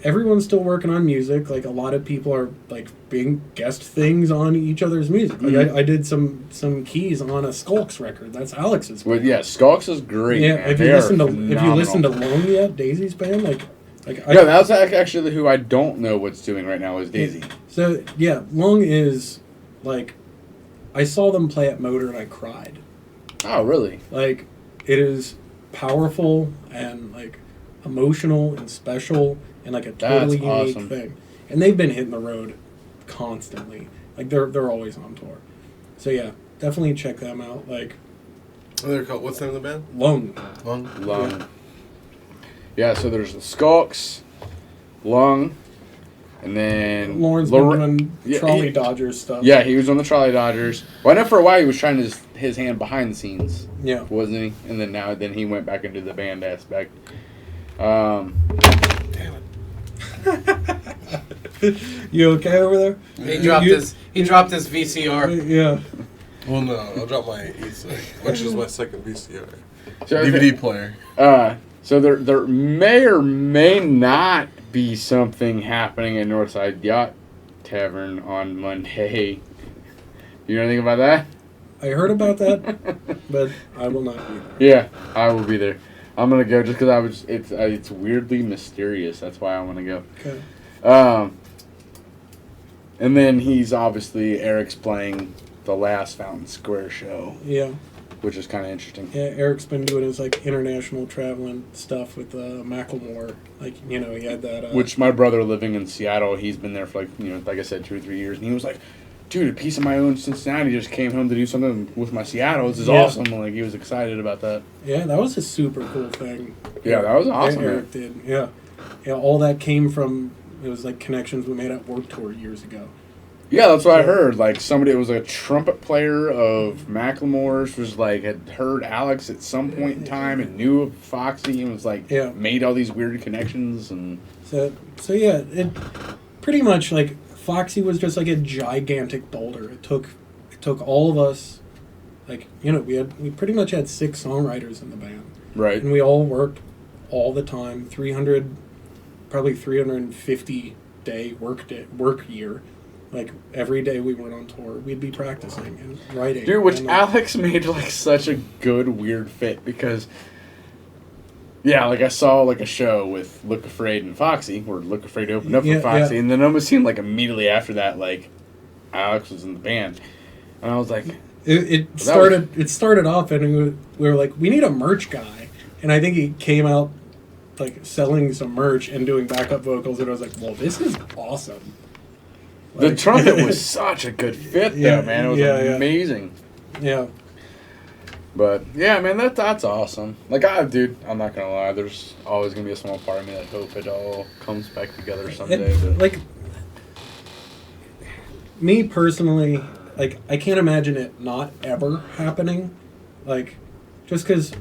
everyone's still working on music. Like a lot of people are like being guest things on each other's music. Like I did some keys on a Skulks record. That's Alex's band. Well, yeah, Skulks is great. Yeah, man. if you listen to Long yet, Daisy's band, like No, that's actually who I don't know what's doing right now is Daisy. So, yeah, Lung is, like, I saw them play at Motor and I cried. Oh, really? Like, it is powerful and, like, emotional and special and, like, a totally unique thing. And they've been hitting the road constantly. Like, they're always on tour. So, yeah, definitely check them out. Like, They're called, what's the name of the band? Lung. Lung. Yeah, so there's the Skulks, Lung, and then... Lauren's been doing Trolley Dodgers stuff. Yeah, he was on the Trolley Dodgers. Well, I know for a while he was trying his hand behind the scenes. Yeah. Wasn't he? And then he went back into the band aspect. Damn it. You okay over there? He dropped his VCR. Yeah. Well, no, I'll drop my E6, which is my second VCR. So DVD player. So there may or may not be something happening in Northside Yacht Tavern on Monday. You know anything about that? I heard about that, but I will not be there. Yeah, I will be there. I'm gonna go just because it's weirdly mysterious. That's why I want to go. Okay. And then Eric's playing the last Fountain Square show. Yeah. Which is kind of interesting. Yeah, Eric's been doing his like international traveling stuff with Macklemore. Like, you know, he had that. Which my brother living in Seattle, he's been there for like I said, 2 or 3 years, and he was like, "Dude, a piece of my own Cincinnati just came home to do something with my Seattle. This is awesome!" Like he was excited about that. Yeah, that was a super cool thing. Yeah, that was awesome. Eric did. Yeah, all that came from it was like connections we made at Work Tour years ago. Yeah, that's what I heard. Like somebody, it was a trumpet player of Macklemore's, was like had heard Alex at some point in time and knew of Foxy and was like made all these weird connections and. So yeah, it pretty much like Foxy was just like a gigantic boulder. It took all of us, like we pretty much had 6 songwriters in the band, right? And we all worked all the time, 350 day work year. Like, every day we went on tour, we'd be practicing and writing. Dude, which Alex made, like, such a good, weird fit, because, yeah, like, I saw, like, a show with Look Afraid and Foxy, or Look Afraid opened up for Foxy, and then it almost seemed like immediately after that, like, Alex was in the band. And I was like... It started off, and we were like, we need a merch guy. And I think he came out, like, selling some merch and doing backup vocals, and I was like, well, this is awesome. The trumpet was such a good fit, though, man. It was amazing. Yeah. But, yeah, man, that's awesome. Like, dude, I'm not going to lie. There's always going to be a small part of me that hope it all comes back together someday. But. Like, me personally, like, I can't imagine it not ever happening. Like, just because,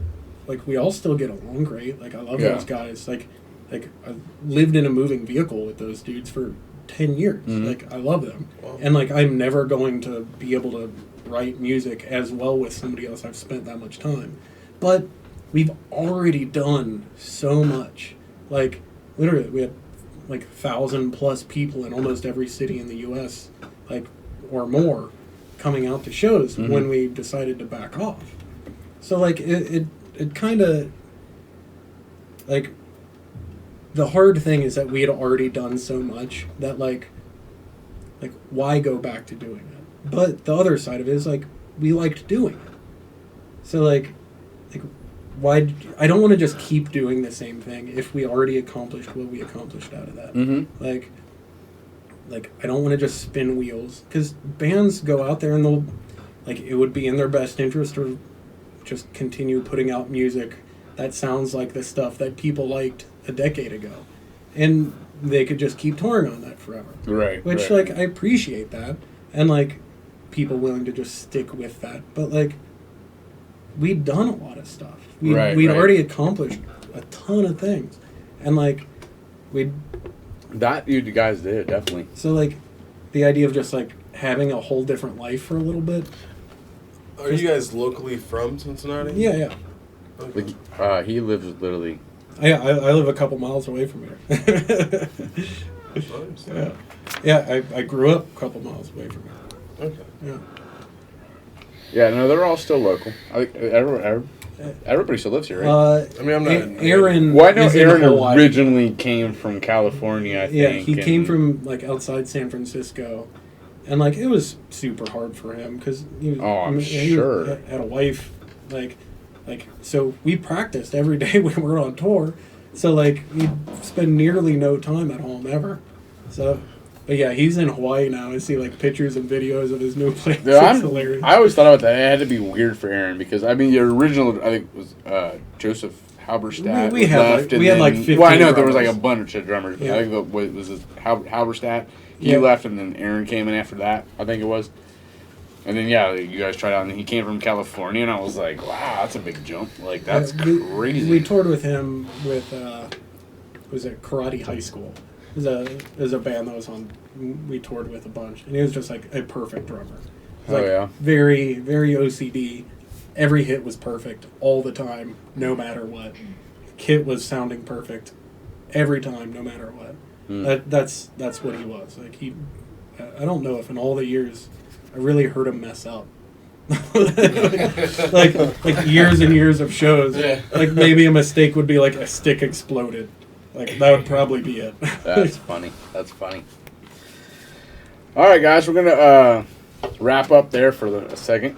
like, we all still get along great. Like, I love those guys. Like, I've lived in a moving vehicle with those dudes for 10 years. Mm-hmm. Like, I love them. Wow. And, like, I'm never going to be able to write music as well with somebody else I've spent that much time. But we've already done so much. Like, literally, we had, like, 1,000+ people in almost every city in the U.S., like, or more, coming out to shows when we decided to back off. So, like, it kind of, like... The hard thing is that we had already done so much that, like, why go back to doing it? But the other side of it is, like, we liked doing it. So, like why... I don't want to just keep doing the same thing if we already accomplished what we accomplished out of that. Mm-hmm. Like, I don't want to just spin wheels. Because bands go out there and they'll... Like, it would be in their best interest to just continue putting out music that sounds like the stuff that people liked a decade ago, and they could just keep touring on that forever. Right. Which, like, I appreciate that, and, like, people willing to just stick with that. But, like, we'd done a lot of stuff. We'd already accomplished a ton of things, and, like, that you guys did, definitely. So, like, the idea of just, like, having a whole different life for a little bit. Are you guys locally from Cincinnati? Yeah. Okay. Like, he lives literally... I live a couple miles away from here. Nice. Yeah, I grew up a couple miles away from here. Okay. Yeah. Yeah, no, they're all still local. Everybody still lives here, right? I mean, I'm not. Aaron. Well, I know is in Aaron Hawaii. originally came from California, I Yeah, think. he came from like outside San Francisco, and like it was super hard for him because I'm sure. had a wife, like so we practiced every day when we were on tour, so like we spend nearly no time at home ever, so. But yeah, he's in Hawaii now. I see like pictures and videos of his new place. Yeah, It's hilarious. I always thought about that. It had to be weird for Aaron because I mean, the original I think was Joseph Halberstadt. We had left, like and we had then, like 15 Well, I know there was like a drummers. bunch of drummers. But Yeah. I think it was Halberstadt. He Yeah. left, and then Aaron came in after that. I think it was. And then yeah, you guys tried out, and he came from California, and I was like, wow, that's a big jump. Like that's crazy. We toured with him with was it Karate High School? There's a band that was on. We toured with a bunch, and he was just like a perfect drummer. He was, Oh, yeah. very very OCD. Every hit was perfect all the time, no matter what. Kit was sounding perfect every time, no matter what. That's what he was. Like he, I don't know if in all the years I really heard him mess up. like years and years of shows. Yeah. Like maybe a mistake would be like a stick exploded. Like that would probably be it. That's funny. That's funny. All right, guys, we're gonna wrap up there for a second.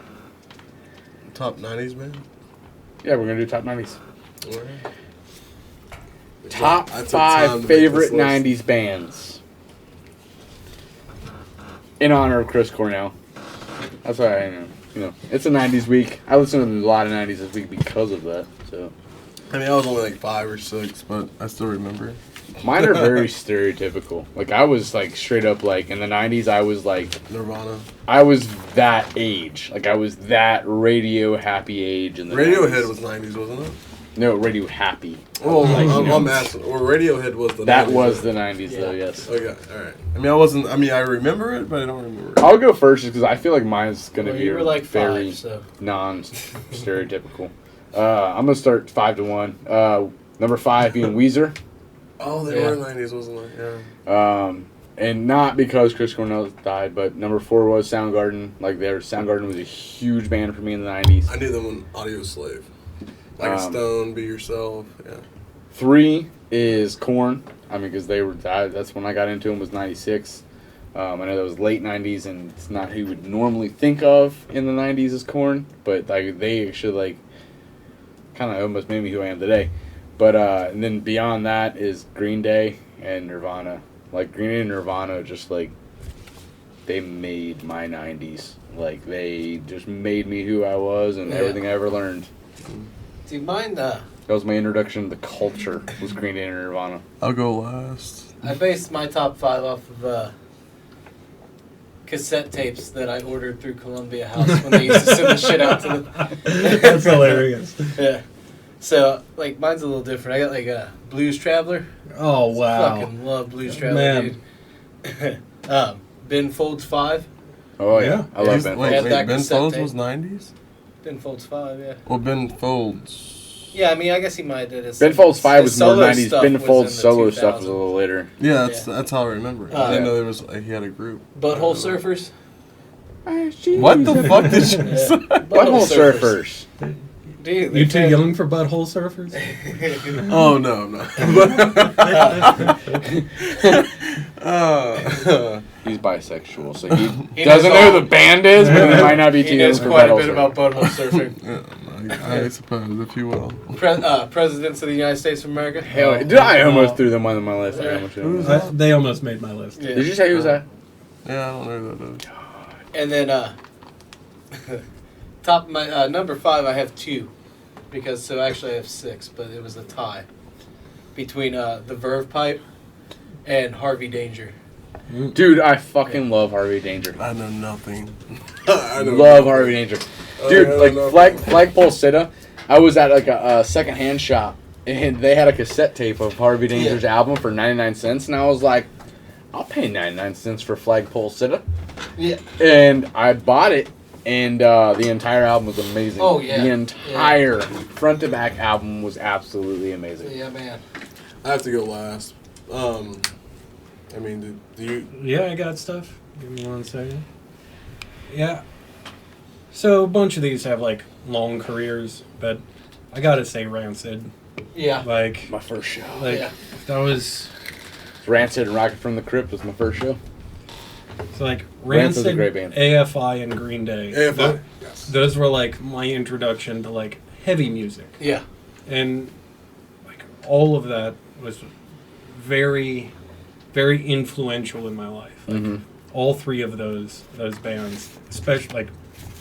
Top 90s, man. Yeah, we're gonna do top 90s. Alright. Top I took time to 5 make favorite this list. 90s bands. In honor of Chris Cornell. That's why it's a 90s week. I listen to a lot of 90s this week because of that. So I mean, I was only like 5 or 6, but I still remember. mine are very stereotypical. Like I was like straight up like in the 90s I was like Nirvana. I was that age. Like I was that radio happy age in the Radiohead 90s. was 90s, wasn't it? No, radio happy. Oh, Like, I'm asking. Or Radiohead was the 90s. That was the right? 90s though, yes. Okay, alright. I mean, I remember it, but I don't remember it. I'll go first just because I feel like mine's going to Well, be you were like very 5, so. non-stereotypical. I'm going to start 5-1. Number 5 being Weezer. Oh, they Yeah. were 90s, wasn't it? Yeah. And not because Chris Cornell died, but number 4 was Soundgarden. Like, Soundgarden was a huge band for me in the 90s. I knew them on Audio Slave. Like a Stone, Be Yourself, yeah. 3 is Korn. I mean, because that's when I got into them was 96. I know that was late 90s, and it's not who you would normally think of in the 90s as Korn, but like they actually like kind of almost made me who I am today. But and then beyond that is Green Day and Nirvana. Like Green Day and Nirvana just like they made my 90s. Like they just made me who I was and everything I ever learned. See, mine, That was my introduction to the culture, was Green Day and Nirvana. I'll go last. I based my top 5 off of cassette tapes that I ordered through Columbia House when they used to send the shit out to the... That's hilarious. Yeah. So, like, mine's a little different. I got, like, a Blues Traveler. Oh wow. Fucking love Blues Traveler, Man. dude. Ben Folds 5. Oh, yeah. Yeah. I love Ben. Wait, Had that Ben cassette Folds tape. was 90s? Ben Folds 5, yeah. Well, Ben Folds. Yeah, I mean, I guess he might have did his... Ben Folds 5 was his more solo 90s. stuff Ben was Folds in the solo stuff was a 2000s. little later. Yeah, Yeah. that's how I remember it. Oh, I didn't yeah. know there was he had a group. Butthole Surfers. What the fuck did you Yeah. say? Butthole Surfers. Dude, You too young for butthole surfers? Oh no, I'm not. He's bisexual, so he He doesn't knows know all- who the band is, but he might not be He too young knows for quite a Butthole bit about Surfers. butthole surfing. I suppose, if you will. Presidents of the United States of America. Hell, dude, I almost threw them on my list. I almost threw them on. They almost made my list. Yeah. Did you say who was that? Yeah, I don't know who that is. And then top my number 5, I have 2, because so actually I have 6, but it was a tie between the Verve Pipe and Harvey Danger. Dude, I fucking love Harvey Danger. I know nothing. I know Love nothing. Harvey Danger. I Dude, know like nothing. Flagpole Sitta, I was at like a secondhand shop, and they had a cassette tape of Harvey Danger's album for 99 cents, and I was like, I'll pay 99 cents for Flagpole Sitta. Yeah. And I bought it, and the entire album was amazing. Oh, yeah. The entire front to back album was absolutely amazing. Yeah, man. I have to go last. I mean, do you? Yeah, I got stuff. Give me 1 second. Yeah. So a bunch of these have like long careers, but I gotta say Rancid. Yeah. Like, My first show. Yeah. that was... Rancid and Rocket from the Crypt was my first show. So, like, Rancid's Rancid, a great band. AFI, and Green Day. AFI, yes. Those were, like, my introduction to, like, heavy music. Yeah. And, like, all of that was very, very influential in my life. Like, all three of those bands, especially, like,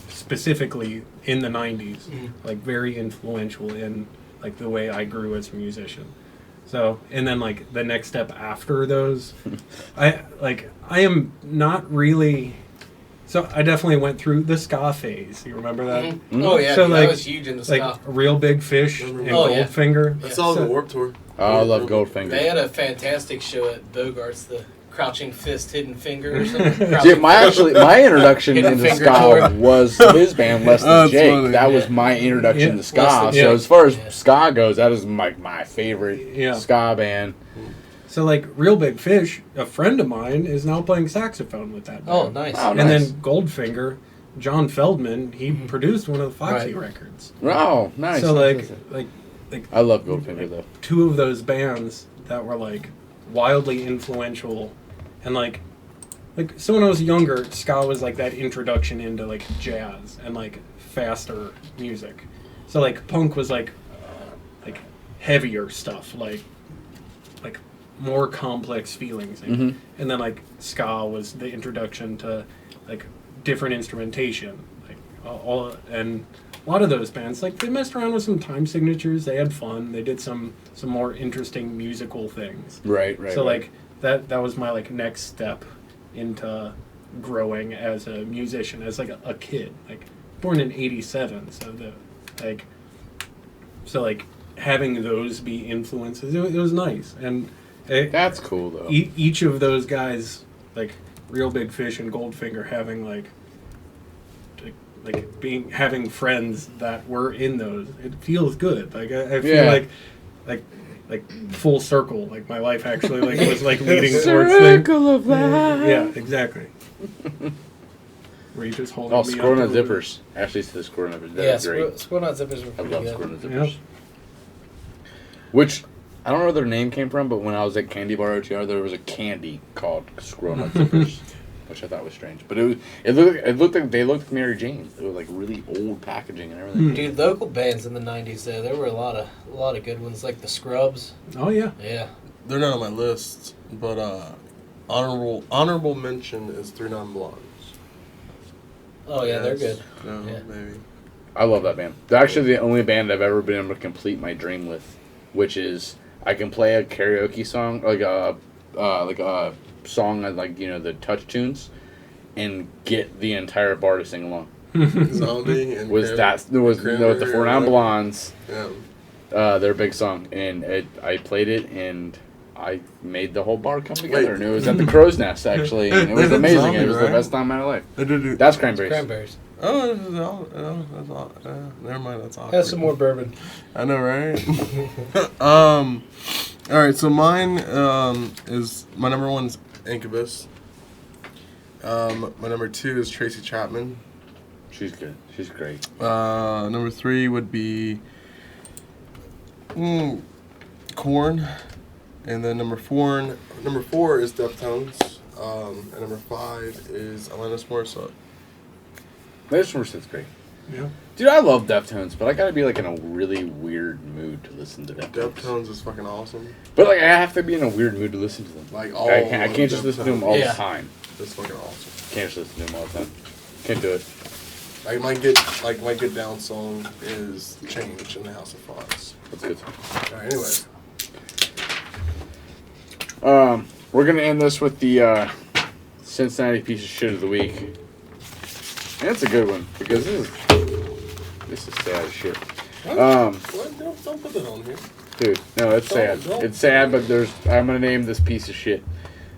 specifically in the 90s, like, very influential in, like, the way I grew as a musician. So, and then, like, the next step after those, I am not really... So, I definitely went through the ska phase. You remember that? Mm-hmm. Oh, yeah. So, dude, like, I was huge into Like, ska. Real Big Fish and Oh, yeah. Goldfinger. I saw the Warped Tour. Oh, I love Goldfinger. They had a fantastic show at Bogart's, the Crouching Fist, Hidden Finger or something. See, my introduction Hidden into Finger ska Tour. was his band, Less Than That's Jake. funny. That was my introduction to ska. Less Than So Jake. as far as Yeah. ska goes, that is my favorite Yeah. ska band. So, like, Real Big Fish, a friend of mine is now playing saxophone with that band. Oh, nice. Oh, And nice. then Goldfinger, John Feldman, he produced one of the Foxy Right. records. Oh, nice. So, like, I love Goldfinger though. two of those bands that were, like, wildly influential. And, like, so when I was younger, ska was, like, that introduction into, like, jazz and, like, faster music. So, like, punk was, like heavier stuff, like more complex feelings. And then, like, ska was the introduction to, like, different instrumentation. Like, and a lot of those bands, like, they messed around with some time signatures. They had fun. They did some more interesting musical things. Right. So, like, that was my, like, next step into growing as a musician, as, like, a kid. Like, born in 87, so having those be influences, it was nice. And that's cool though. each of those guys, like Real Big Fish and Goldfinger, having having friends that were in those, it feels good. Like, I feel like full circle. Like, my life actually, like, was, like, leading towards things. Circle of life. Yeah, exactly. Were you just holding Oh, me Squirrel up Nut a little Zippers. Ashley said Squirrel Nut Zippers. Yeah, That's great. Squirrel Nut Zippers were I pretty love good. Squirrel Nut bit? Zippers. Which, I don't know where their name came from, but when I was at Candy Bar OTR, there was a candy called Squirrel Nut Zippers, which I thought was strange. But it looked like they looked like Mary Jane. It was like really old packaging and everything. Dude, local bands in the 90s, there were a lot of good ones, like the Scrubs. Oh, yeah. Yeah. They're not on my list, but honorable mention is 3 Non Blondes. Oh, yeah, they're good. No, Yeah. maybe. I love that band. They're actually the only band I've ever been able to complete my dream with, which is I can play a karaoke song, like a song I like, the touch tunes, and get the entire bar to sing along. Zombie and Was the 4 Non Blondes, Yeah. their big song, and I played it and I made the whole bar come together, and it was at the Crow's Nest actually, and it was They did amazing. Zombie, It was the right? best time of my life. They did do. That's Cranberries. Cranberries. Oh, that's all. Never mind. That's awkward. Have some more bourbon. I know, right? All right. So mine is my number one is Incubus. My number 2 is Tracy Chapman. She's good. She's great. Number 3 would be Korn, and then number 4 is Deftones, and number 5 is Alanis Morissette. Alanis Morissette's great. Yeah. Dude, I love Deftones, but I gotta be like in a really weird mood to listen to Deftones. Deftones is fucking awesome. But like, I have to be in a weird mood to listen to them. Like I can't just listen to them all Yeah. the time. It's fucking awesome. Can't just listen to them all the time. Can't do it. Like my get down song is Change in the House of Fox. That's good. Alright, anyways. We're gonna end this with the Cincinnati piece of shit of the week. And it's a good one because this is sad as shit. What? Don't put that on here. Dude, no, it's sad. Don't. It's sad, but I'm gonna name this piece of shit.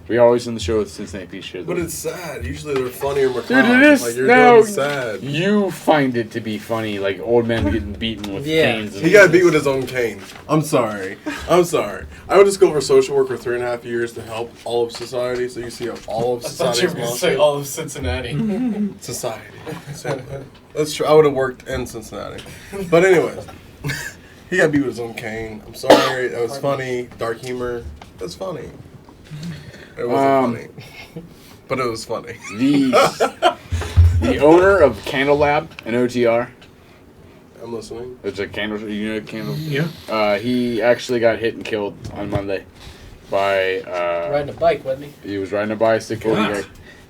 We always end the show with Cincinnati piece of shit. But it's sad. Usually they're funny or macabre. Dude, it is. Like, you're No, doing sad. you find it to be funny, like old men getting beaten with Yeah. canes. And He got beat with his own cane. I'm sorry. I would just go for social work for 3.5 years to help all of society. So you see all of society's monsters. all of Cincinnati. Society. So, that's true. I would have worked in Cincinnati. But anyways. He got beat with his own cane. I'm sorry. That was funny. Dark humor. It was funny. It wasn't funny. But it was funny. The owner of Candle Lab in OTR. I'm listening. It's a candle. You know candle. Yeah. He actually got hit and killed on Monday by Riding a bike, wasn't he? He was riding a bicycle.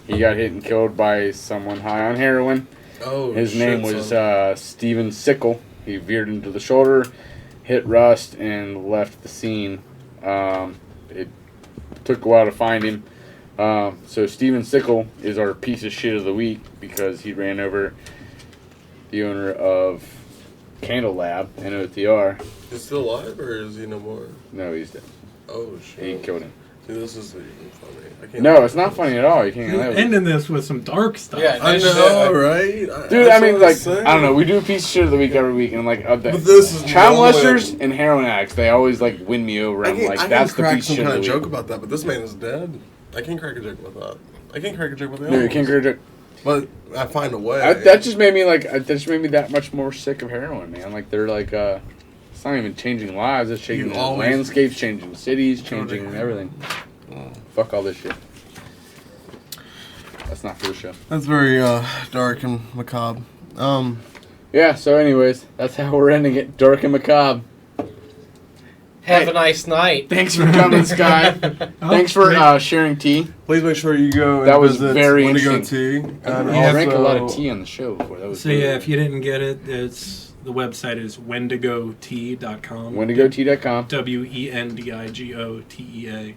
He got hit and killed by someone high on heroin. Oh, his name was Steven Sickle. He veered into the shoulder, hit Rust, and left the scene. It took a while to find him. So Steven Sickle is our piece of shit of the week because he ran over the owner of Candle Lab in OTR. Is he still alive or is he no more? No, he's dead. Oh, shit. He killed him. See, this is even funny. I can't No, it's not funny at all. You can't. Ending this with some dark stuff. Yeah, I know, right? Dude, I mean, like, I don't know. We do a piece of shit of the week every week, and like, But this is child no way. molesters and heroin addicts, they always like win me over. I'm like, that's the crack piece some of shit kind of of the joke week. about that, but this man is dead. I can't crack a joke about that. I can't crack a joke about that. No, you can't crack a joke. But I find a way. That just made me that much more sick of heroin, man. Like they're like, it's not even changing lives. It's changing landscapes, changing cities, changing everything. Fuck all this shit. That's not for the show. That's very dark and macabre. Yeah. So, anyways, that's how we're ending it. Dark and macabre. Have a nice night. Thanks for coming, Sky. Thanks for sharing tea. Please make sure you go. That and was visit very Wendigo interesting. Tea. And We drank a lot of tea on the show before. That was So yeah, if you didn't get it, the website is wendigotea.com. WendigoTea.com. WendigoTea.com.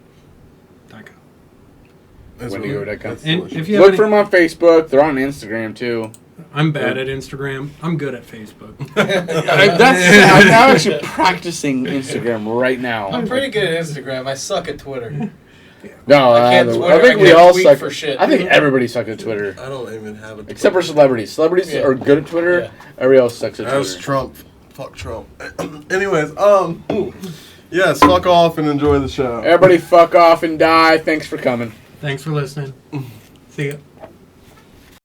Wendigo.com. That's And delicious. if you Look have for them on Facebook. They're on Instagram too. I'm bad at Instagram. I'm good at Facebook. I'm actually practicing Instagram right now. I'm pretty good at Instagram. I suck at Twitter. No, I can't I Twitter. think I we can't all tweet suck for shit. I think everybody sucks at Twitter, I don't even have a except for celebrities. Celebrities Yeah. are good at Twitter. Yeah. Everybody else sucks at That's Twitter. Trump. Fuck Trump. Anyways, yes, fuck off and enjoy the show. Everybody, fuck off and die. Thanks for coming. Thanks for listening. See ya.